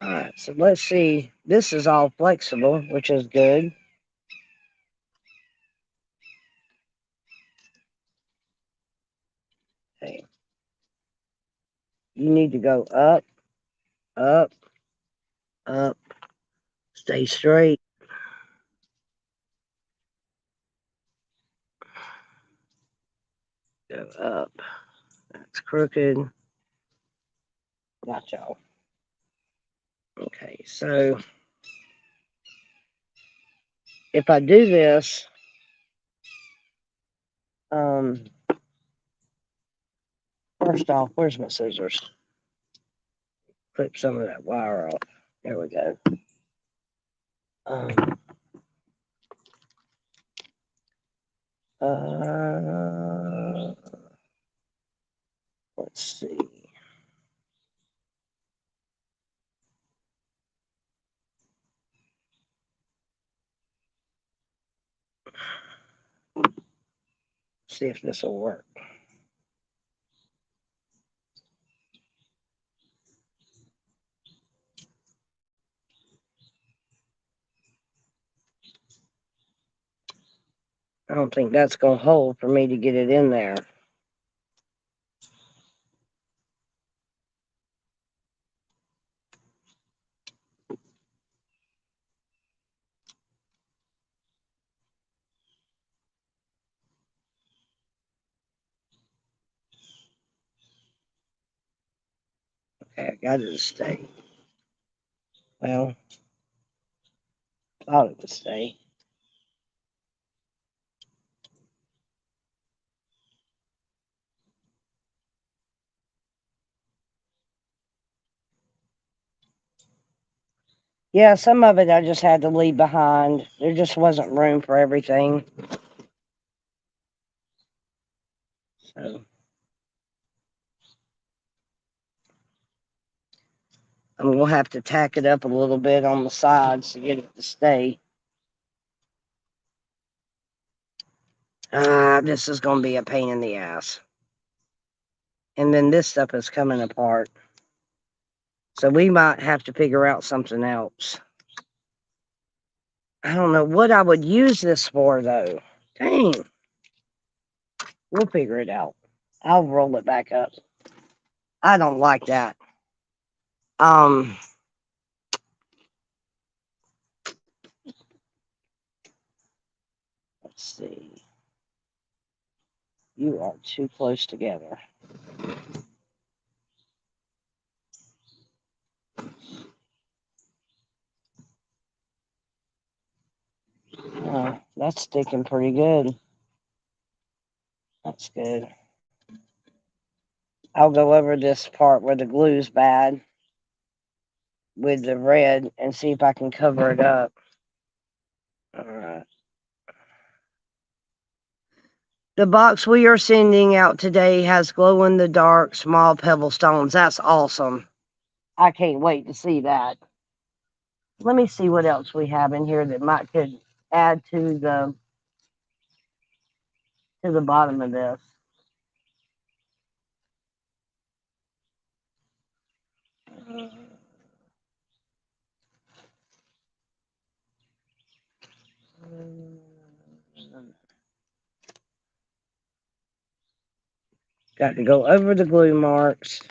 All right, so let's see. This is all flexible, which is good. Okay. You need to go up, up, up. Stay straight. Go up. That's crooked. Got y'all. Okay, so if I do this, first off, where's my scissors? Clip some of that wire off. There we go. Let's see. See if this will work. I don't think that's going to hold for me to get it in there. Okay, I got it to stay. Well, thought it would stay. Yeah, some of it I just had to leave behind. There just wasn't room for everything. So I'm going to have to tack it up a little bit on the sides to get it to stay. This is going to be a pain in the ass. And then this stuff is coming apart. So we might have to figure out something else. I don't know what I would use this for, though. Dang. We'll figure it out. I'll roll it back up. I don't like that. Um, let's see. You are too close together. That's sticking pretty good. That's good. I'll go over this part where the glue's bad with the red and see if I can cover it up. All right. The box we are sending out today has glow-in-the-dark small pebble stones. That's awesome. I can't wait to see that. Let me see what else we have in here that might could add to the bottom of this. Got to go over the glue marks.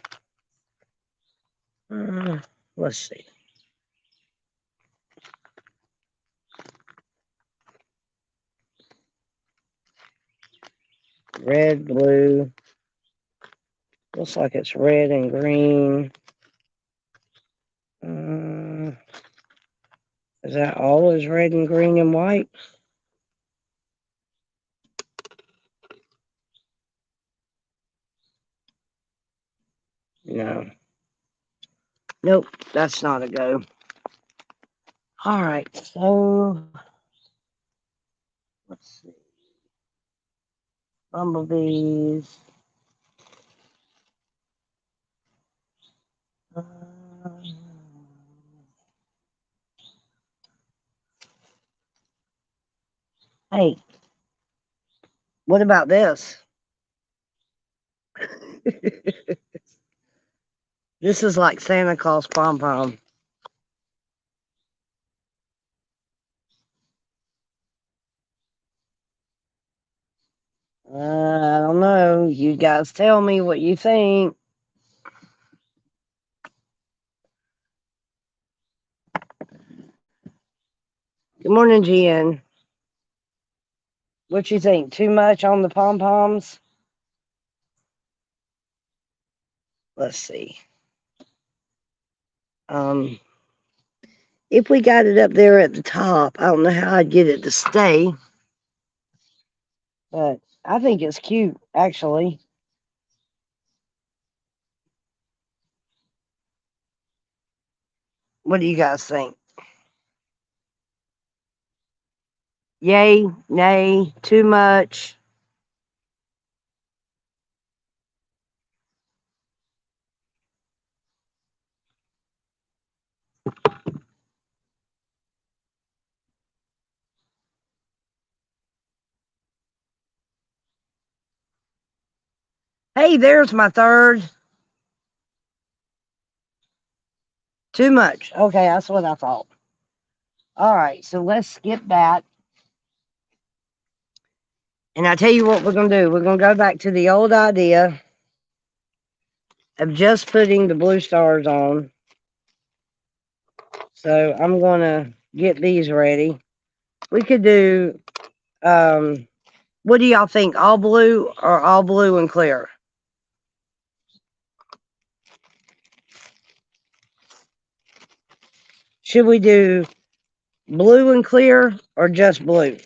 Let's see. Red, blue. Looks like it's red and green. Is that all is red and green and white? No. Nope, that's not a go. All right, so let's see. Bumblebees. Hey, what about this? This is like Santa Claus pom pom. I don't know. You guys tell me what you think. Good morning, Jen. What you think? Too much on the pom poms? Let's see. If we got it up there at the top, I don't know how I'd get it to stay, but I think it's cute, actually. What do you guys think? Yay, nay, too much? Hey, there's my third. Too much. Okay, that's what I thought. All right, so let's skip that. And I tell you what we're going to do. We're going to go back to the old idea of just putting the blue stars on. So I'm going to get these ready. We could do, what do y'all think? All blue or all blue and clear? Should we do blue and clear or just blue?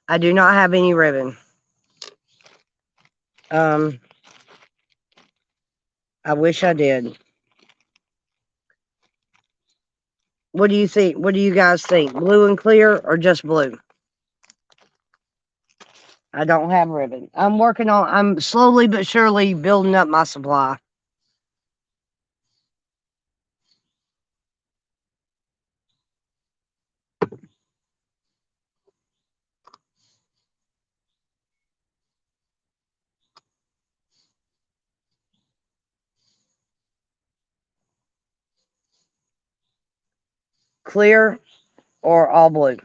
I do not have any ribbon. I wish I did. What do you think? What do you guys think? Blue and clear or just blue? I don't have ribbon. I'm slowly but surely building up my supply. Clear or all blue?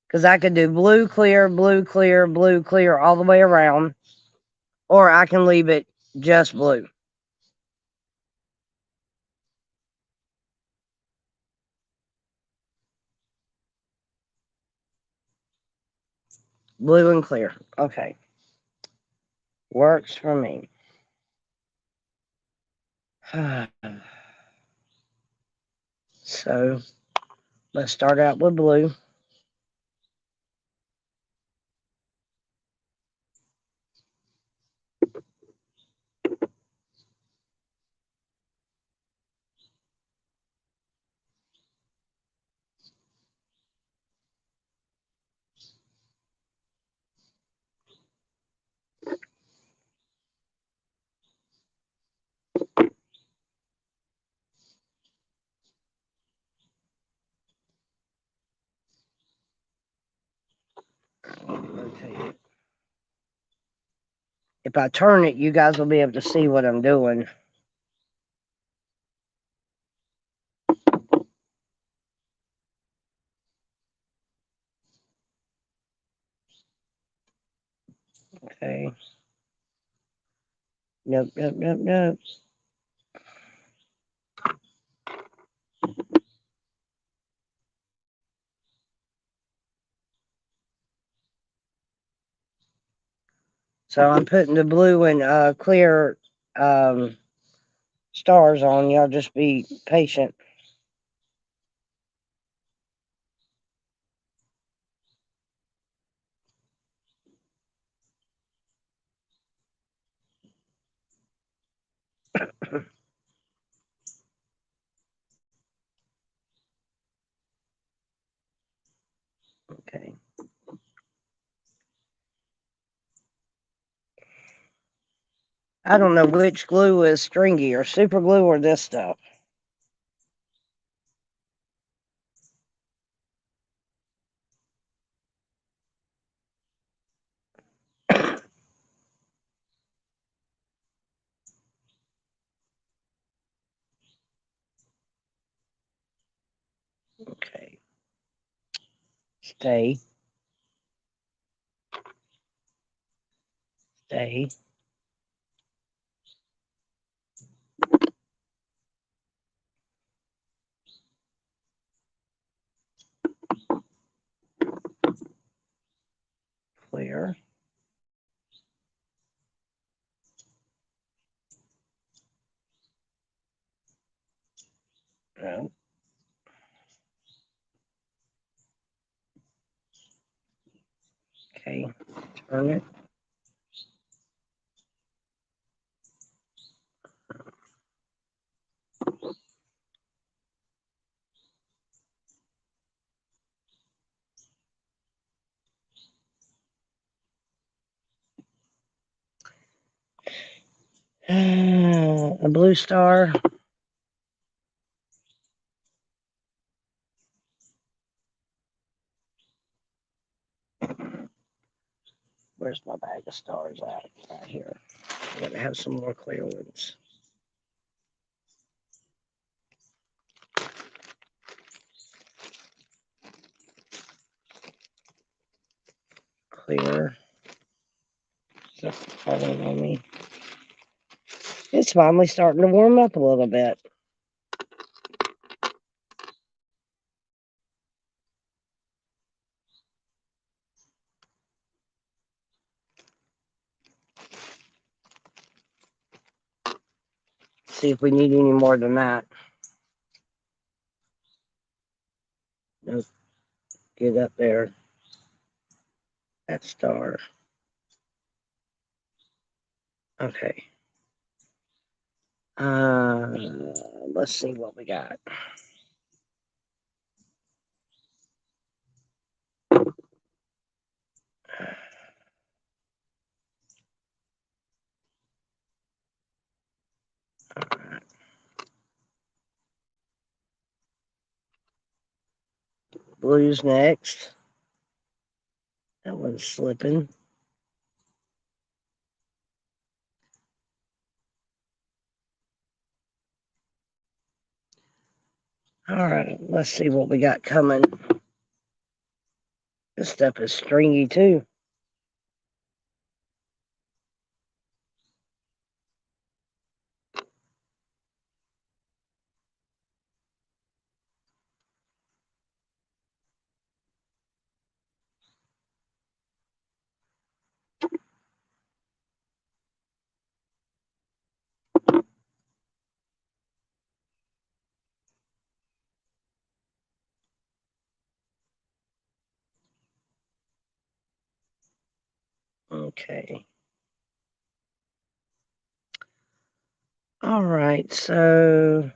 Because I could do blue, clear, blue, clear, blue, clear all the way around. Or I can leave it just blue. Blue and clear. Okay. Works for me. So let's start out with blue. Rotate it. If I turn it, you guys will be able to see what I'm doing. Okay. Nope, nope, nope, nope. So I'm putting the blue and clear stars on. Y'all just be patient. Okay. I don't know which glue is stringy or super glue or this stuff. Okay. Stay. Stay. Clear. No. Okay. Turn it. A blue star. Where's my bag of stars at? Right here. I'm going to have some more clear ones. Clear. Stuff falling on me. It's finally starting to warm up a little bit. See if we need any more than that. Nope. Get up there. That star. Okay. Let's see what we got. Alright. Blue's next. That one's slipping. Alright, let's see what we got coming. This stuff is stringy too. Okay. Alright, so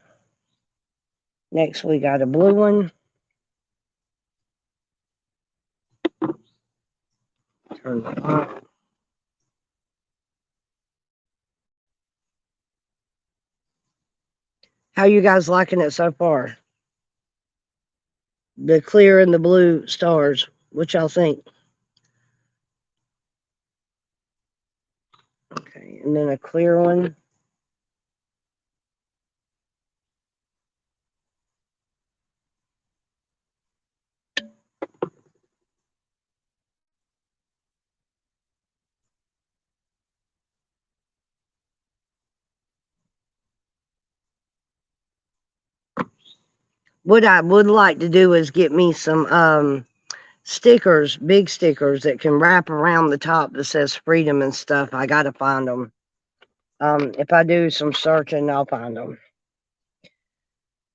next we got a blue one. Turn that on. How you guys liking it so far? The clear and the blue stars. What y'all think? Okay, and then a clear one. What I would like to do is get me some stickers, big stickers that can wrap around the top that says freedom and stuff. I gotta find them. If I do some searching, I'll find them.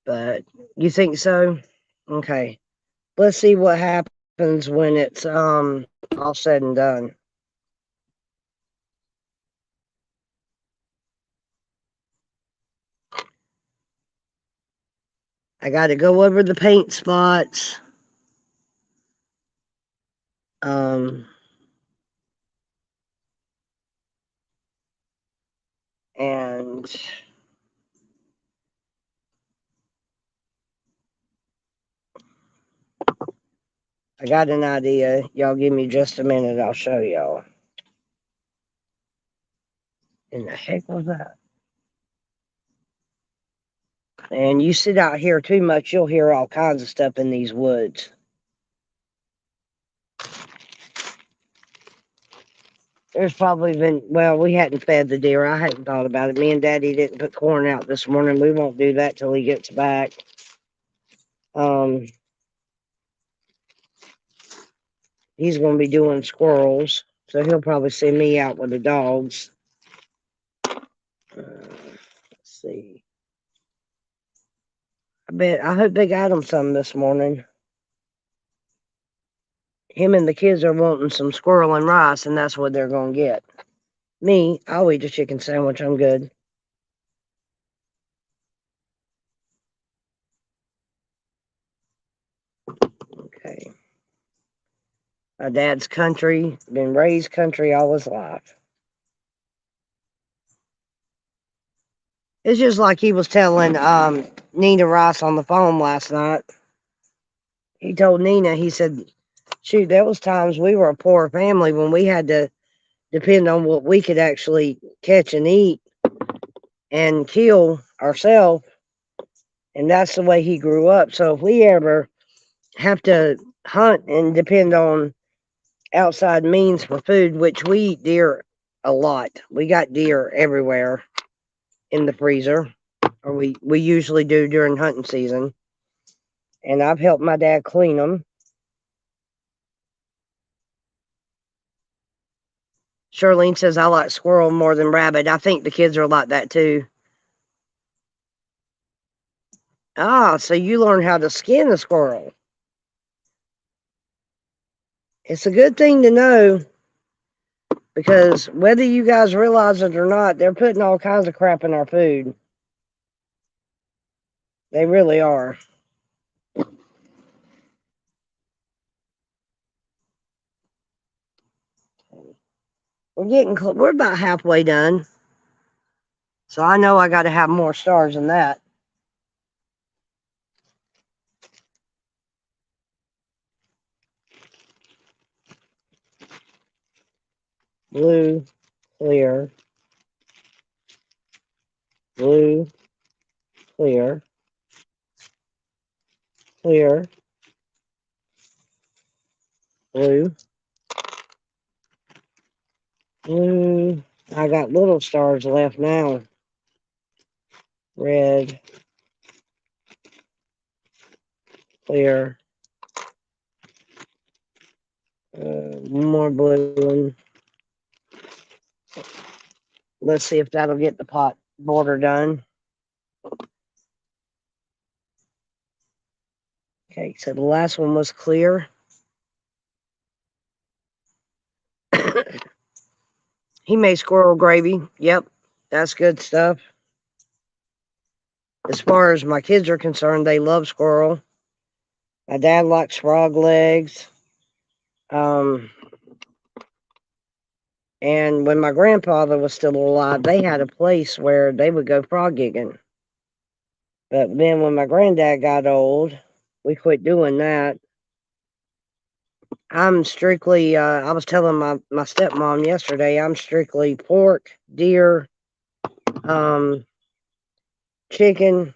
But you think so? Okay. Let's see what happens when it's all said and done. I got to go over the paint spots. And I got an idea. Y'all give me just a minute. I'll show y'all. In the heck was that? And you sit out here too much, you'll hear all kinds of stuff in these woods. There's probably been, well, we hadn't fed the deer. I hadn't thought about it. Me and Daddy didn't put corn out this morning. We won't do that till he gets back. He's going to be doing squirrels, so he'll probably see me out with the dogs. Let's see. I hope they got him some this morning. Him and the kids are wanting some squirrel and rice, and that's what they're going to get. Me, I'll eat a chicken sandwich. I'm good. Okay. My dad's country, been raised country all his life. It's just like he was telling Nina Rice on the phone last night. He told Nina, he said, shoot, there was times we were a poor family when we had to depend on what we could actually catch and eat and kill ourselves. And that's the way he grew up. So if we ever have to hunt and depend on outside means for food, which we eat deer a lot, we got deer everywhere in the freezer, or we usually do during hunting season. And I've helped my dad clean them. Charlene says I like squirrel more than rabbit. I think the kids are like that too. Ah, so you learn how to skin a squirrel. It's a good thing to know because whether you guys realize it or not, they're putting all kinds of crap in our food. They really are. We're about halfway done. So I know I got to have more stars than that. Blue, clear, blue, clear, clear, blue, blue. I got little stars left now. Red, clear, more blue one. Let's see if that'll get the pot border done. Okay, so the last one was clear. He made squirrel gravy. Yep, that's good stuff. As far as my kids are concerned, they love squirrel. My dad likes frog legs. And when my grandfather was still alive, they had a place where they would go frog gigging. But then when my granddad got old, we quit doing that. I'm strictly, I was telling my stepmom yesterday, I'm strictly pork, deer, chicken,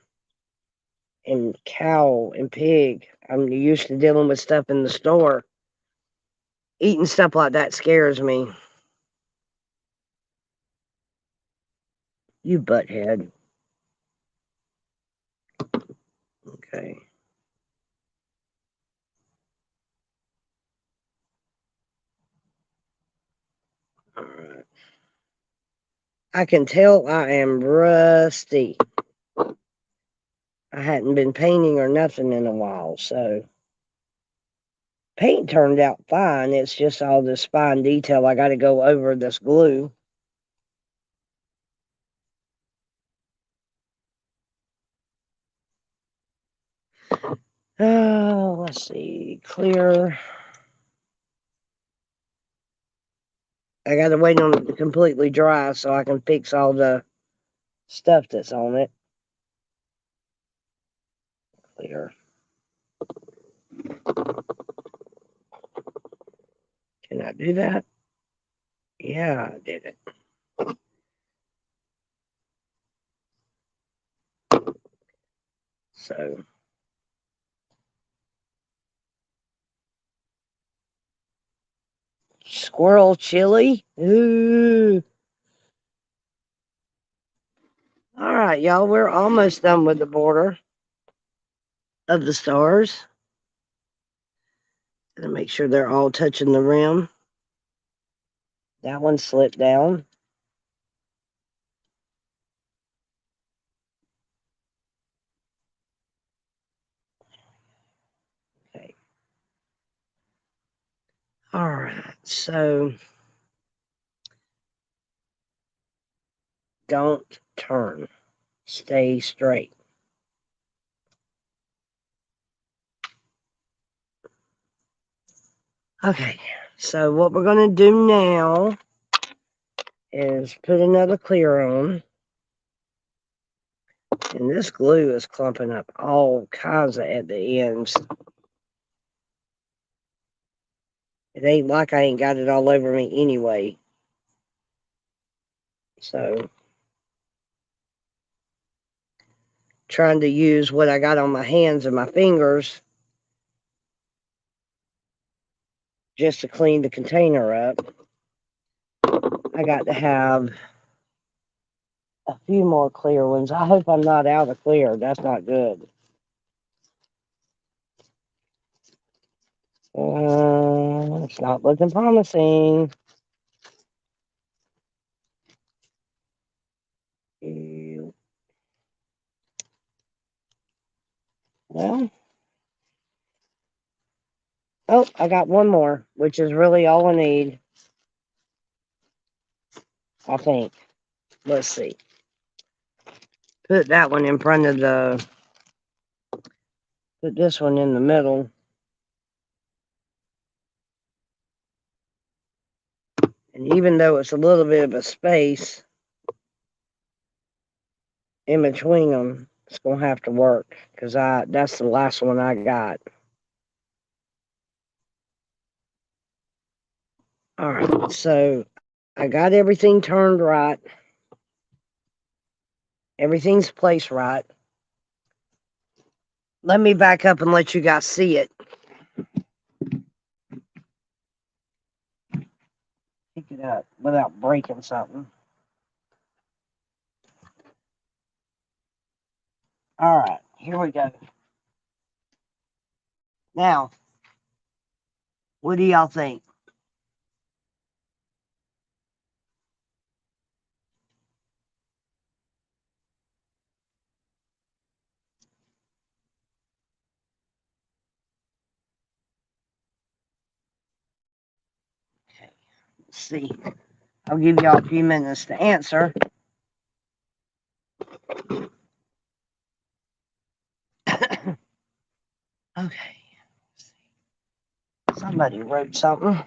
and cow and pig. I'm used to dealing with stuff in the store. Eating stuff like that scares me. You butthead. Okay. All right. I can tell I am rusty. I hadn't been painting or nothing in a while, so paint turned out fine. It's just all this fine detail I got to go over this glue. Oh, let's see. Clear. I got to wait on it to completely dry so I can fix all the stuff that's on it. Clear. Can I do that? Yeah, I did it. So, squirrel chili. Ooh. All right, y'all, we're almost done with the border of the stars. Gonna make sure they're all touching the rim. That one slipped down. Okay. All right, so don't turn. Stay straight. Okay, so what we're going to do now is put another clear on. And this glue is clumping up all kinds of at the ends. It ain't like I ain't got it all over me anyway. So, trying to use what I got on my hands and my fingers just to clean the container up. I got to have a few more clear ones. I hope I'm not out of clear. That's not good. It's not looking promising. Well, oh, I got one more, which is really all I need, I think. Let's see. Put that one in front of put this one in the middle. And even though it's a little bit of a space in between them, it's going to have to work because that's the last one I got. All right, so I got everything turned right. Everything's placed right. Let me back up and let you guys see it. Pick it up without breaking something. All right, here we go. Now, what do y'all think? Okay, let's see. I'll give y'all a few minutes to answer. Okay. Somebody wrote something.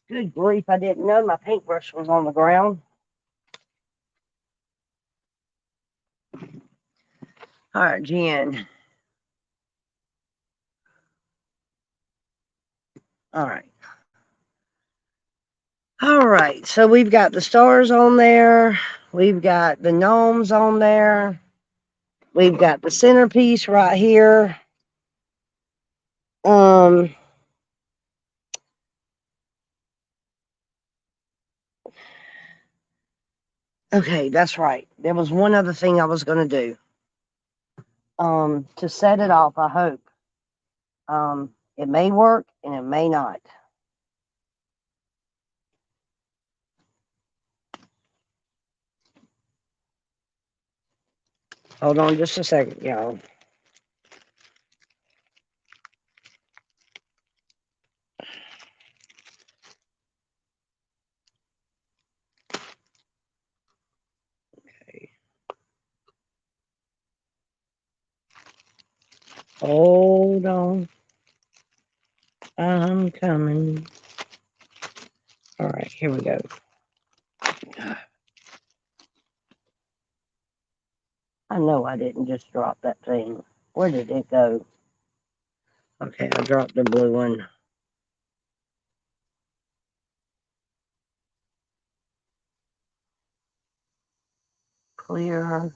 Good grief, I didn't know my paintbrush was on the ground. All right, Jen. All right. All right, so we've got the stars on there. We've got the gnomes on there. We've got the centerpiece right here. Okay, that's right. There was one other thing I was going to do. To set it off, I hope. It may work and it may not. Hold on just a second, y'all. Okay. Hold on. I'm coming. All right, here we go. I know I didn't just drop that thing. Where did it go? Okay, I dropped the blue one. Clear.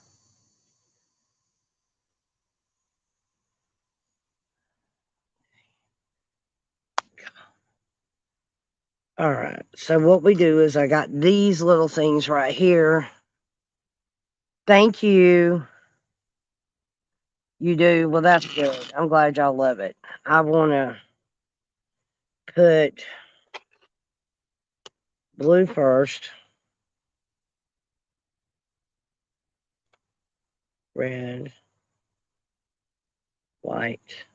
All right, so what we do is I got these little things right here. Thank you. You do? Well, that's good. I'm glad y'all love it. I want to put blue first, red, white,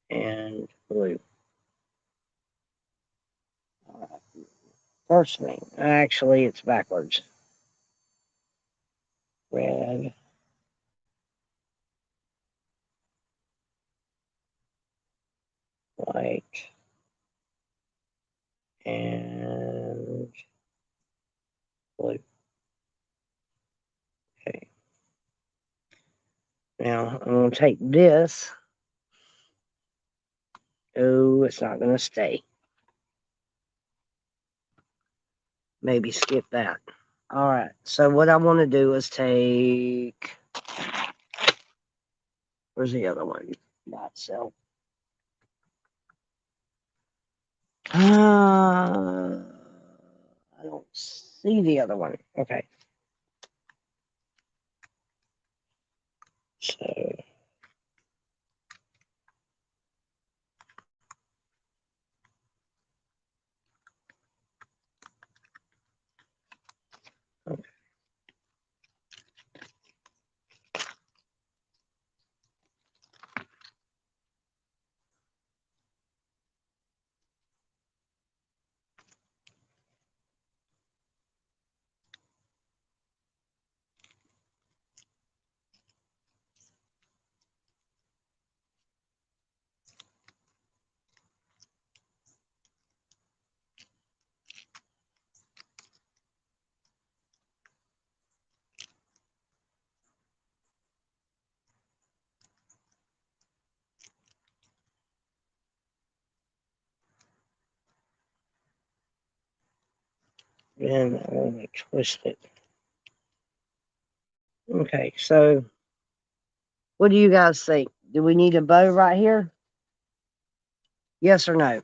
and blue. First thing, actually, it's backwards. Red, white, and blue. Okay. Now, I'm going to take this. Oh, it's not going to stay. maybe skip that. All right. So what I want to do is take. Where's the other one? Not self. I don't see the other one. Okay. So. Okay. And I want to twist it. Okay, so what do you guys think? Do we need a bow right here? Yes or no?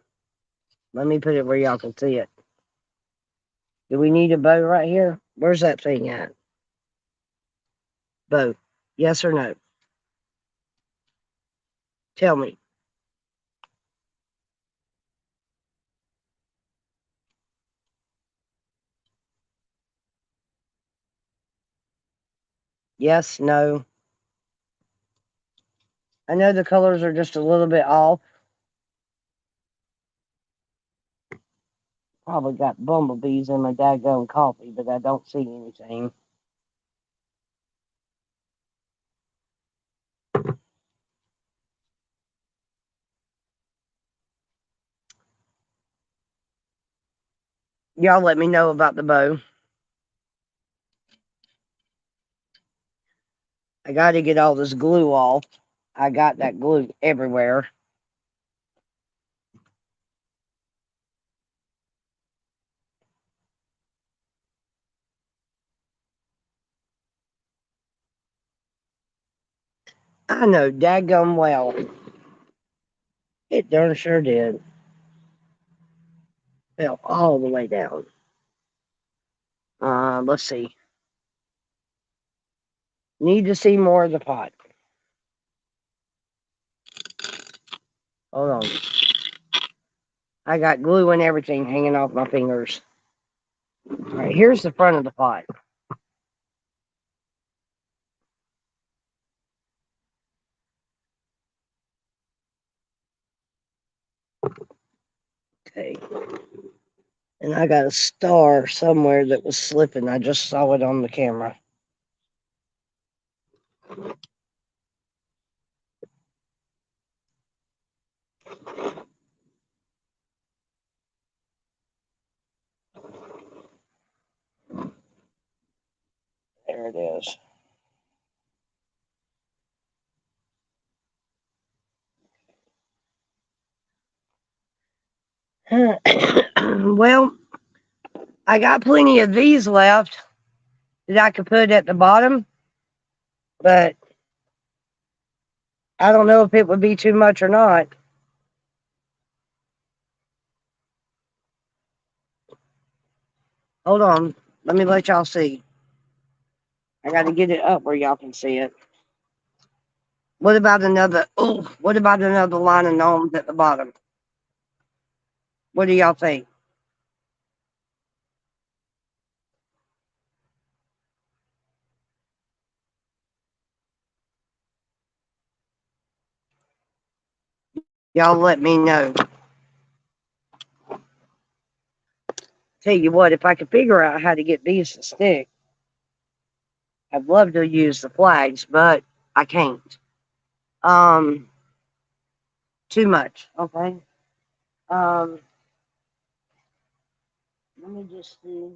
Let me put it where y'all can see it. Do we need a bow right here? Where's that thing at? Bow. Yes or no? Tell me. Yes, no. I know the colors are just a little bit off. Probably got bumblebees in my daggone coffee, but I don't see anything. Y'all let me know about the bow. I got to get all this glue off. I got that glue everywhere. I know daggum well. It darn sure did. Fell all the way down. Let's see. Need to see more of the pot. Hold on. I got glue and everything hanging off my fingers. All right, here's the front of the pot. Okay. And I got a star somewhere that was slipping. I just saw it on the camera. There it is. Well, I got plenty of these left that I could put at the bottom, but I don't know if it would be too much or not. Hold on. Let me let y'all see. I got to get it up where y'all can see it. What about another line of gnomes at the bottom? What do y'all think? Y'all let me know. Tell you what, if I could figure out how to get these to stick, I'd love to use the flags, but I can't. Um, Too much. Okay. Um, Let me just see.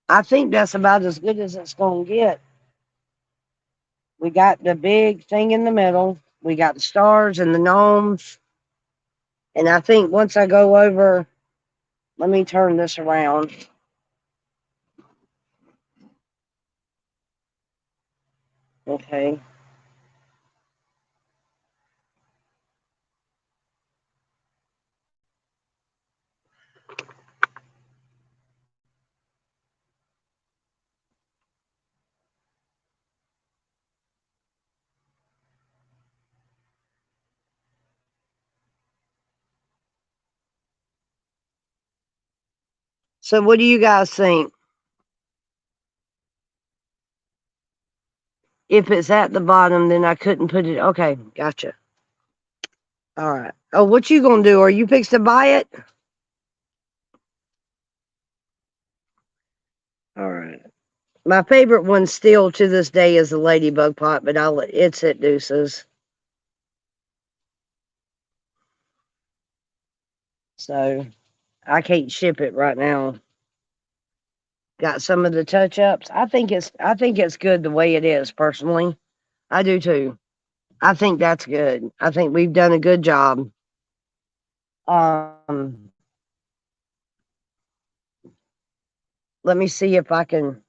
I think that's about as good as it's gonna get. We got the big thing in the middle. We got the stars and the gnomes. And I think once I go over, let me turn this around. Okay. So what do you guys think? If it's at the bottom, then I couldn't put it. Okay, gotcha. All right. Oh, what you gonna do? Are you fixed to buy it? All right. My favorite one still to this day is the ladybug pot, but it's at Deuces. So I can't ship it right now. Got some of the touch ups. I think it's good the way it is, personally. I do too. I think that's good. I think we've done a good job. Um Let me see if I can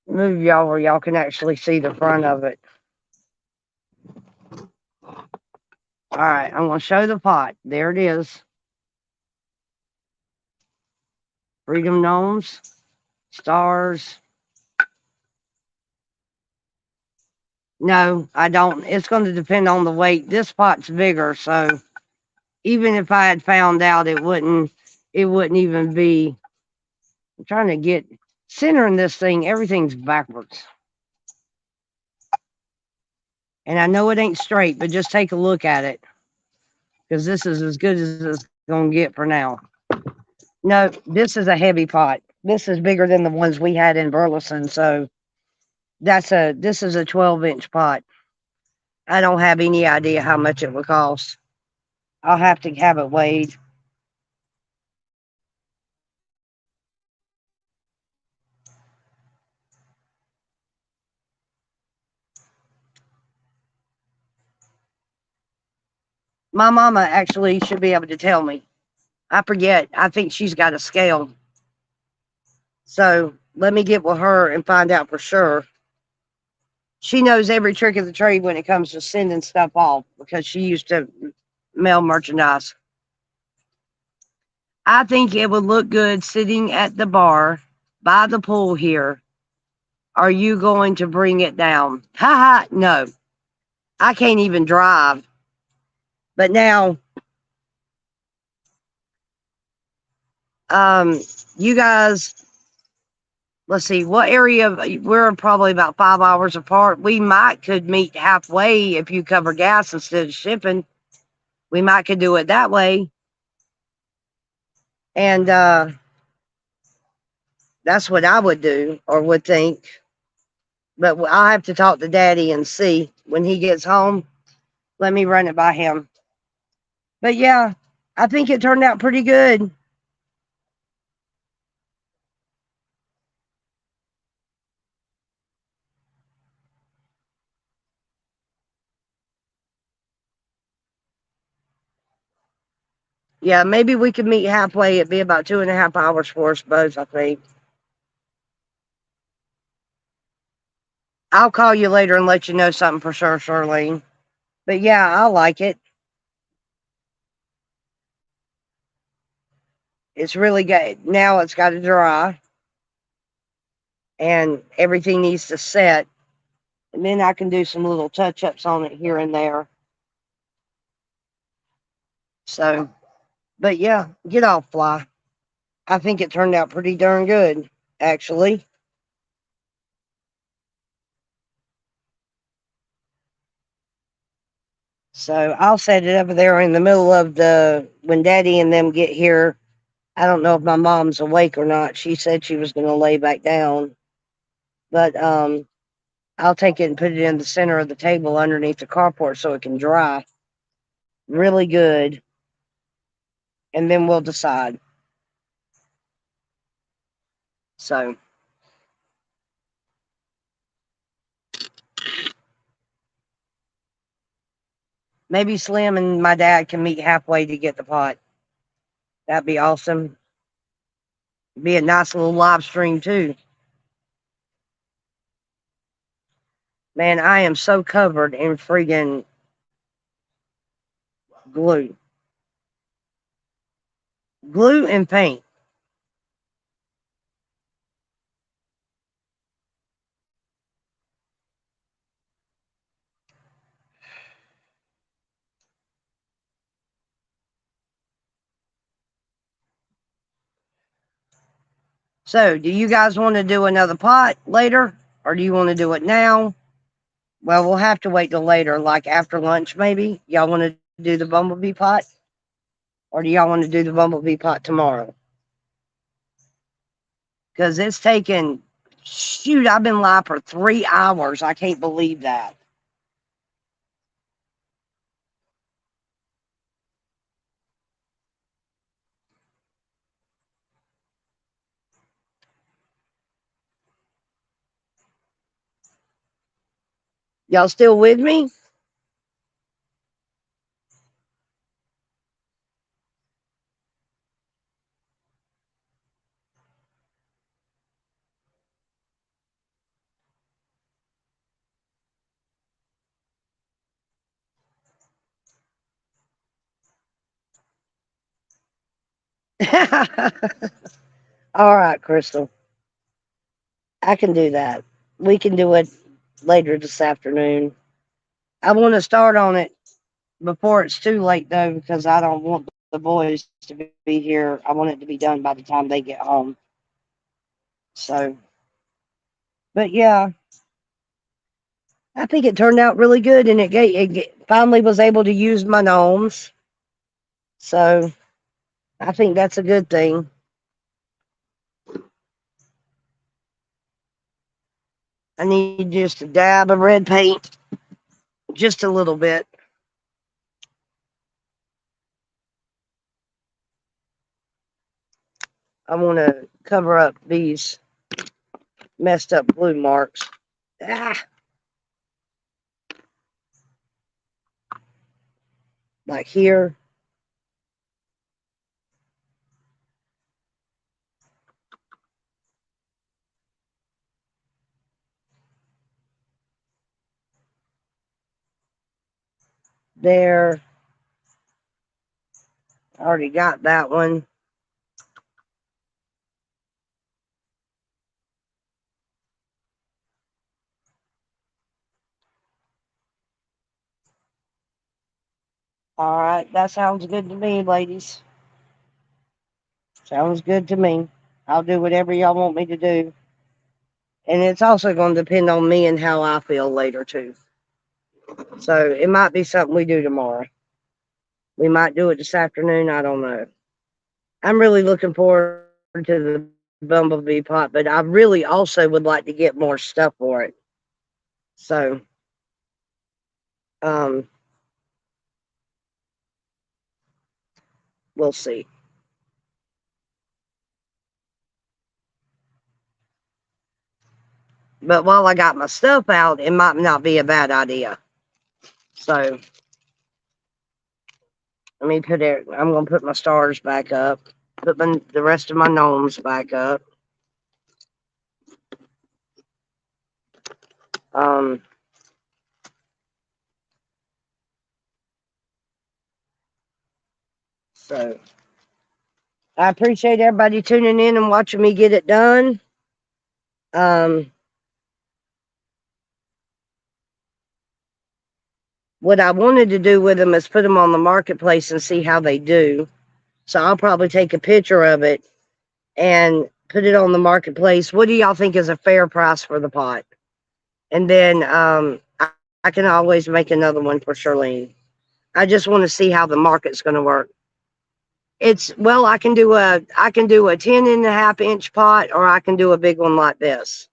move y'all where y'all can actually see the front of it. All right, I'm gonna show the pot. There it is. Freedom gnomes, stars. No, I don't. It's going to depend on the weight. This pot's bigger, so even if I had found out, it wouldn't even be. I'm trying to get centering this thing. Everything's backwards, and I know it ain't straight, but just take a look at it because this is as good as it's gonna get for now. No, this is a heavy pot. This is bigger than the ones we had in Burleson, so this is a 12-inch pot. I don't have any idea how much it would cost. I'll have to have it weighed. My mama actually should be able to tell me. I forget. I think she's got a scale. So let me get with her and find out for sure. She knows every trick of the trade when it comes to sending stuff off because she used to mail merchandise. I think it would look good sitting at the bar by the pool here. Are you going to bring it down? Ha ha, no. I can't even drive. But now, um, you guys, let's see, what area? We're probably about 5 hours apart. We might could meet halfway if you cover gas instead of shipping. We might could do it that way. And that's what I would do or would think. But I'll have to talk to Daddy and see when he gets home. Let me run it by him. But yeah, I think it turned out pretty good. Yeah, maybe we could meet halfway. It'd be about 2.5 hours for us both, I think. I'll call you later and let you know something for sure, Charlene. But yeah, I like it. It's really good. Now it's got to dry and everything needs to set. And then I can do some little touch ups on it here and there. So, but yeah, get off, Fly. I think it turned out pretty darn good, actually. So I'll set it over there in the middle of when Daddy and them get here. I don't know if my mom's awake or not. She said she was going to lay back down. But I'll take it and put it in the center of the table underneath the carport so it can dry really good. And then we'll decide. So Maybe Slim and my dad can meet halfway to get the pot. That'd be awesome. Be a nice little live stream too. Man, I am so covered in friggin' glue. Glue and paint. So, do you guys want to do another pot later? Or do you want to do it now? Well, we'll have to wait till later, like after lunch maybe. Y'all want to do the bumblebee pot? Or do y'all want to do the bumblebee pot tomorrow? Because it's taken, shoot, I've been live for 3 hours. I can't believe that. Y'all still with me? All right, Crystal. I can do that. We can do it later this afternoon. I want to start on it before it's too late, though, because I don't want the boys to be here. I want it to be done by the time they get home. So, but yeah, I think it turned out really good, and finally was able to use my gnomes. So, I think that's a good thing. I need just a dab of red paint, just a little bit. I want to cover up these messed up blue marks. Ah, like here. There. I already got that one. All right, that sounds good to me, ladies. Sounds good to me. I'll do whatever y'all want me to do. And it's also going to depend on me and how I feel later, too. So it might be something we do tomorrow. We might do it this afternoon. I don't know. I'm really looking forward to the bumblebee pot, but I really also would like to get more stuff for it. So, um, we'll see. But while I got my stuff out, it might not be a bad idea. So, let me put it. I'm gonna put my stars back up. Put the rest of my gnomes back up. Um, so I appreciate everybody tuning in and watching me get it done. Um, what I wanted to do with them is put them on the marketplace and see how they do. So I'll probably take a picture of it and put it on the marketplace. What do y'all think is a fair price for the pot? And then I can always make another one for Charlene. I just want to see how the market's going to work. I can do a 10.5 inch pot, or I can do a big one like this.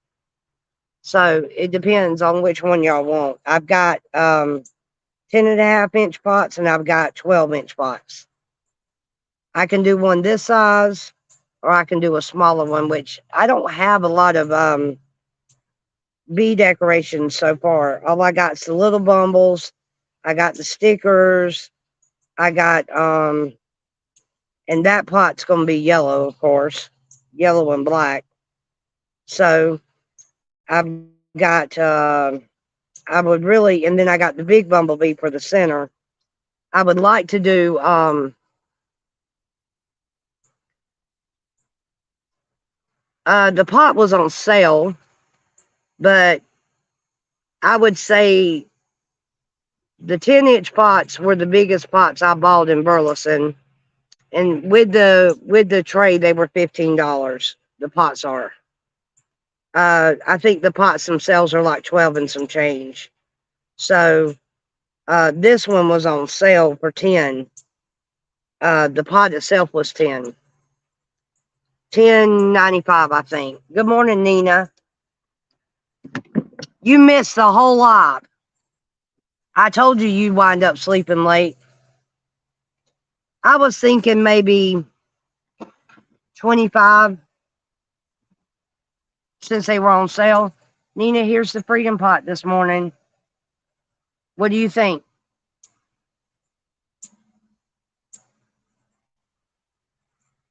So it depends on which one y'all want. I've got 10.5 inch pots, and I've got 12 inch pots. I can do one this size, or I can do a smaller one, which I don't have a lot of bee decorations so far. All I got is the little bumbles. I got the stickers. I got, and that pot's going to be yellow, of course, yellow and black. So I've got, I would really, and then I got the big bumblebee for the center. I would like to do, the pot was on sale, but I would say the 10-inch pots were the biggest pots I bought in Burleson. And with the tray, they were $15. The pots are. I think the pots themselves are like 12 and some change. So this one was on sale for 10. The pot itself was 10. $10.95, I think. Good morning, Nina. You missed the whole lot. I told you you'd wind up sleeping late. I was thinking maybe 25 since they were on sale. Nina, here's the Freedom Pot this morning. What do you think?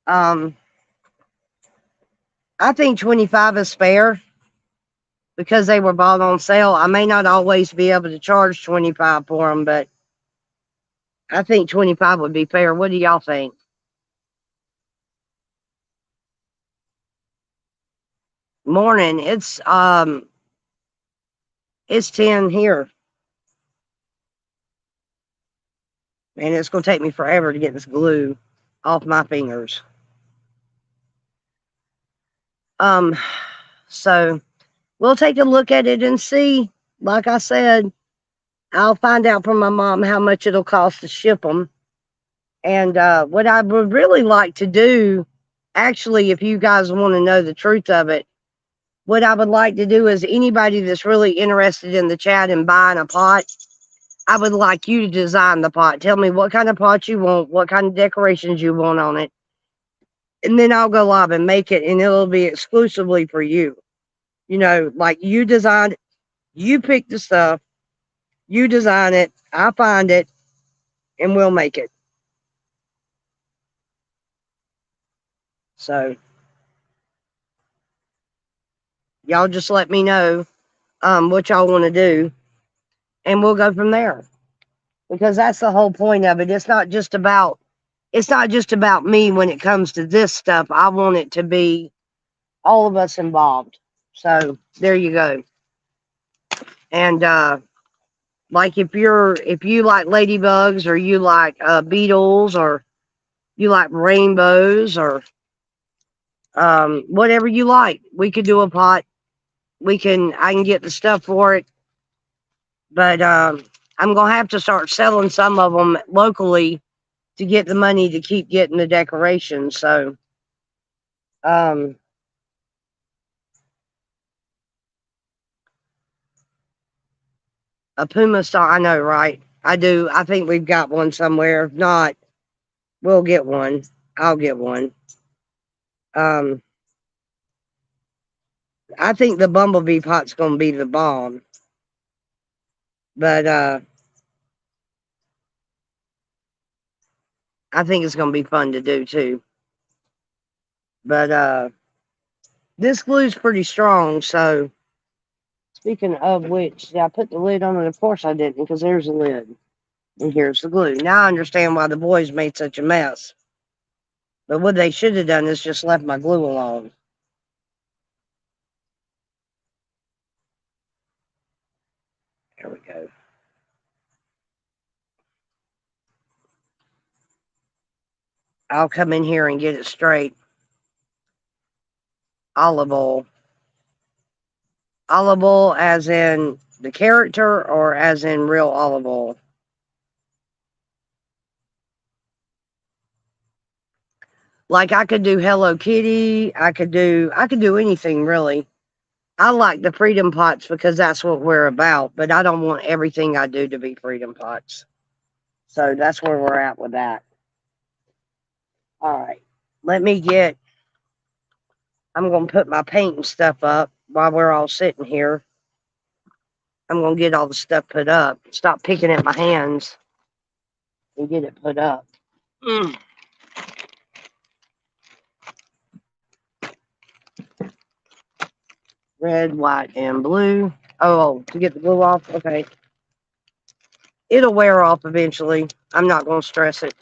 I think 25 is fair because they were bought on sale. I may not always be able to charge 25 for them, but I think 25 would be fair. What do y'all think? Morning. It's 10 here. And it's gonna take me forever to get this glue off my fingers. So we'll take a look at it and see. Like I said, I'll find out from my mom how much it'll cost to ship them. And what I would really like to do, actually, if you guys want to know the truth of it, what I would like to do is anybody that's really interested in the chat and buying a pot, I would like you to design the pot. Tell me what kind of pot you want, what kind of decorations you want on it. And then I'll go live and make it, and it'll be exclusively for you. You know, like you design it, you pick the stuff, you design it, I find it, and we'll make it. So y'all just let me know what y'all want to do, and we'll go from there. Because that's the whole point of it. It's not just about me when it comes to this stuff. I want it to be all of us involved. So there you go. And like if you like ladybugs, or you like beetles, or you like rainbows, or whatever you like, we could do a pot. I can get the stuff for it, but I'm gonna have to start selling some of them locally to get the money to keep getting the decorations. So a Puma star, I know, right? I do. I think we've got one somewhere. If not, we'll get one. I'll get one. I think the bumblebee pot's gonna be the bomb. But I think it's gonna be fun to do too. But this glue's pretty strong, so speaking of which, did I put the lid on it? Of course I didn't, because there's a lid. And here's the glue. Now I understand why the boys made such a mess. But what they should have done is just left my glue alone. There we go. I'll come in here and get it straight. Olive oil. Olive oil as in the character, or as in real olive oil? Like I could do Hello Kitty. I could do anything really. I like the Freedom Pots because that's what we're about, but I don't want everything I do to be Freedom Pots. So that's where we're at with that. All right. I'm going to put my paint and stuff up while we're all sitting here. I'm going to get all the stuff put up. Stop picking at my hands and get it put up. Red, white, and blue. Oh, to get the glue off? Okay. It'll wear off eventually. I'm not going to stress it.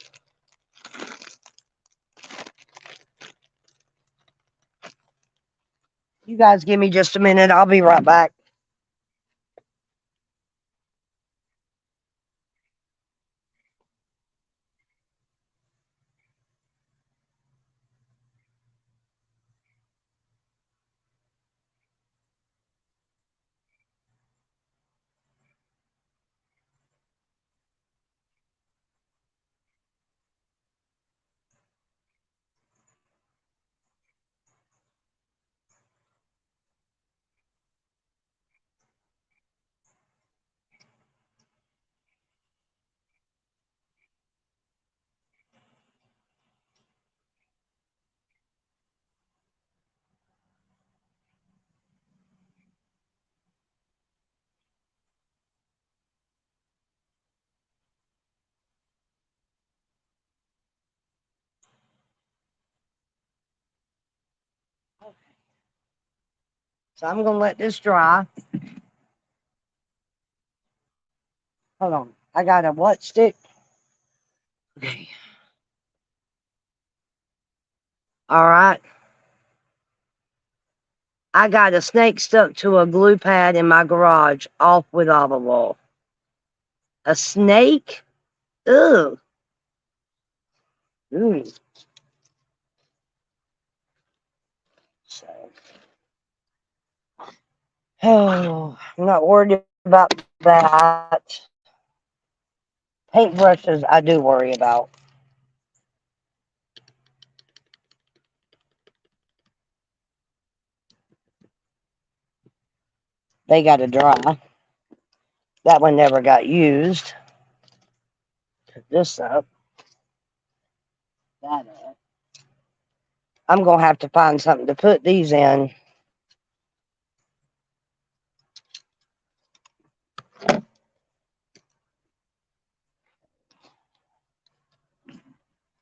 You guys give me just a minute. I'll be right back. So I'm going to let this dry. Hold on. I got a what stick? Okay. All right. I got a snake stuck to a glue pad in my garage, off with olive oil. A snake? Ugh. Mm. So, oh, I'm not worried about that. Paintbrushes, I do worry about. They got to dry. That one never got used. Put this up. That up. I'm going to have to find something to put these in.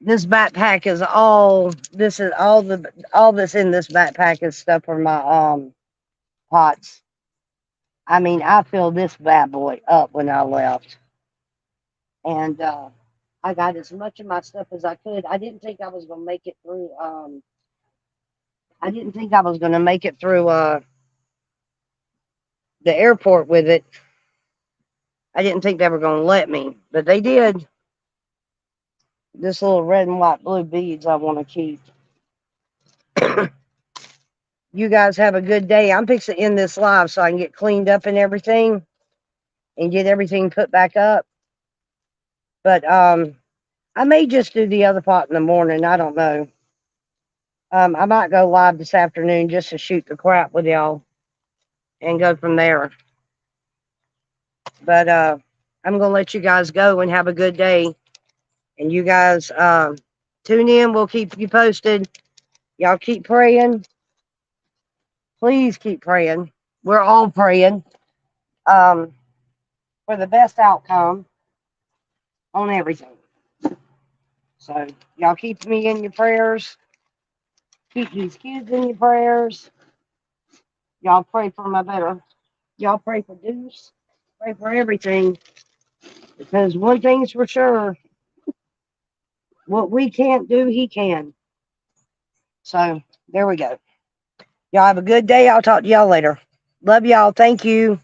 This backpack is all, this is all that's in this backpack is stuff for my pots. I mean, I filled this bad boy up when I left. And I got as much of my stuff as I could. I didn't think I was going to make it through. I didn't think I was going to make it through the airport with it. I didn't think they were going to let me, but they did. This little red and white blue beads I want to keep. You guys have a good day. I'm fixing to end this live so I can get cleaned up and everything and get everything put back up. But I may just do the other pot in the morning. I don't know. I might go live this afternoon just to shoot the crap with y'all and go from there. But I'm going to let you guys go and have a good day. And you guys tune in. We'll keep you posted. Y'all keep praying. Please keep praying. We're all praying for the best outcome on everything. So y'all keep me in your prayers. Keep these kids in your prayers. Y'all pray for my better. Y'all pray for Deuce. Pray for everything. Because one thing's for sure. What we can't do, he can. So there we go. Y'all have a good day. I'll talk to y'all later. Love y'all. Thank you.